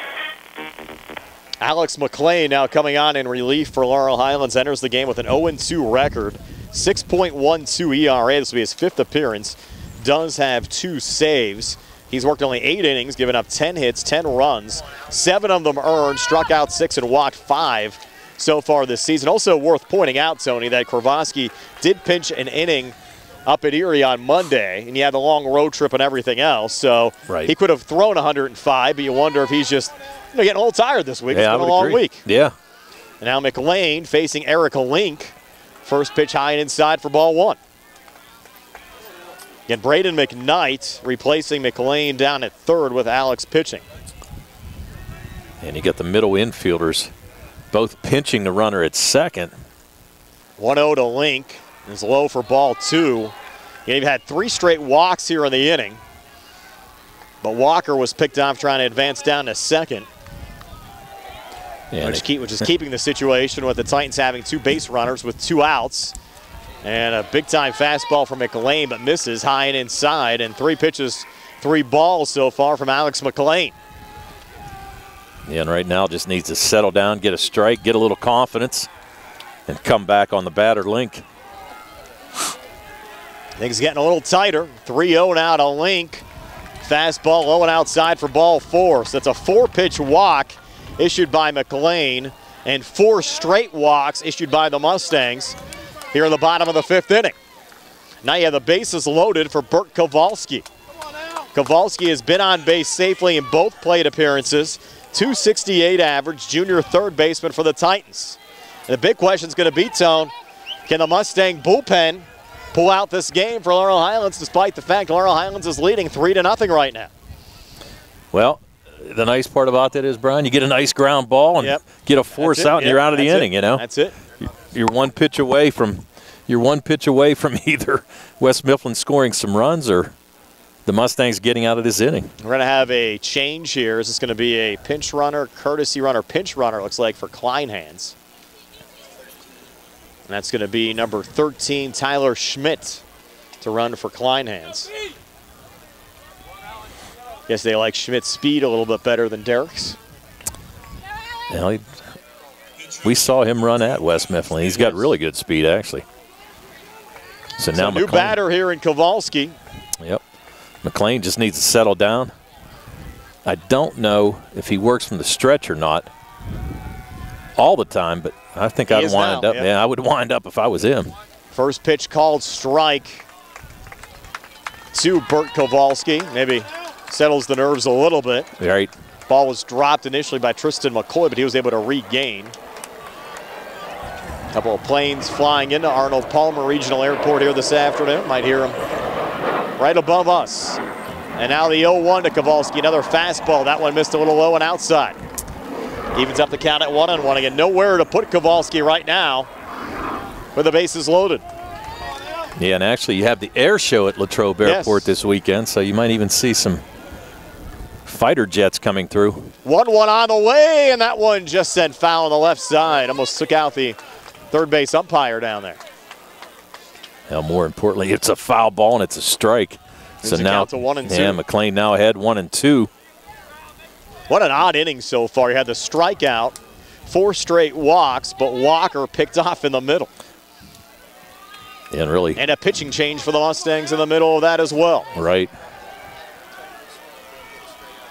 Alex Mclean now coming on in relief for Laurel Highlands, enters the game with an 0-2 record, 6.12 ERA. This will be his 5th appearance. Does have 2 saves. He's worked only 8 innings, given up 10 hits, 10 runs, 7 of them earned, struck out 6 and walked 5 so far this season. Also worth pointing out, Tony, that Kravosky did pinch an inning up at Erie on Monday, and he had the long road trip and everything else, so he could have thrown 105, but you wonder if he's just getting a little tired this week. It's been a long week. Yeah. And now McLean facing Eric Link. First pitch high and inside for ball 1. Again, Braden McKnight replacing McLean down at 3rd with Alex pitching. And you got the middle infielders both pinching the runner at 2nd. 1-0 to Link. It's low for ball 2. He had 3 straight walks here in the inning. But Walker was picked off trying to advance down to 2nd. Yeah, which is keeping the situation with the Titans having 2 base runners with 2 outs. And a big-time fastball from McLean, but misses high and inside. And 3 pitches, 3 balls so far from Alex McLean. Yeah, and right now just needs to settle down, get a strike, get a little confidence, and come back on the batter Link. Things getting a little tighter. 3-0 now to Link. Fastball low and outside for ball 4. So that's a 4-pitch walk issued by McLean and 4 straight walks issued by the Mustangs here in the bottom of the 5th inning. Now you have the bases loaded for Bert Kowalski. Kowalski has been on base safely in both plate appearances. .268 average, junior 3rd baseman for the Titans. And the big question is going to be, Tone, can the Mustang bullpen pull out this game for Laurel Highlands, despite the fact Laurel Highlands is leading 3-0 right now? Well, the nice part about that is, Brian, you get a nice ground ball and get a force out, and you're out of the inning. You know, that's it. You're one pitch away from either West Mifflin scoring some runs or the Mustangs getting out of this inning. We're going to have a change here. Is this going to be a pinch runner, courtesy runner, pinch runner? It looks like for Kleinhans. And that's going to be number 13, Tyler Schmidt, to run for Kleinhans. Guess they like Schmidt's speed a little bit better than Derek's. Yeah, we saw him run at West Mifflin. He's got really good speed, actually. So now new batter here in Kowalski. Yep. McLean just needs to settle down. I don't know if he works from the stretch or not all the time, but I think I'd wind up. Yeah, I would wind up if I was him. First pitch called strike to Bert Kowalski. Maybe settles the nerves a little bit. Right. Ball was dropped initially by Tristan McCoy, but he was able to regain. A couple of planes flying into Arnold Palmer Regional Airport here this afternoon. Might hear them right above us. And now the 0-1 to Kowalski. Another fastball. That one missed a little low and outside. Evens up the count at 1-1 again. Nowhere to put Kowalski right now with the bases loaded. Yeah, and actually you have the air show at Latrobe Airport this weekend, so you might even see some fighter jets coming through. 1-1 on the way, and that one just sent foul on the left side. Almost took out the third base umpire down there. Well, more importantly, it's a foul ball and it's a strike. So now, to 1 and 2. Yeah, Mclean now ahead 1-2. What an odd inning so far. You had the strikeout, 4 straight walks, but Walker picked off in the middle. And really. And a pitching change for the Mustangs in the middle of that as well. Right.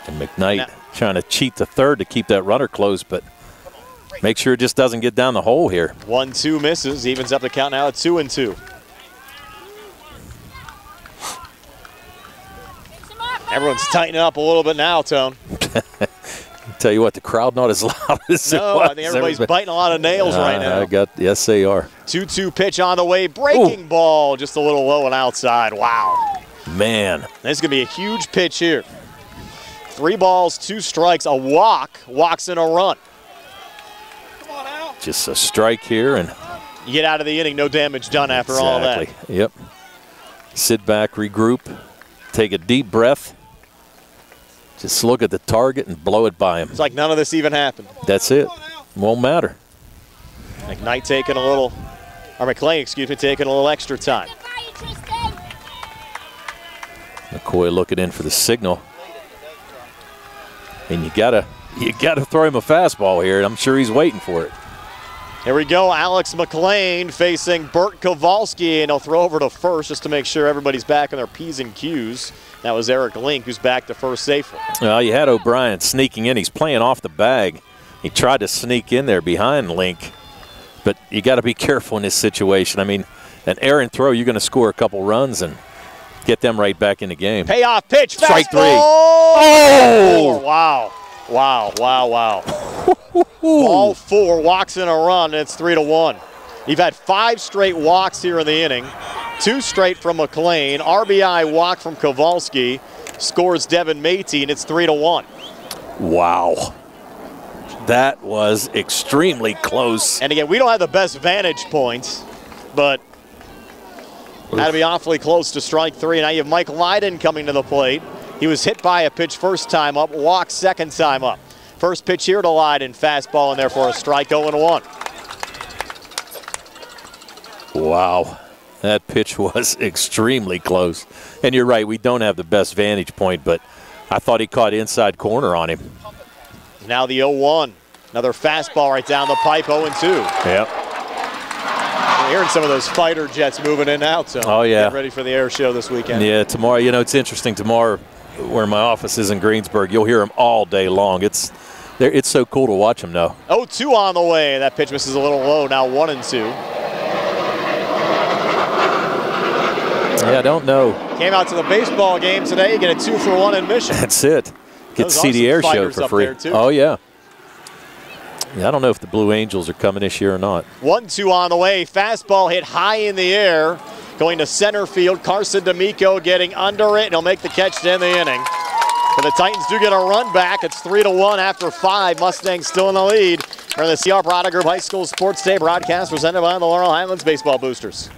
And McKnight trying to cheat the third to keep that runner close, but make sure it just doesn't get down the hole here. 1-2 misses, evens up the count now at 2-2. Everyone's tightening up a little bit now, Tone. Tell you what, the crowd not as loud as it was. I think everybody's biting a lot of nails right now. Yes, they are. 2-2 pitch on the way. Breaking ball, just a little low and outside. Wow. Man. This is going to be a huge pitch here. 3 balls, 2 strikes, a walk. Walks in a run. Just a strike here. And you get out of the inning, no damage done after all that. Yep. Sit back, regroup, take a deep breath. Just look at the target and blow it by him. It's like none of this even happened. That's it. Won't matter. McKnight taking a little, or McLean, excuse me, taking a little extra time. McCoy looking in for the signal. And you gotta throw him a fastball here, and I'm sure he's waiting for it. Here we go, Alex McLean facing Bert Kowalski, and he'll throw over to first just to make sure everybody's back on their P's and Q's. That was Eric Link, who's back to first safely. Well, you had O'Brien sneaking in. He's playing off the bag. He tried to sneak in there behind Link, but you got to be careful in this situation. I mean, an errant throw, you're going to score a couple runs and get them right back in the game. Payoff pitch, strike fastball. 3. Oh! Wow. Wow, wow, wow. Ball 4, walks in a run, and it's 3-1. You've had 5 straight walks here in the inning. 2 straight from McLean. RBI walk from Kowalski. Scores Devin Matey, and it's 3-1. Wow. That was extremely close. And again, we don't have the best vantage points, but had to be awfully close to strike 3. Now you have Mike Lydon coming to the plate. He was hit by a pitch first time up, walked second time up. First pitch here to Lydon, fastball, and therefore a strike, 0-1. Wow. That pitch was extremely close. And you're right, we don't have the best vantage point, but I thought he caught inside corner on him. Now the 0-1. Another fastball right down the pipe, 0-2. Yep. We're hearing some of those fighter jets moving in and out, so oh, yeah. get ready for the air show this weekend. Yeah, tomorrow, you know, it's interesting. Tomorrow, where my office is in Greensburg, you'll hear them all day long. It's so cool to watch them now. 0-2 on the way. That pitch misses a little low, now 1-2. Yeah, I don't know. Came out to the baseball game today. You get a 2-for-1 admission. That's it. Get to see the air show for free. Oh, yeah. Yeah, I don't know if the Blue Angels are coming this year or not. 1-2 on the way. Fastball hit high in the air. Going to center field. Carson D'amico getting under it, and he'll make the catch to end the inning. But the Titans do get a run back. It's 3-1 after 5. Mustangs still in the lead. We're in the CR Prada Group High School Sports Day broadcast presented by the Laurel Highlands Baseball Boosters.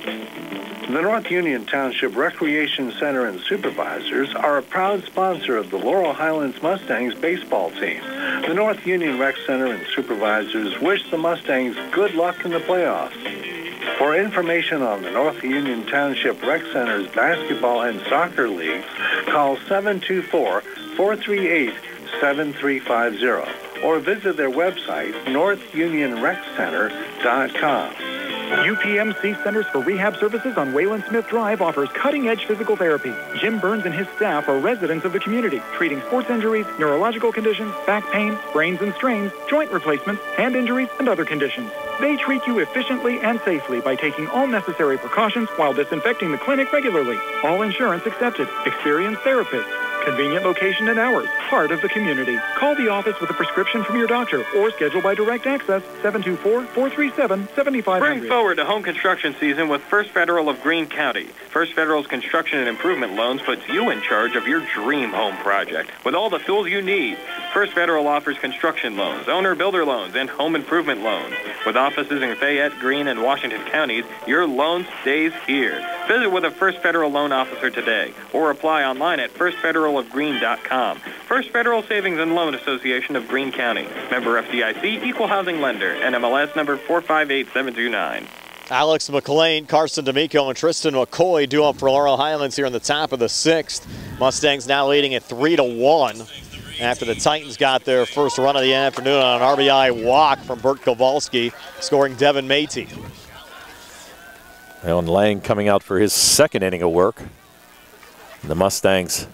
The North Union Township Recreation Center and Supervisors are a proud sponsor of the Laurel Highlands Mustangs baseball team. The North Union Rec Center and Supervisors wish the Mustangs good luck in the playoffs. For information on the North Union Township Rec Center's basketball and soccer leagues, call 724-438-7350 or visit their website, northunionreccenter.com. UPMC Centers for Rehab Services on Wayland Smith Drive offers cutting-edge physical therapy. Jim Burns and his staff are residents of the community, treating sports injuries, neurological conditions, back pain, sprains and strains, joint replacements, hand injuries, and other conditions. They treat you efficiently and safely by taking all necessary precautions while disinfecting the clinic regularly. All insurance accepted. Experienced therapists. Convenient location and hours. Part of the community. Call the office with a prescription from your doctor or schedule by direct access 724-437-7500. Bring forward the home construction season with First Federal of Greene County. First Federal's construction and improvement loans puts you in charge of your dream home project with all the tools you need. First Federal offers construction loans, owner-builder loans, and home improvement loans. With offices in Fayette, Greene, and Washington counties, your loan stays here. Visit with a First Federal loan officer today or apply online at firstfederalofgreene.com. First Federal Savings and Loan Association of Greene County. Member FDIC, Equal Housing Lender, NMLS number 458729. Alex Mclean, Carson D'amico, and Tristan McCoy due up for Laurel Highlands here in the top of the 6th. Mustangs now leading at 3-1 after the Titans got their first run of the afternoon on an RBI walk from Bert Kowalski, scoring Devin Matey. Well, and Lang coming out for his second inning of work. The Mustangs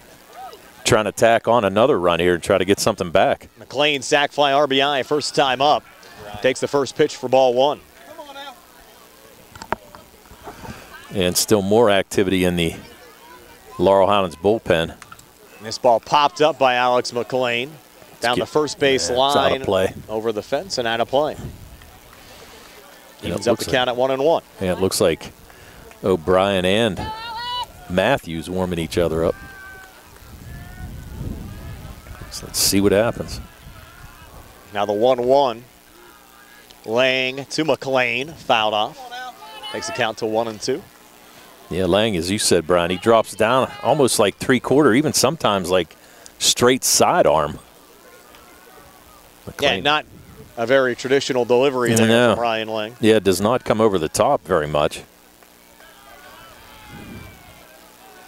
trying to tack on another run here and try to get something back. McLean sac fly RBI, first time up. Takes the first pitch for ball 1. And still more activity in the Laurel Highlands bullpen. This ball popped up by Alex McLean down the first base line, out of play. Over the fence and out of play. Evens up the count at 1-1. Yeah, it looks like O'Brien and Matthews warming each other up. So let's see what happens. Now the 1-1. Lang to McLean, fouled off. Takes the count to 1-2. Yeah, Lang, as you said, Brian, he drops down almost like three-quarter, even sometimes like straight sidearm. Yeah, not a very traditional delivery there from Ryan Lang. Yeah, it does not come over the top very much.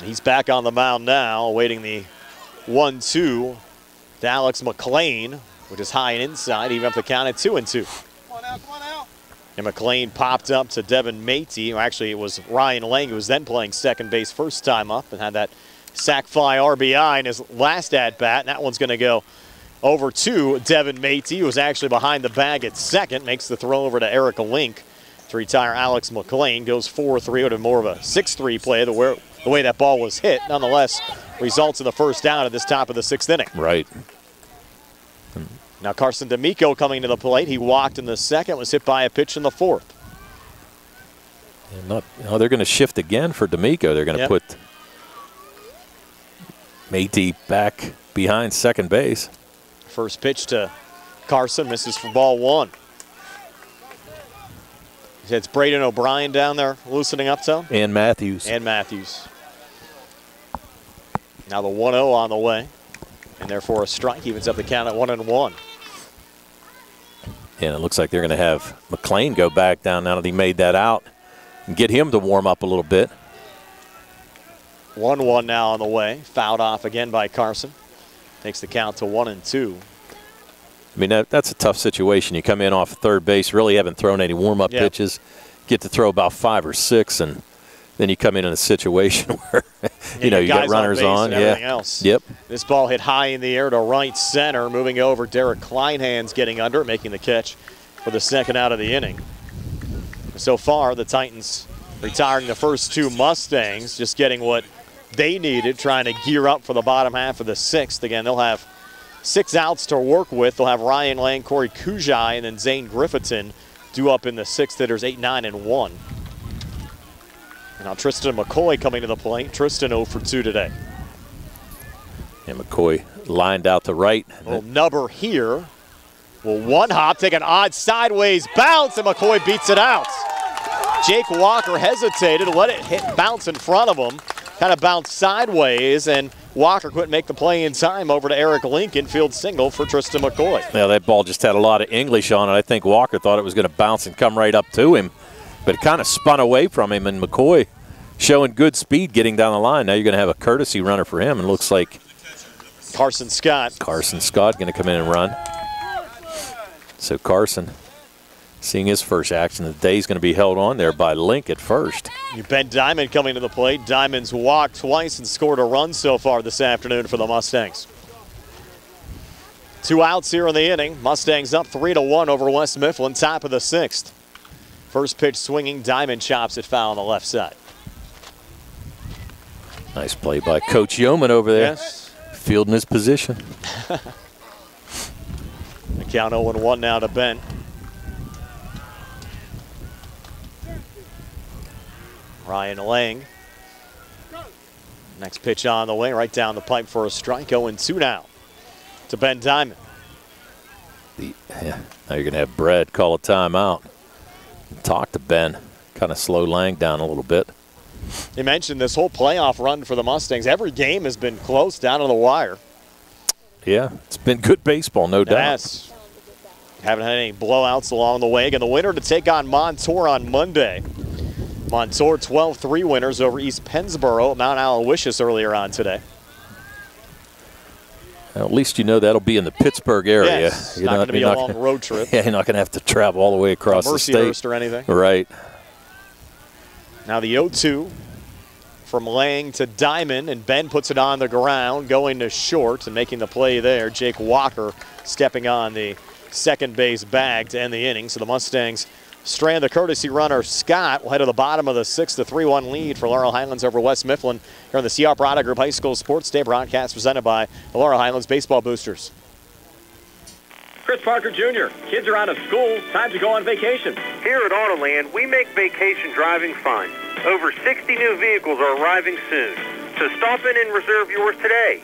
He's back on the mound now, awaiting the 1-2 to Alex McLean, which is high and inside, even up the count at 2-2. And McLean popped up to Devin Matey. Actually, it was Ryan Lang who was then playing second base first time up and had that sac fly RBI in his last at-bat. And that one's going to go over to Devin Matey, who was actually behind the bag at second. Makes the throw over to Eric Link to retire Alex McLean. Goes 4-3 to more of a 6-3 play, the way that ball was hit. Nonetheless, results in the first down at this top of the 6th inning. Right. Now Carson D'amico coming to the plate. He walked in the second, was hit by a pitch in the 4th. They're going to shift again for D'amico. They're going to put Matey back behind second base. First pitch to Carson, misses for ball 1. It's Braden O'Brien down there loosening up to him. And Matthews. Now the 1-0 on the way. And therefore a strike, evens up the count at 1-1. And it looks like they're going to have McLean go back down now that he made that out and get him to warm up a little bit. 1-1 now on the way. Fouled off again by Carson. Takes the count to 1-2. I mean, that's a tough situation. You come in off third base, really haven't thrown any warm-up pitches, get to throw about 5 or 6, and then you come in a situation where, you got runners on. Else. Yep. This ball hit high in the air to right center. Moving over, Derek Kleinhands getting under it, making the catch for the second out of the inning. So far, the Titans retiring the first 2 Mustangs, just getting what they needed, trying to gear up for the bottom half of the 6th. Again, they'll have 6 outs to work with. They'll have Ryan Lang, Corey Kujai, and then Zane Griffithson due up in the 6th. Hitters 8, 9, and 1. Now Tristan McCoy coming to the plate. Tristan 0 for 2 today. And McCoy lined out to right. Little nubber here. Will one hop, take an odd sideways bounce, and McCoy beats it out. Jake Walker hesitated, let it bounce in front of him. Kind of bounced sideways, and Walker couldn't make the play in time over to Eric Lincoln. Field single for Tristan McCoy. Yeah, that ball just had a lot of English on it. I think Walker thought it was going to bounce and come right up to him. But it kind of spun away from him, and McCoy showing good speed getting down the line. Now you're going to have a courtesy runner for him, and it looks like Carson Scott. Carson Scott going to come in and run. So Carson seeing his first action of the day is going to be held on there by Link at first. Ben Diamond coming to the plate. Diamond's walked twice and scored a run so far this afternoon for the Mustangs. 2 outs here in the inning. Mustangs up 3-1 over West Mifflin, top of the 6th. First pitch swinging, Diamond chops it foul on the left side. Nice play by Coach Yeoman over there. Yes. Fielding his position. The count 0-1 now to Ben. Ryan Lang. Next pitch on the way, right down the pipe for a strike. 0-2 now to Ben Diamond. Now you're going to have Brad call a timeout. Talk to Ben. Kind of slow Lang down a little bit. You mentioned this whole playoff run for the Mustangs. Every game has been close down to the wire. Yeah, it's been good baseball, no doubt. Yes. Haven't had any blowouts along the way. Again, the winner to take on Montour on Monday. Montour 12-3 winners over East Pennsboro at Mount Aloysius earlier on today. Well, at least you know that'll be in the Pittsburgh area. Yes, not going to be a long road trip. Yeah, you're not going to have to travel all the way across the state. Mercyhurst or anything. Right. Now the 0-2 from Lang to Diamond, and Ben puts it on the ground, going to short and making the play there. Jake Walker stepping on the second base bag to end the inning. So the Mustangs strand the courtesy runner Scott will head to the bottom of the 6-3-1 lead for Laurel Highlands over West Mifflin here on the CR Product Group High School Sports Day broadcast presented by the Laurel Highlands Baseball Boosters. Chris Parker Jr., kids are out of school, time to go on vacation. Here at Autoland, we make vacation driving fun. Over 60 new vehicles are arriving soon, so stop in and reserve yours today.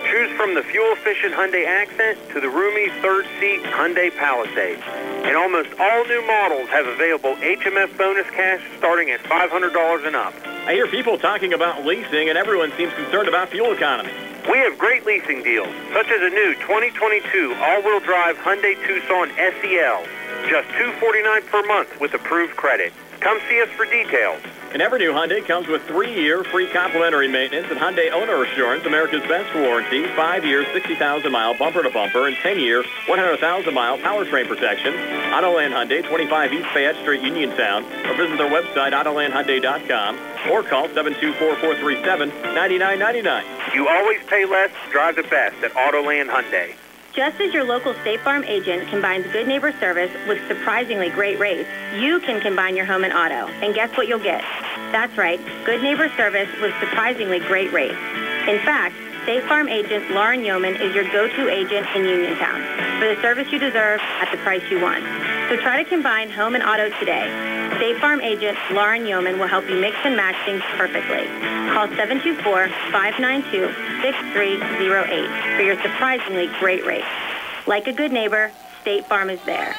Choose from the fuel-efficient Hyundai Accent to the roomy third-seat Hyundai Palisade. And almost all new models have available HMF bonus cash starting at $500 and up. I hear people talking about leasing, and everyone seems concerned about fuel economy. We have great leasing deals, such as a new 2022 all-wheel drive Hyundai Tucson SEL. Just $249 per month with approved credit. Come see us for details. And every new Hyundai comes with 3-year free complimentary maintenance and Hyundai Owner Assurance, America's best warranty, 5-year, 60,000-mile bumper-to-bumper, and 10-year, 100,000-mile powertrain protection. Autoland Hyundai, 25 East Fayette Street, Uniontown, or visit their website, AutolandHyundai.com, or call 724-437-9999. You always pay less, drive the best at Autoland Hyundai. Just as your local State Farm agent combines good neighbor service with surprisingly great rates, you can combine your home and auto. And guess what you'll get? That's right, good neighbor service with surprisingly great rates. In fact, State Farm agent Lauren Yeoman is your go-to agent in Uniontown for the service you deserve at the price you want. So try to combine home and auto today. State Farm agent Lauren Yeoman will help you mix and match things perfectly. Call 724-592-6308 for your surprisingly great rates. Like a good neighbor, State Farm is there.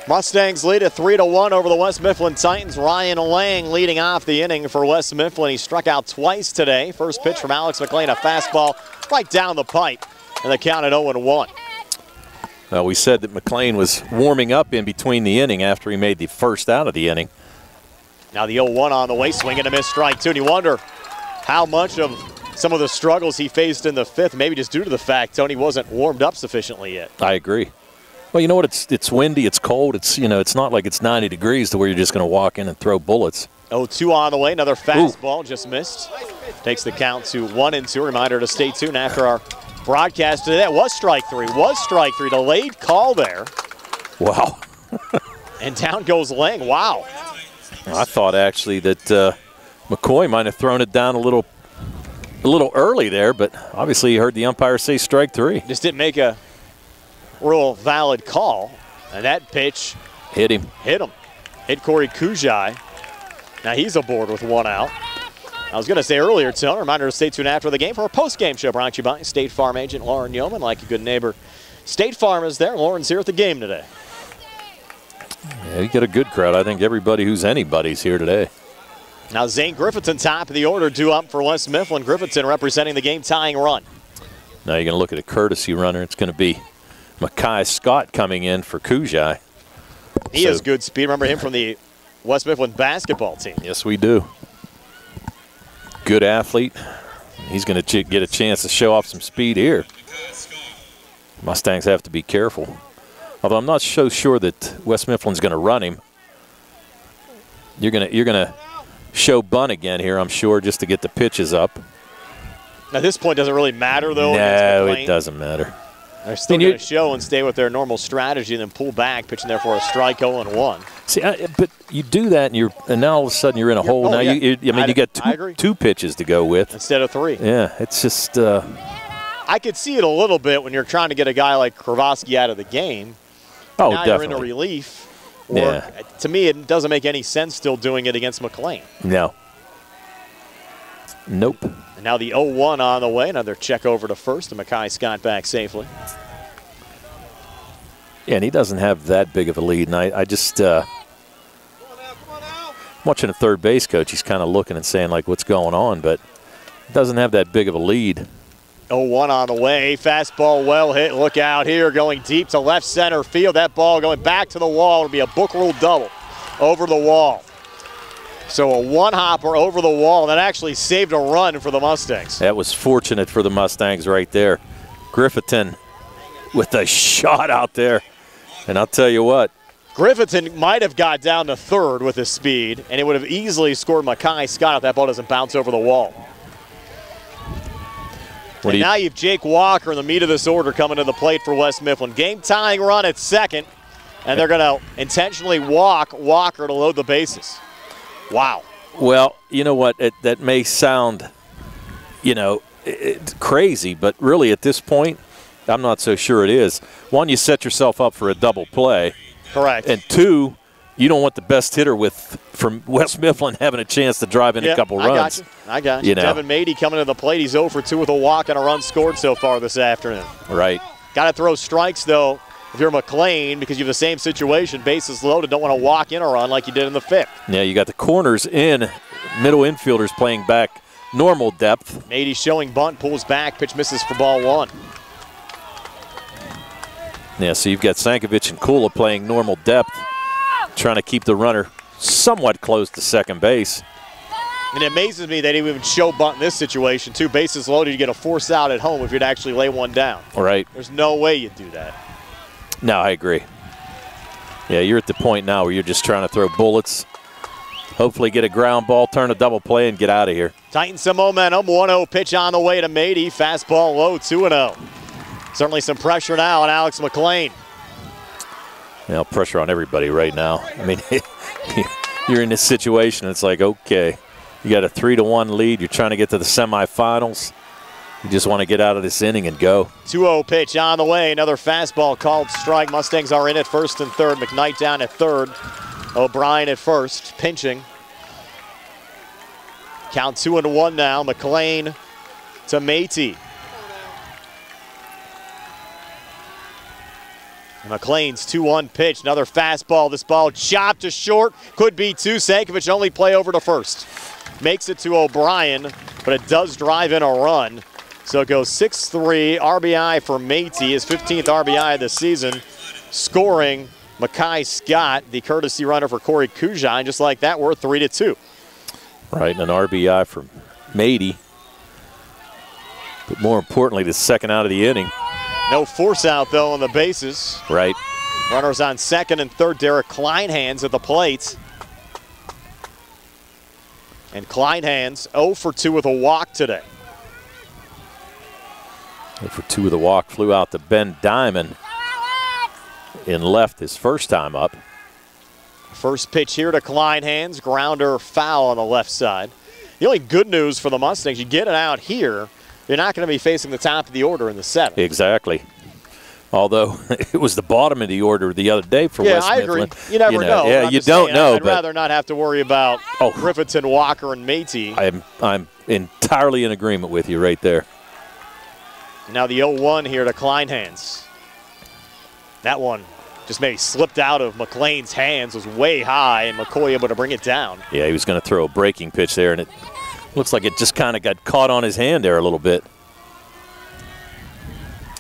Mustangs lead at 3-1 over the West Mifflin Titans. Ryan Lang leading off the inning for West Mifflin. He struck out twice today. First pitch from Alex Mclean, a fastball right down the pipe, and the count at 0-1. Well, we said that Mclean was warming up in between the inning after he made the first out of the inning. Now the 0-1 on the way, swing and a miss, strike two. And you wonder how much of some of the struggles he faced in the fifth, maybe just due to the fact Tony wasn't warmed up sufficiently yet. I agree. Well, you know what? It's windy, it's cold. It's it's not like it's 90 degrees to where you're just going to walk in and throw bullets. 0-2 on the way, another fastball, just missed. Takes the count to 1-2. Reminder to stay tuned after our broadcast today. That was strike three. Delayed call there. Wow. And down goes Lang. Wow. I thought actually that McCoy might have thrown it down a little early there, but obviously he heard the umpire say strike three. Just didn't make a real valid call, and that pitch hit him. Hit Corey Kujai. Now he's aboard with one out. I was going to say earlier, Tony, reminder to stay tuned after the game for our post-game show brought to you by State Farm agent Lauren Yeoman. Like a good neighbor, State Farm is there. Lauren's here at the game today. Yeah, you get a good crowd. I think everybody who's anybody's here today. Now Zane Griffithson top of the order, due up for West Mifflin. Griffithson representing the game-tying run. Now you're going to look at a courtesy runner. It's going to be Mackay Scott coming in for Kujai. He has good speed. Remember him from the West Mifflin basketball team. Yes, we do. Good athlete. He's going to get a chance to show off some speed here. Mustangs have to be careful. Although I'm not so sure that West Mifflin's going to run him. You're going to show bunt again here, I'm sure, just to get the pitches up. At this point, doesn't really matter, though. No, it doesn't matter. They're still going to show and stay with their normal strategy and then pull back, pitching there for a strike 0-1. See, but you do that, and now all of a sudden you're in a hole. Oh, now yeah. you got two pitches to go with instead of three. Yeah, it's just. I I could see it a little bit when you're trying to get a guy like Kravosky out of the game. Oh, now definitely. You're in a relief. Or, Yeah. To me, it doesn't make any sense still doing it against Mclean. No. Nope. And now the 0-1 on the way. Another check over to first, and Mekhi Scott back safely. Yeah, and he doesn't have that big of a lead. And I just, watching a third base coach, he's kind of looking and saying, like, what's going on? But doesn't have that big of a lead. 0-1 on the way. Fastball well hit. Look out here, going deep to left center field. That ball going back to the wall. It'll be a book rule double over the wall. So a one-hopper over the wall. That actually saved a run for the Mustangs. That was fortunate for the Mustangs right there. Griffitton with a shot out there. And I'll tell you what. Griffitton might have got down to third with his speed, and it would have easily scored Mekhi Scott if that ball doesn't bounce over the wall. And now you have Jake Walker in the meat of this order coming to the plate for West Mifflin. Game-tying run at second, and they're going to intentionally walk Walker to load the bases. Wow. Well, you know what? That may sound, crazy, but really at this point, I'm not so sure it is. One, you set yourself up for a double play. Correct. And two, you don't want the best hitter from West Mifflin having a chance to drive in a couple runs. I got you. Devin Mady coming to the plate. He's 0 for 2 with a walk and a run scored so far this afternoon. Right. Got to throw strikes, though, if you're Mclean, because you have the same situation. Bases loaded, don't want to walk in a run like you did in the fifth. Yeah, you got the corners in, middle infielders playing back normal depth. Mady showing bunt, pulls back, pitch misses for ball one. Yeah, so you've got Sankovic and Kula playing normal depth, trying to keep the runner somewhat close to second base. And it amazes me they didn't even show bunt in this situation, too. Bases loaded, you get a force out at home if you'd actually lay one down. Right. There's no way you'd do that. No, I agree. Yeah, you're at the point now where you're just trying to throw bullets, hopefully get a ground ball, turn a double play, and get out of here. Tighten some momentum. 1-0 pitch on the way to Mady. Fastball low, 2-0. Certainly some pressure now on Alex Mclean. Yeah, pressure on everybody right now. I mean, you're in this situation, it's like, okay, you got a 3-1 lead. You're trying to get to the semifinals. You just want to get out of this inning and go. 2-0 pitch on the way. Another fastball called strike. Mustangs are in at first and third. McKnight down at third. O'Brien at first, pinching. Count 2-1 now. McLean to Métis. McLean's 2-1 pitch. Another fastball. This ball chopped to short. Could be two. Sankovic only play over to first. Makes it to O'Brien, but it does drive in a run. So it goes 6-3, RBI for Métis, his 15th RBI of the season, scoring Mekhi Scott, the courtesy runner for Corey Kujan. Just like that, we're 3-2. Right, and an RBI for Métis. But more importantly, the second out of the inning. No force out, though, on the bases. Right. Runners on second and third. Derek Kleinhans at the plate. And Kleinhans 0 for 2 with a walk today. 0 for 2 with a walk, flew out to Ben Diamond in left his first time up. First pitch here to Kleinhans, grounder foul on the left side. The only good news for the Mustangs, you get it out here, you're not going to be facing the top of the order in the seventh. Exactly. Although it was the bottom of the order the other day for West Mifflin. Yeah, I agree. You never know. Yeah, you don't know. I'd rather not have to worry about Griffitton, Walker, and Métis. I'm entirely in agreement with you right there. Now the 0-1 here to Kleinhans. That one just maybe slipped out of McLean's hands, was way high, and McCoy able to bring it down. Yeah, he was going to throw a breaking pitch there, and it looks like it just kind of got caught on his hand there a little bit.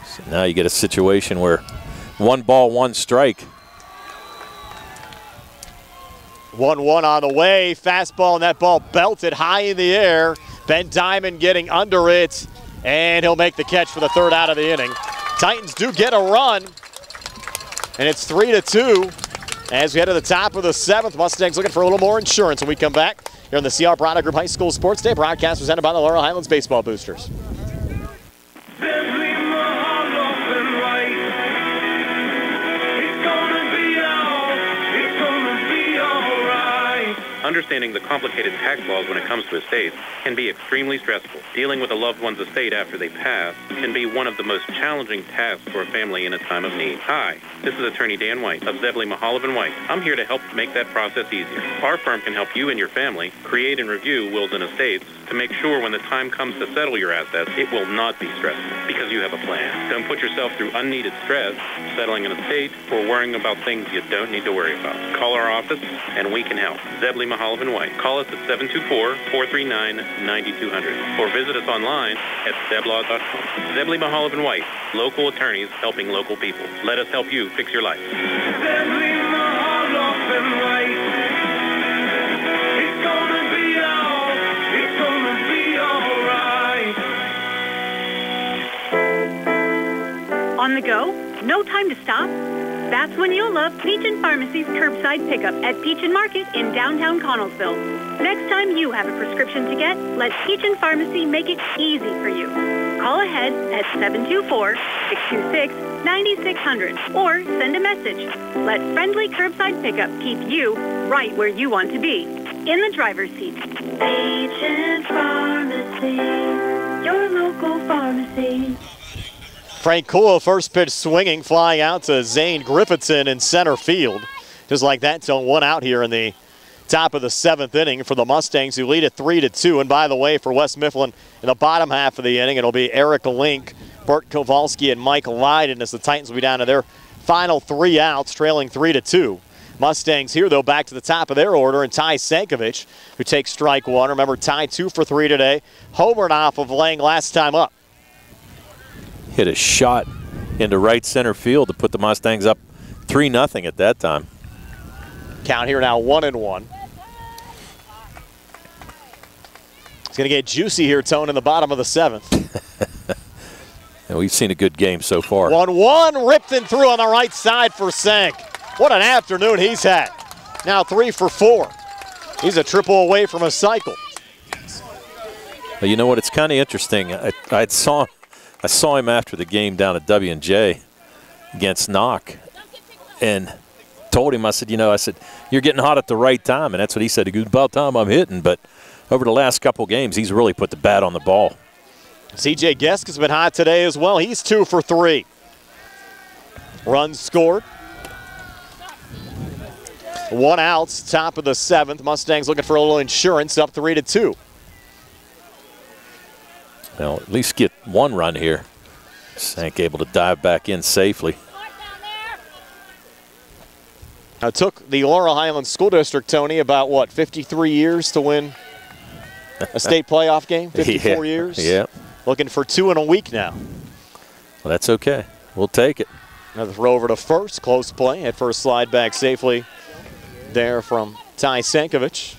So now you get a situation where 1 ball, 1 strike. 1-1 on the way. Fastball, and that ball belted high in the air. Ben Diamond getting under it, and he'll make the catch for the third out of the inning. Titans do get a run, and it's 3-2. As we head to the top of the seventh, Mustangs looking for a little more insurance when we come back here on the CR Product Group High School Sports Day. Broadcast presented by the Laurel Highlands Baseball Boosters. Understanding the complicated tax laws when it comes to estates can be extremely stressful. Dealing with a loved one's estate after they pass can be one of the most challenging tasks for a family in a time of need. Hi, this is Attorney Dan White of Zebley, Mahalav & White. I'm here to help make that process easier. Our firm can help you and your family create and review wills and estates to make sure when the time comes to settle your assets, it will not be stressful because you have a plan. Don't put yourself through unneeded stress, settling an estate, or worrying about things you don't need to worry about. Call our office and we can help. Zebley, Mahalav & White. Call us at 724-439-9200 or visit us online at zeblaw.com. Zebley, Mahalav & White. Local attorneys helping local people. Let us help you fix your life. Zebley, Mahalav & White. It's gonna be all right. On the go? No time to stop? That's when you'll love Peach & Pharmacy's curbside pickup at Peach & Market in downtown Connellsville. Next time you have a prescription to get, let Peach & Pharmacy make it easy for you. Call ahead at 724-626-9600 or send a message. Let friendly curbside pickup keep you right where you want to be, in the driver's seat. Peach & Pharmacy, your local pharmacy. Frank Kuhl, first pitch swinging, flying out to Zane Griffithson in center field. Just like that, till one out here in the top of the 7th inning for the Mustangs, who lead it 3-2. And by the way, for West Mifflin, in the bottom half of the inning, it'll be Eric Link, Bert Kowalski, and Mike Lydon as the Titans will be down to their final 3 outs, trailing 3-2. Mustangs here, though, back to the top of their order, and Ty Sankovic, who takes strike 1. Remember, Ty 2 for 3 today. Homered off of Lang last time up. Hit a shot into right center field to put the Mustangs up 3-0 at that time. Count here now 1-1. It's going to get juicy here, Tone, in the bottom of the 7th. And we've seen a good game so far. 1-1, ripped and through on the right side for Sank. What an afternoon he's had. Now 3 for 4. He's a triple away from a cycle. Well, you know what? It's kind of interesting. I saw him after the game down at W&J against Knock and told him, I said, you're getting hot at the right time. And that's what he said. It's about time I'm hitting. But over the last couple games, he's really put the bat on the ball. C.J. Gesk has been hot today as well. He's 2 for 3. Runs scored. 1 out, top of the 7th. Mustangs looking for a little insurance, up 3-2. Well, at least get 1 run here. Sank able to dive back in safely. Now, it took the Laurel Highlands School District, Tony, about, 53 years to win a state playoff game? 54 years? Yeah. Looking for 2 in a week now. Well, that's okay. We'll take it. Another throw over to first. Close play. At first, slide back safely there from Ty Sankovic.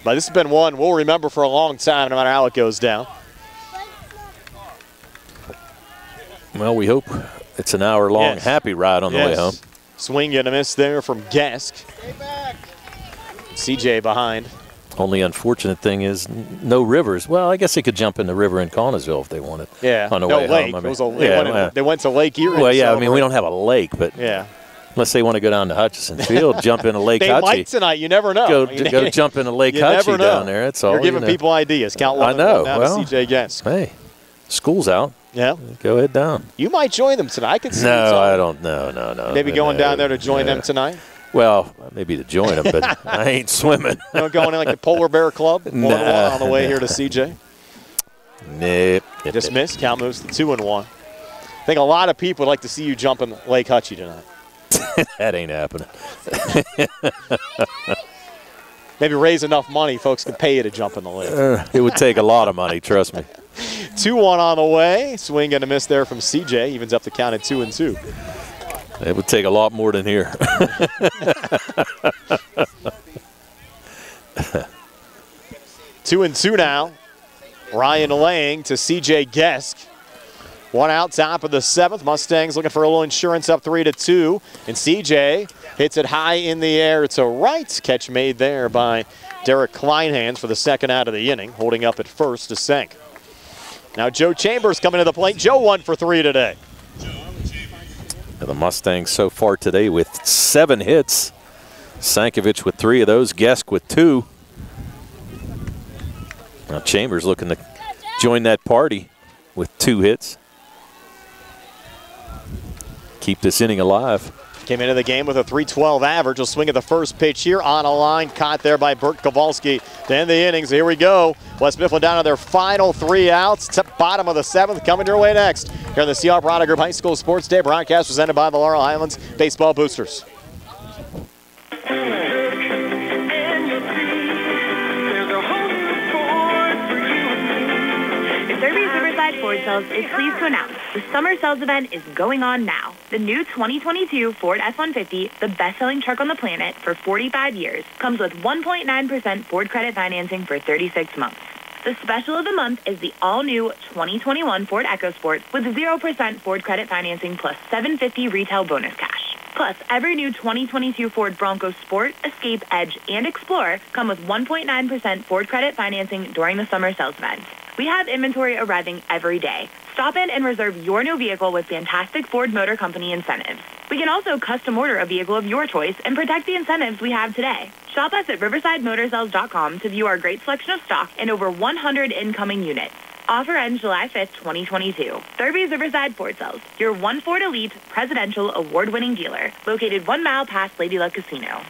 But this has been one we'll remember for a long time, no matter how it goes down. Well, we hope it's an hour-long happy ride on the way home. Swing and a miss there from Gesk. CJ behind. Only unfortunate thing is no rivers. Well, I guess they could jump in the river in Connellsville if they wanted. Yeah, on the no way lake. home. I mean, they went to Lake Erie. Well, yeah, I mean, we don't have a lake, but yeah. Unless they want to go down to Hutchinson Field, jump in a Lake Hutchie. They might tonight. You never know. Go jump in a Lake Hutchie down there. That's all. You're giving people ideas. Count 1 I know. Down well, to CJ Gesk. Hey, school's out. Yeah. Go ahead down. You might join them tonight. I could see No, I don't. No. Maybe going down there to join them tonight? Well, maybe to join them, but I ain't swimming. You don't go in like the Polar Bear Club? On the way here to CJ? Nope. Dismissed. Count moves to 2-1. I think a lot of people would like to see you jump in Lake Hutchie tonight. That ain't happening. Maybe raise enough money folks can pay you to jump in the lake. It would take a lot of money, trust me. 2-1 on the way. Swing and a miss there from CJ. Evens up the count at 2-2. It would take a lot more than here. 2-2 now. Ryan Lang to CJ Gesk. 1 out, top of the 7th. Mustangs looking for a little insurance, up 3-2. And CJ hits it high in the air to right. Catch made there by Derek Kleinhans for the 2nd out of the inning. Holding up at first to Sank. Now Joe Chambers coming to the plate. Joe 1 for 3 today. And the Mustangs so far today with 7 hits. Sankovic with 3 of those, Gesk with 2. Now Chambers looking to join that party with 2 hits. Keep this inning alive. Came into the game with a .312 average. Will swing at the first pitch here on a line. Caught there by Bert Kowalski to end the innings. Here we go. West Mifflin down to their final 3 outs. It's at bottom of the 7th. Coming your way next here on the CR Product Group High School Sports Day broadcast presented by the Laurel Highlands Baseball Boosters. Ford Sales is pleased to announce the summer sales event is going on now. The new 2022 Ford F-150, the best-selling truck on the planet for 45 years, comes with 1.9% Ford credit financing for 36 months. The special of the month is the all-new 2021 Ford EcoSport with 0% Ford credit financing plus $750 retail bonus cash. Plus, every new 2022 Ford Bronco Sport, Escape, Edge, and Explorer come with 1.9% Ford credit financing during the summer sales event. We have inventory arriving every day. Stop in and reserve your new vehicle with fantastic Ford Motor Company incentives. We can also custom order a vehicle of your choice and protect the incentives we have today. Shop us at riversidemotorsales.com to view our great selection of stock and over 100 incoming units. Offer ends July 5th, 2022. Thurby's Riverside Ford Sales, your one Ford Elite Presidential Award-winning dealer, located 1 mile past Lady Luck Casino.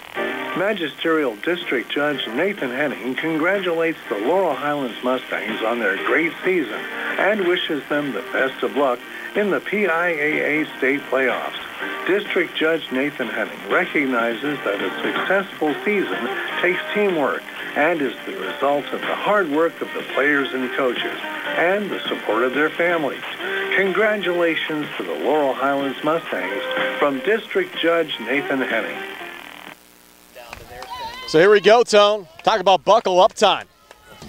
Magisterial District Judge Nathan Henning congratulates the Laurel Highlands Mustangs on their great season and wishes them the best of luck in the PIAA state playoffs. District Judge Nathan Henning recognizes that a successful season takes teamwork and is the result of the hard work of the players and coaches and the support of their families. Congratulations to the Laurel Highlands Mustangs from District Judge Nathan Henning. So here we go, Tone. Talk about buckle up time.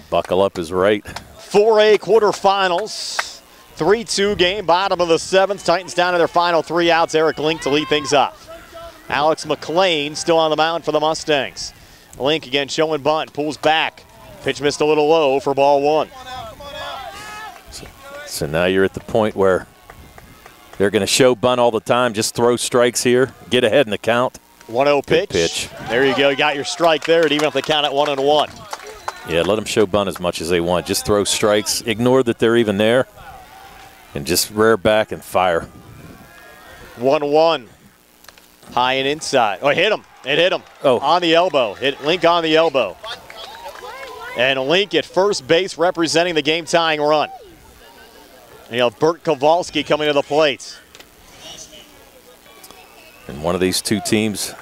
Buckle up is right. 4A quarterfinals. 3-2 game, bottom of the 7th. Titans down to their final 3 outs. Eric Link to lead things off. Alex Mclean still on the mound for the Mustangs. Link again showing bunt, pulls back. Pitch missed a little low for ball 1. So now you're at the point where they're going to show bunt all the time. Just throw strikes here, get ahead in the count. 1-0 pitch. There you go. You got your strike there, even if they count at 1-1. Yeah, let them show bunt as much as they want. Just throw strikes. Ignore that they're even there. And just rear back and fire. 1-1. High and inside. Oh, it hit him. It hit him. Oh. On the elbow. Hit Link on the elbow. And Link at first base representing the game-tying run. And you have Bert Kowalski coming to the plate. And one of these two teams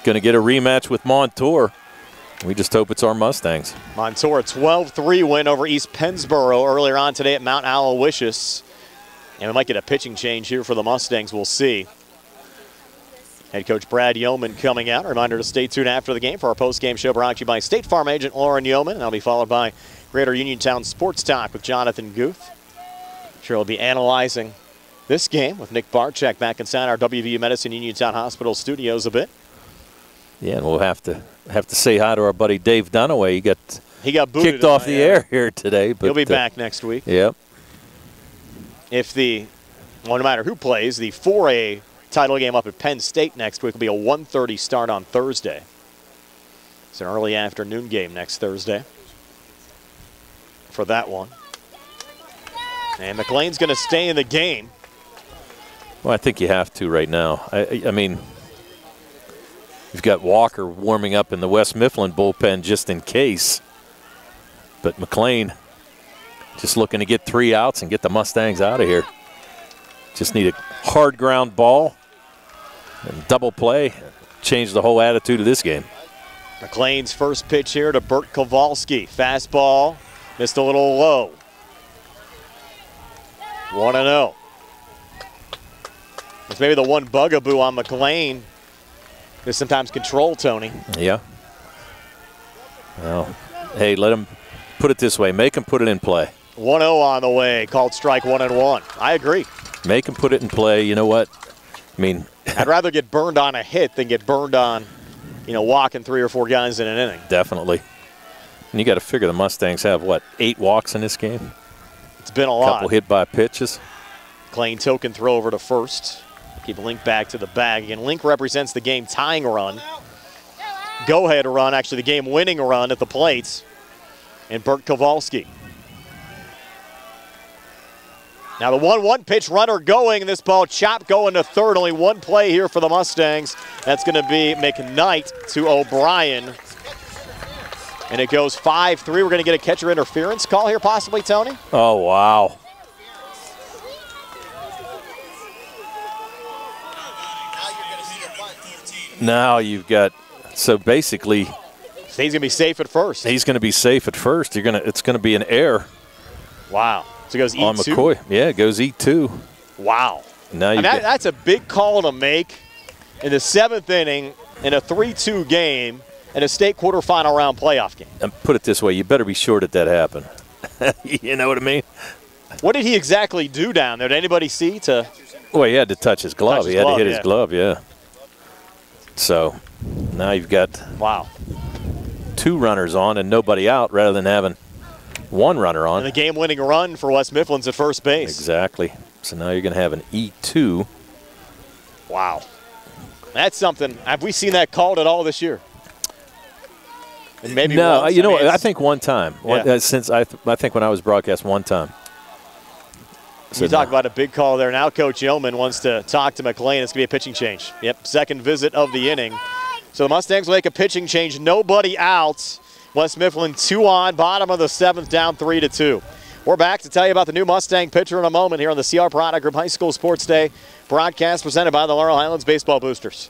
going to get a rematch with Montour. We just hope it's our Mustangs. Montour, a 12-3 win over East Pennsboro earlier on today at Mount Aloysius. And we might get a pitching change here for the Mustangs. We'll see. Head coach Brad Yeoman coming out. A reminder to stay tuned after the game for our post-game show brought to you by State Farm agent Lauren Yeoman. And that'll be followed by Greater Uniontown Sports Talk with Jonathan Guth. Sure, we'll be analyzing this game with Nick Barczyk back inside our WVU Medicine Uniontown Hospital studios a bit. Yeah, and we'll have to say hi to our buddy Dave Dunaway. He got booted kicked off the air here today. But he'll be back next week. Yep. No matter who plays, the 4A title game up at Penn State next week will be a 1:30 start on Thursday. It's an early afternoon game next Thursday for that one. And McLean's going to stay in the game. Well, I think you have to right now. I mean, you've got Walker warming up in the West Mifflin bullpen just in case. But McLean just looking to get 3 outs and get the Mustangs out of here. Just need a hard ground ball and double play. Change the whole attitude of this game. McLean's first pitch here to Bert Kowalski. Fastball, missed a little low. 1-0. It's maybe the one bugaboo on McLean is sometimes control, Tony. Yeah. Well, hey, let him put it this way. Make him put it in play. 1-0 on the way, called strike 1-1. I agree. Make him put it in play. You know what? I mean, I'd rather get burned on a hit than get burned on, walking 3 or 4 guys in an inning. Definitely. And you got to figure the Mustangs have, 8 walks in this game? It's been a lot. Couple hit by pitches. McLean token throw over to first. Keep Link back to the bag. Again, Link represents the game tying run. go-ahead run, actually the game-winning run at the plate, and Bert Kowalski. Now the 1-1 pitch, runner going, and this ball chopped going to third. Only one play here for the Mustangs. That's going to be McKnight to O'Brien. And it goes 5-3. We're going to get a catcher interference call here possibly, Tony? Oh, wow. Now you've got, so basically. So he's going to be safe at first. He's going to be safe at first. It's going to be an error. Wow. So it goes E2? On McCoy. Yeah, it goes E2. Wow. Now that's a big call to make in the 7th inning in a 3-2 game in a state quarterfinal round playoff game. And put it this way, you better be sure that happened. You know what I mean? What did he exactly do down there? Did anybody see to? Well, he had to touch his glove. He had to hit his glove, yeah. So now you've got 2 runners on and nobody out rather than having 1 runner on. And the game-winning run for West Mifflin's at first base. Exactly. So now you're going to have an E2. Wow. That's something. Have we seen that called at all this year? And maybe no, once. I think one time. Yeah. Since I think when I was broadcast one time. So you talk about a big call there. Now Coach Yeoman wants to talk to Mclean. It's going to be a pitching change. Yep, second visit of the inning. So the Mustangs will make a pitching change. Nobody out. West Mifflin 2 on, bottom of the 7th, down 3-2. We're back to tell you about the new Mustang pitcher in a moment here on the CR Product Group High School Sports Day broadcast presented by the Laurel Highlands Baseball Boosters.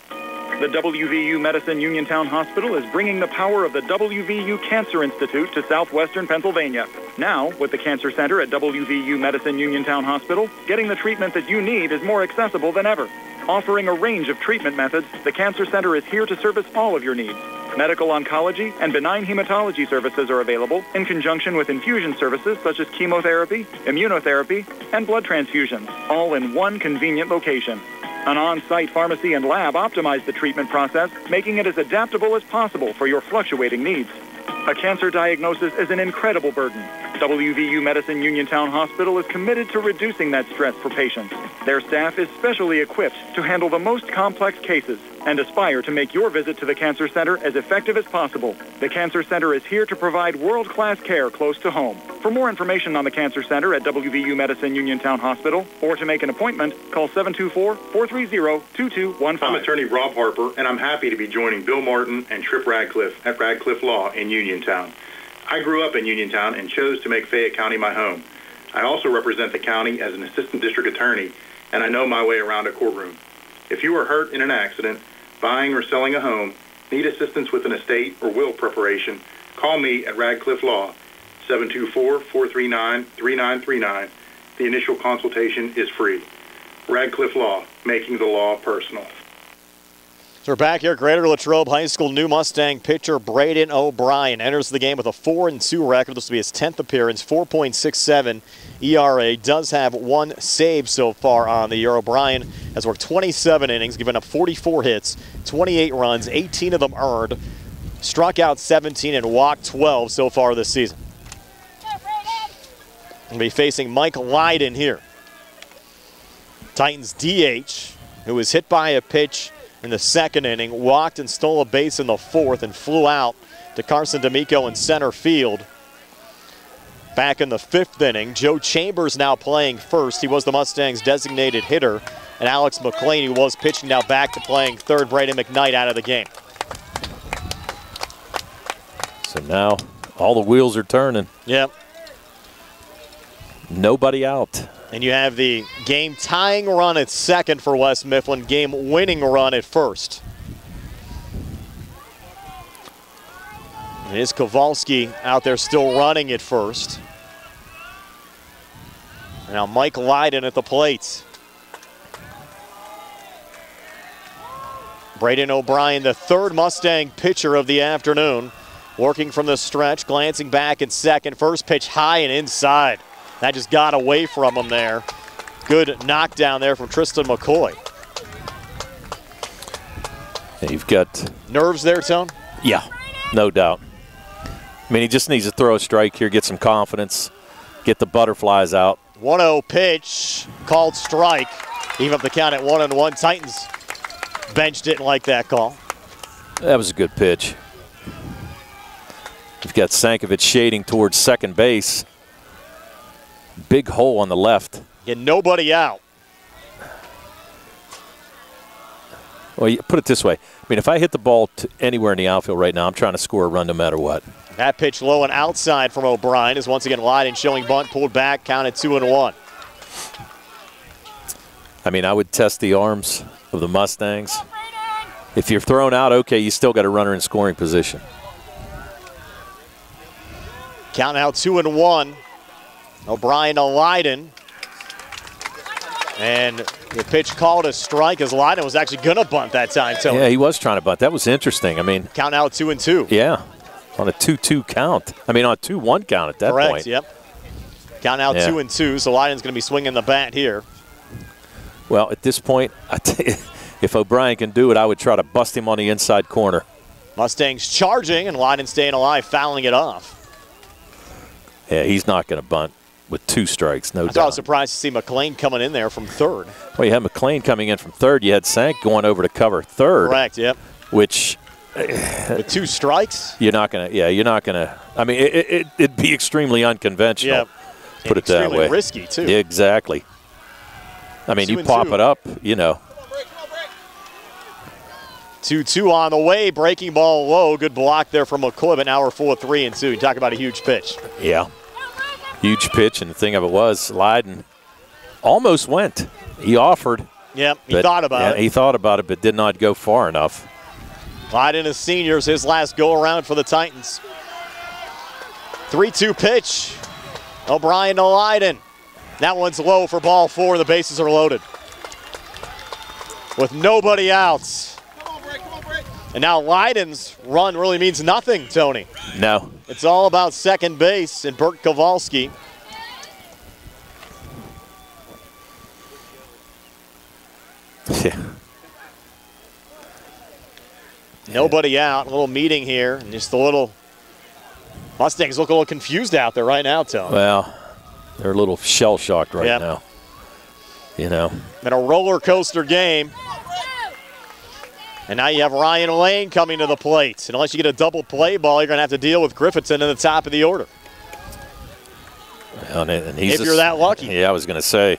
The WVU Medicine Uniontown Hospital is bringing the power of the WVU Cancer Institute to southwestern Pennsylvania. Now, with the Cancer Center at WVU Medicine Uniontown Hospital, getting the treatment that you need is more accessible than ever. Offering a range of treatment methods, the Cancer Center is here to service all of your needs. Medical oncology and benign hematology services are available in conjunction with infusion services such as chemotherapy, immunotherapy, and blood transfusions, all in one convenient location. An on-site pharmacy and lab optimize the treatment process, making it as adaptable as possible for your fluctuating needs. A cancer diagnosis is an incredible burden. WVU Medicine Uniontown Hospital is committed to reducing that stress for patients. Their staff is specially equipped to handle the most complex cases and aspire to make your visit to the Cancer Center as effective as possible. The Cancer Center is here to provide world-class care close to home. For more information on the Cancer Center at WVU Medicine Uniontown Hospital or to make an appointment, call 724-430-2215. I'm attorney Rob Harper, and I'm happy to be joining Bill Martin and Trip Radcliffe at Radcliffe Law in Uniontown. I grew up in Uniontown and chose to make Fayette County my home. I also represent the county as an assistant district attorney, and I know my way around a courtroom. If you are hurt in an accident, buying or selling a home, need assistance with an estate or will preparation, call me at Radcliffe Law, 724-439-3939. The initial consultation is free. Radcliffe Law, making the law personal. So we're back here at Greater Latrobe High School. New Mustang pitcher Braden O'Brien enters the game with a 4-2 record. This will be his 10th appearance, 4.67 ERA. Does have 1 save so far on the year. O'Brien has worked 27 innings, given up 44 hits, 28 runs, 18 of them earned, struck out 17 and walked 12 so far this season. We'll be facing Mike Lydon here. Titans DH, who was hit by a pitch in the 2nd inning, walked and stole a base in the 4th and flew out to Carson D'Amico in center field. Back in the 5th inning, Joe Chambers now playing first. He was the Mustangs' designated hitter. And Alex Mclean, who was pitching, now back to playing third. Braden McKnight out of the game. So now all the wheels are turning. Yep. Nobody out. And you have the game-tying run at second for West Mifflin, game-winning run at first. It is Kowalski out there still running at first. Now Mike Lydon at the plate. Braden O'Brien, the 3rd Mustang pitcher of the afternoon, working from the stretch, glancing back at second. First pitch high and inside. That just got away from him there. Good knockdown there from Tristan McCoy. Yeah, you've got nerves there, Tone? Yeah, no doubt. I mean, he just needs to throw a strike here, get some confidence, get the butterflies out. 1-0 pitch, called strike. Even up the count at 1-1. Titans bench didn't like that call. That was a good pitch. You've got Sankovic shading towards second base. Big hole on the left. Get nobody out. Well, you put it this way. I mean, if I hit the ball to anywhere in the outfield right now, I'm trying to score a run no matter what. That pitch low and outside from O'Brien is once again Lydon showing bunt, pulled back, counted 2-1. I mean, I would test the arms of the Mustangs. If you're thrown out, okay, you still got a runner in scoring position. Count now 2-1. O'Brien to Lydon. And the pitch called a strike as Lydon was actually going to bunt that time, Tony. Yeah, he was trying to bunt. That was interesting. I mean, count now 2-2. Yeah, on a 2-2 count. I mean, on a 2-1 count at that Correct, point. Yep. Count now 2-2, so Lydon's going to be swinging the bat here. Well, at this point, I tell you, if O'Brien can do it, I would try to bust him on the inside corner. Mustangs charging, and Lydon staying alive, fouling it off. Yeah, he's not going to bunt with 2 strikes, no doubt. I was surprised to see Mclean coming in there from third. Well, you had Mclean coming in from third. You had Sank going over to cover third. Correct, yep. Which, with 2 strikes? You're not going to, you're not going to, I mean, it'd be extremely unconventional. Yep. Put it that way. Extremely risky, too. Yeah, exactly. I mean, you pop it up, you know. 2-2 on the way, breaking ball low. Good block there from McCoy, but now we're 4-3-2. You talk about a huge pitch. Yeah. Huge pitch, and the thing of it was, Lydon almost went. He offered. Yep, he thought about it. He thought about it, but did not go far enough. Lydon is seniors, his last go-around for the Titans. 3-2 pitch. O'Brien to Lydon. That one's low for ball 4. The bases are loaded. With nobody out. And now Lydon's run really means nothing, Tony. No. It's all about second base and Bert Kowalski. Yeah. Nobody out. A little meeting here. And just a little. Mustangs look a little confused out there right now, Tony. Well, they're a little shell-shocked right now. You know. In a roller coaster game. And now you have Ryan Lane coming to the plate. Unless you get a double play ball, you're going to have to deal with Griffithson in the top of the order. And he's if you're that lucky. Yeah, I was going to say.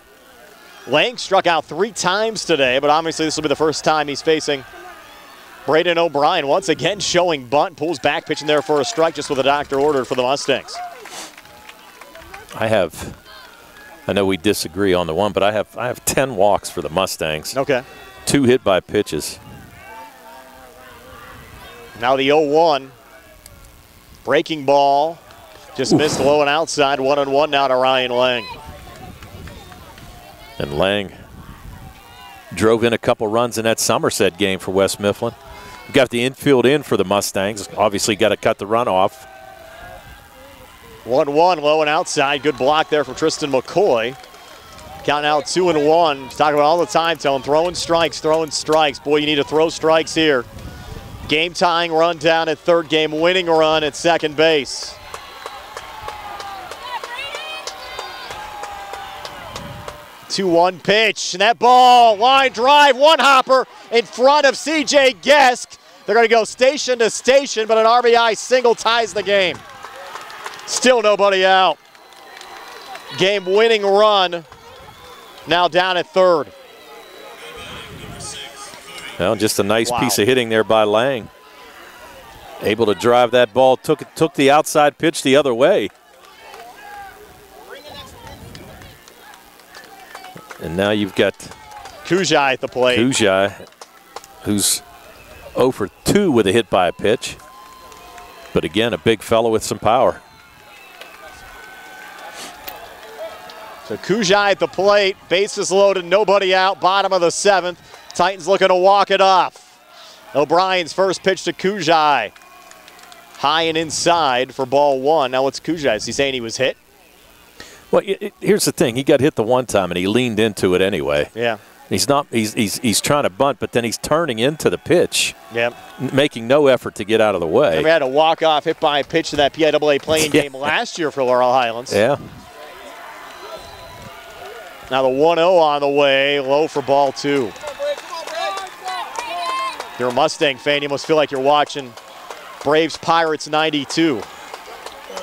Lang struck out 3 times today, but obviously this will be the first time he's facing Braden O'Brien. Once again showing bunt, pulls back, pitching there for a strike just with a doctor ordered for the Mustangs. I know we disagree on the one, but I have 10 walks for the Mustangs. Okay. 2 hit by pitches. Now the 0-1. Breaking ball. Just missed low and outside. 1-1 now to Ryan Lang. And Lang drove in a couple runs in that Somerset game for West Mifflin. Got the infield in for the Mustangs. Obviously got to cut the run off. 1-1, low and outside. Good block there for Tristan McCoy. Count out 2-1. Talk about all the time, telling throwing strikes. Boy, you need to throw strikes here. Game-tying run down at third, game-winning run at second base. Two-one pitch, and that ball, line drive, one hopper in front of C.J. Gesk. They're going to go station to station, but an RBI single ties the game. Still nobody out. Game-winning run, now down at third. Well, just a nice piece of hitting there by Lang. Able to drive that ball, took the outside pitch the other way. And now you've got Kujai at the plate. Kujai, who's 0 for 2 with a hit by a pitch. But again, a big fellow with some power. So Kujai at the plate, bases loaded, nobody out, bottom of the 7th. Titans looking to walk it off. O'Brien's first pitch to Kujai. High and inside for ball 1. Now what's Kujai? Is he saying he was hit? Well, here's the thing. He got hit the one time and he leaned into it anyway. Yeah. He's trying to bunt, but then he's turning into the pitch. Yep. Making no effort to get out of the way. We had a walk-off hit by a pitch to that PIAA playing game last year for Laurel Highlands. Yeah. Now the 1-0 on the way, low for ball 2. you're a Mustang fan, you must feel like you're watching Braves Pirates 92.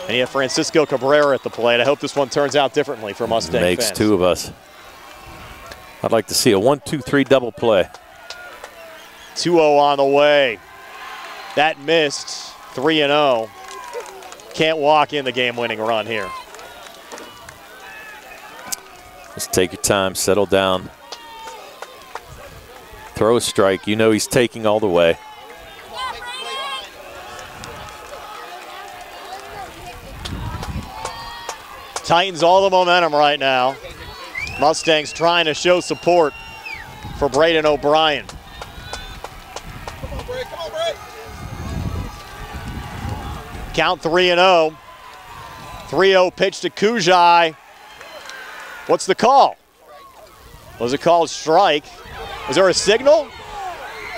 And you have Francisco Cabrera at the plate. I hope this one turns out differently for Mustang fans. Makes two of us. I'd like to see a 1-2-3 double play. 2-0 on the way. That missed. 3-0. Can't walk in the game-winning run here. Just take your time, settle down. Throw a strike. You know he's taking all the way. Titans all the momentum right now. Mustangs trying to show support for Braden O'Brien. Count 3-0. 3-0 pitch to Kujai. What's the call? Was it called strike? Was there a signal?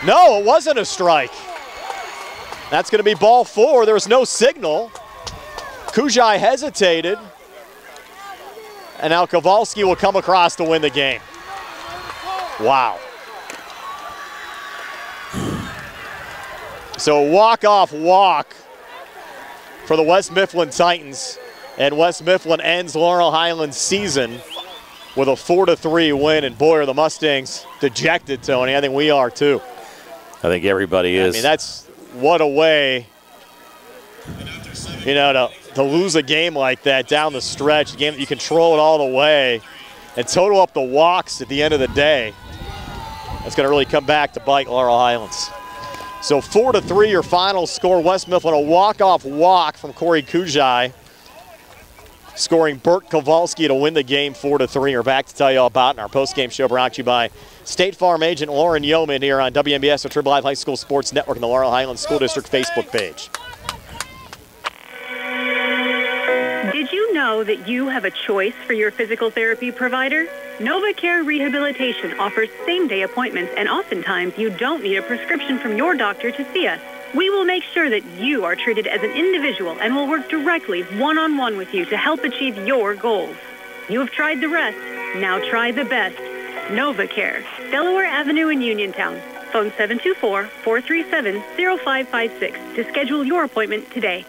No, it wasn't a strike. That's going to be ball 4. There was no signal. Kujai hesitated. And now Kowalski will come across to win the game. Wow. So a walk-off walk for the West Mifflin Titans. And West Mifflin ends Laurel Highlands' season with a 4-3 win. And boy, are the Mustangs dejected, Tony. I think we are too. I think everybody is. I mean, that's what a way, you know, to lose a game like that down the stretch, a game that you control it all the way, and total up the walks at the end of the day. That's going to really come back to bite Laurel Highlands. So 4-3 your final score. West Mifflin, a walk-off walk from Corey Kujai, scoring Bert Kowalski to win the game 4-3. We're back to tell you all about in our post-game show brought to you by State Farm agent Lauren Yeoman here on WMBS, the Triple Live High School Sports Network, and the Laurel Highlands School District Facebook page. Did you know that you have a choice for your physical therapy provider? NovaCare Rehabilitation offers same-day appointments, and oftentimes you don't need a prescription from your doctor to see us. We will make sure that you are treated as an individual and will work directly one-on-one with you to help achieve your goals. You have tried the rest. Now try the best. NovaCare, Delaware Avenue in Uniontown. Phone 724-437-0556 to schedule your appointment today.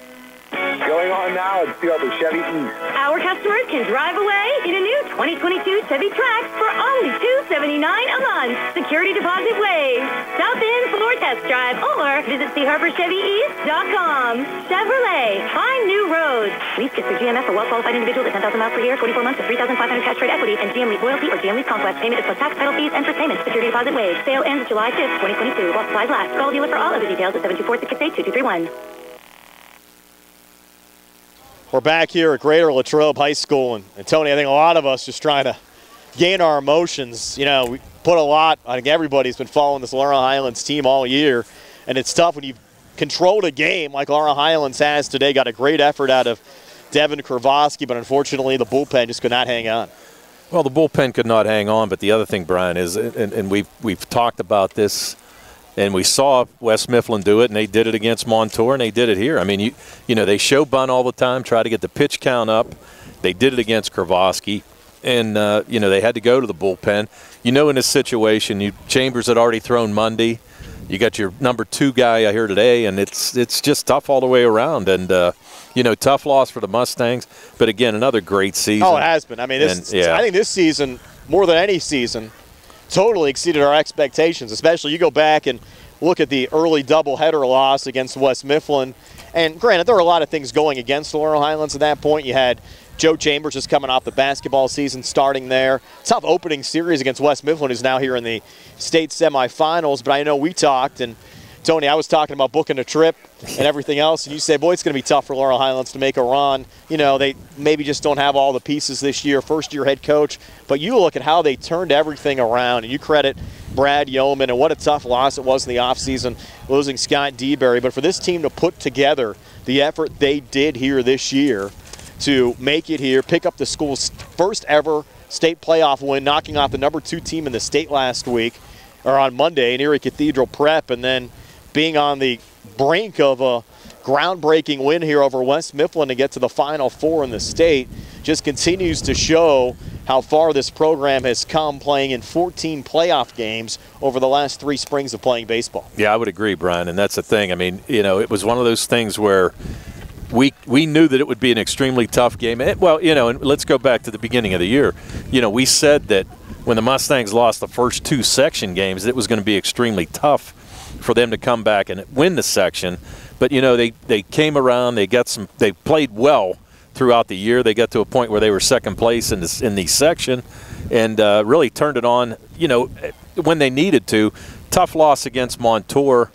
Going on now at the Chevy East. Our customers can drive away in a new 2022 Chevy Trax for only $279 a month. Security deposit waived. Stop in for a test drive or visit CHarperChevyEast.com. Chevrolet, find new roads. Lease is for GMF for well-qualified individuals at 10,000 miles per year, 24 months with 3,500 cash trade equity, and GM Lease Loyalty or GM Lease Conquest. Payment is plus tax, title fees, and first payment. Security deposit waived. Sale ends July 5th, 2022. While supplies last. Call dealer for all other details at 724-668-2231. We're back here at Greater Latrobe High School, and Tony, I think a lot of us just trying to gain our emotions. You know, we put a lot, I think everybody's been following this Laurel Highlands team all year, and it's tough when you've controlled a game like Laurel Highlands has today. Got a great effort out of Devin Kravosky, but unfortunately the bullpen just could not hang on. Well, the bullpen could not hang on, but the other thing, Brian, is, and we've talked about this, and we saw West Mifflin do it, and they did it against Montour, and they did it here. I mean, you know, they show bunt all the time, try to get the pitch count up. They did it against Kravosky, and, you know, they had to go to the bullpen. You know, in this situation, Chambers had already thrown Monday. You got your number 2 guy here today, and it's just tough all the way around. And, you know, tough loss for the Mustangs. But, again, another great season. Oh, it has been. I mean, I think this season, more than any season, totally exceeded our expectations, especially you go back and look at the early doubleheader loss against West Mifflin. And granted, there were a lot of things going against Laurel Highlands at that point. You had Joe Chambers just coming off the basketball season, starting there. Tough opening series against West Mifflin, who's now here in the state semifinals. But I know we talked, and Tony, I was talking about booking a trip and everything else, and you say, boy, it's going to be tough for Laurel Highlands to make a run. You know, they maybe just don't have all the pieces this year, first-year head coach. But you look at how they turned everything around, and you credit Brad Yeoman, and what a tough loss it was in the offseason, losing Scott DeBerry. But for this team to put together the effort they did here this year to make it here, pick up the school's first ever state playoff win, knocking off the number 2 team in the state last week, or on Monday in Erie Cathedral Prep, and then being on the brink of a groundbreaking win here over West Mifflin to get to the Final Four in the state, just continues to show how far this program has come, playing in 14 playoff games over the last 3 springs of playing baseball. Yeah, I would agree, Brian, and that's the thing. I mean, it was one of those things where we knew that it would be an extremely tough game. Well, and let's go back to the beginning of the year. We said that when the Mustangs lost the first 2 section games, it was going to be extremely tough for them to come back and win the section. But, they came around, they played well throughout the year. They got to a point where they were second place in the section and really turned it on, when they needed to. Tough loss against Montour.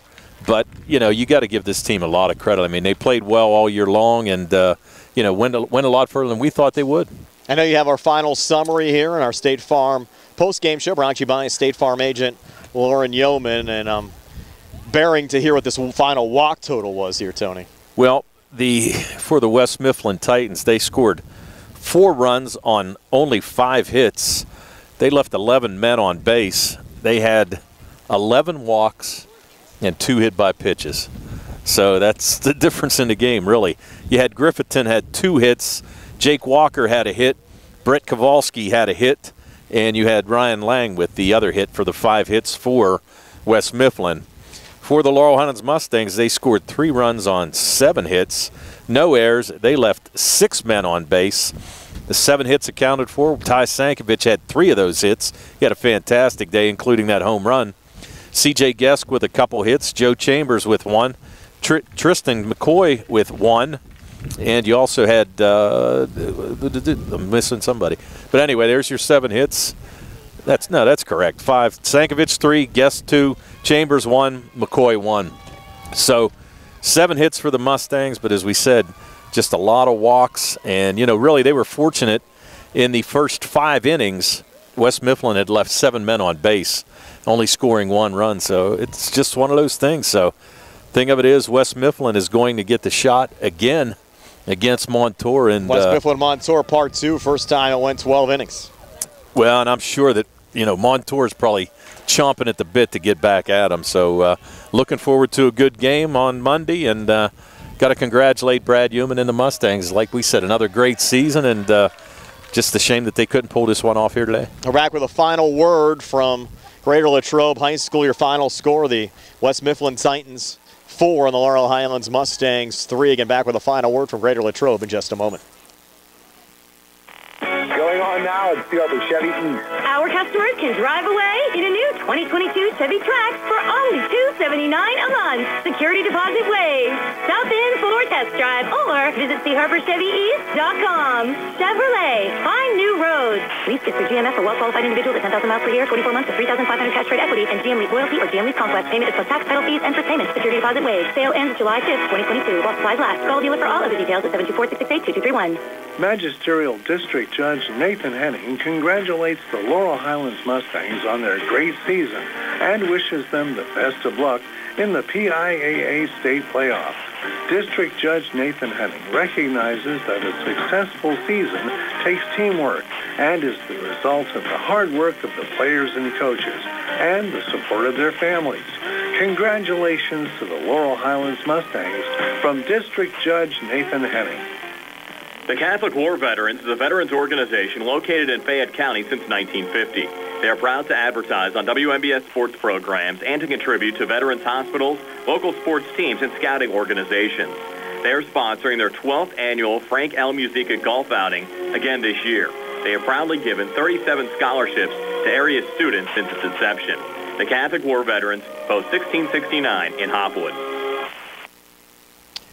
But, you got to give this team a lot of credit. I mean, they played well all year long and, went a lot further than we thought they would. I know you have our final summary here in our State Farm post-game show brought to you by State Farm agent Lauren Yeoman. And I'm bearing to hear what this final walk total was here, Tony. Well, for the West Mifflin Titans, they scored 4 runs on only 5 hits. They left 11 men on base. They had 11 walks and 2 hit by pitches. So that's the difference in the game, really. You had Griffithton had 2 hits, Jake Walker had a hit, Brett Kowalski had a hit, and you had Ryan Lang with the other hit for the 5 hits for West Mifflin. For the Laurel Highlands Mustangs, they scored 3 runs on 7 hits, no errors. They left 6 men on base. The 7 hits accounted for. Ty Sankovic had 3 of those hits. He had a fantastic day, including that home run. C.J. Gesk with a couple hits, Joe Chambers with 1, Tristan McCoy with 1, and you also had, I'm missing somebody. But anyway, there's your 7 hits. That's correct. 5, Sankovic 3, Gesk 2, Chambers 1, McCoy 1. So 7 hits for the Mustangs, but as we said, just a lot of walks. And, really they were fortunate in the first 5 innings. West Mifflin had left 7 men on base, only scoring 1 run. So it's just one of those things. So thing of it is, West Mifflin is going to get the shot again against Montour. And West Mifflin Montour Part 2, first time it went 12 innings. Well, and I'm sure that, Montour is probably chomping at the bit to get back at them. So looking forward to a good game on Monday. And got to congratulate Brad Human and the Mustangs. Like we said, another great season. And just a shame that they couldn't pull this one off here today. We're back with a final word from Greater Latrobe High School. Your final score, the West Mifflin Titans 4 and the Laurel Highlands Mustangs 3. Again, back with a final word from Greater Latrobe in just a moment. Going on now at Piaa Chevy East. Our customers can drive away in a new 2022 Chevy Trax for only $279 a month. Security deposit waived. Stop in for a test drive or visit CHarperChevyEast.com. Chevrolet, find new roads. Lease gets through GMF for well-qualified individuals at 10,000 miles per year, 24 months with 3,500 cash trade equity, and GM Lease Loyalty or GM Lease Conquest. Payment is plus tax, title fees, and first payment. Security deposit waived. Sale ends July 5th, 2022. While supplies last. Call dealer for all other details at 724-668-2231. Magisterial District Judge Nathan Henning congratulates the Laurel Highlands Mustangs on their great season and wishes them the best of luck in the PIAA state playoffs. District Judge Nathan Henning recognizes that a successful season takes teamwork and is the result of the hard work of the players and coaches and the support of their families. Congratulations to the Laurel Highlands Mustangs from District Judge Nathan Henning. The Catholic War Veterans is a veterans organization located in Fayette County since 1950. They are proud to advertise on WMBS sports programs and to contribute to veterans hospitals, local sports teams, and scouting organizations. They are sponsoring their 12th annual Frank L. Musica golf outing again this year. They have proudly given 37 scholarships to area students since its inception. The Catholic War Veterans, post 1669 in Hopwood.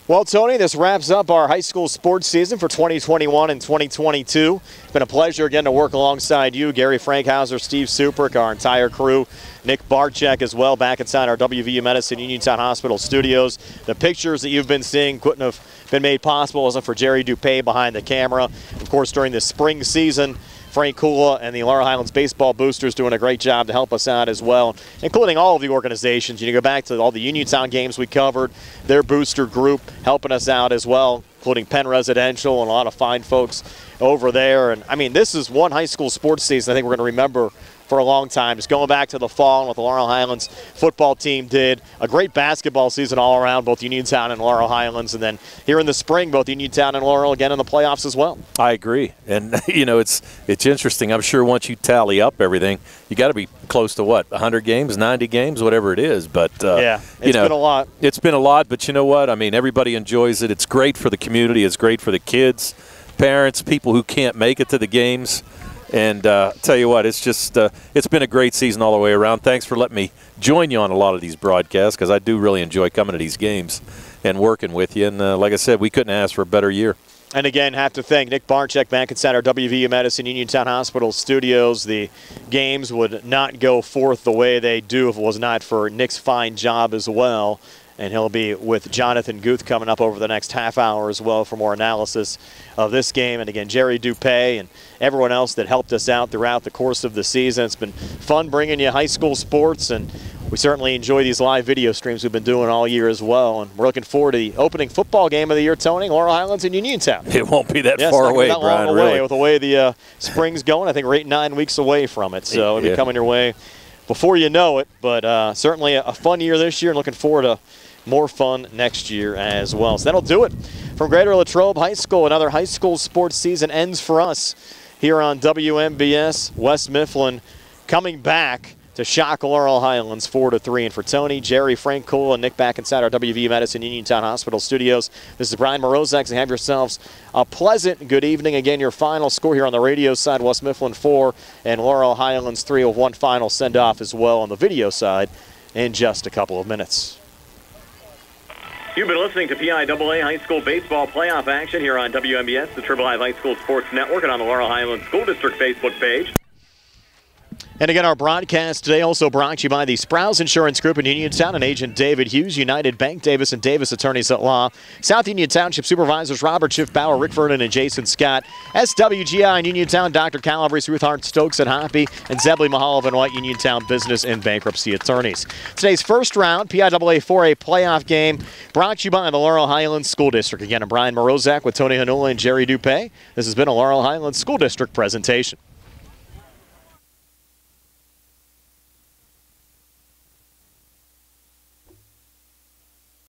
Well, Tony, this wraps up our high school sports season for 2021 and 2022. It's been a pleasure again to work alongside you, Gary Frankhauser, Steve Suprick, our entire crew, Nick Barczyk as well, back inside our WVU Medicine Uniontown Hospital studios. The pictures that you've been seeing couldn't have been made possible wasn't for Jerry Dupay behind the camera. Of course, during the spring season, Frank Kula and the Laurel Highlands Baseball Boosters doing a great job to help us out as well, including all of the organizations. You go back to all the Uniontown games we covered, their booster group helping us out as well, including Penn Residential and a lot of fine folks over there. And, I mean, this is one high school sports season I think we're going to remember for a long time. Just going back to the fall and what the Laurel Highlands football team did. A great basketball season all around, both Uniontown and Laurel Highlands. And then here in the spring, both Uniontown and Laurel again in the playoffs as well. I agree. And, you know, it's interesting. I'm sure once you tally up everything, you got to be close to, what, 100 games, 90 games, whatever it is. But, yeah, it's been a lot. It's been a lot, but you know what? I mean, everybody enjoys it. It's great for the community. It's great for the kids, parents, people who can't make it to the games. And tell you what, it's just it's been a great season all the way around. Thanks for letting me join you on a lot of these broadcasts, because I do really enjoy coming to these games and working with you. And like I said, we couldn't ask for a better year. And again, have to thank Nick Barczyk back inside our WVU Medicine Uniontown Hospital studios. The games would not go forth the way they do if it was not for Nick's fine job as well. And he'll be with Jonathan Guth coming up over the next half hour as well for more analysis of this game. And again, Jerry Dupay and everyone else that helped us out throughout the course of the season. It's been fun bringing you high school sports, and we certainly enjoy these live video streams we've been doing all year as well. And we're looking forward to the opening football game of the year, Tony, Laurel Highlands and Uniontown. It won't be that far away, that Brian, long really. away. With the way the spring's going, I think we're 8, 9 weeks away from it. So it'll be coming your way before you know it. But certainly a fun year this year, and looking forward to more fun next year as well. So that'll do it from Greater Latrobe High School. Another high school sports season ends for us here on WMBS. West Mifflin coming back to shock Laurel Highlands 4-3. And for Tony, Jerry, Frank Cole, and Nick back inside our WVU Medicine Uniontown Hospital studios, this is Brian Morozak, and have yourselves a pleasant good evening. Again, your final score here on the radio side, West Mifflin 4 and Laurel Highlands 3, with one final send-off as well on the video side in just a couple of minutes. You've been listening to PIAA High School Baseball Playoff action here on WMBS, the Triple I High School Sports Network, and on the Laurel Highlands School District Facebook page. And again, our broadcast today also brought to you by the Sprouse Insurance Group in Uniontown and Agent David Hughes, United Bank, Davis & Davis Attorneys at Law, South Union Township Supervisors Robert Schiff-Bauer, Rick Vernon, and Jason Scott, SWGI in Uniontown, Dr. Calabrese, Ruth Hart Stokes and Hoppy, and Zebly Mahal and White, Uniontown Business and Bankruptcy Attorneys. Today's first round, PIAA 4A playoff game, brought to you by the Laurel Highlands School District. Again, I'm Brian Morozak with Tony Hanula and Jerry Dupay. This has been a Laurel Highlands School District presentation.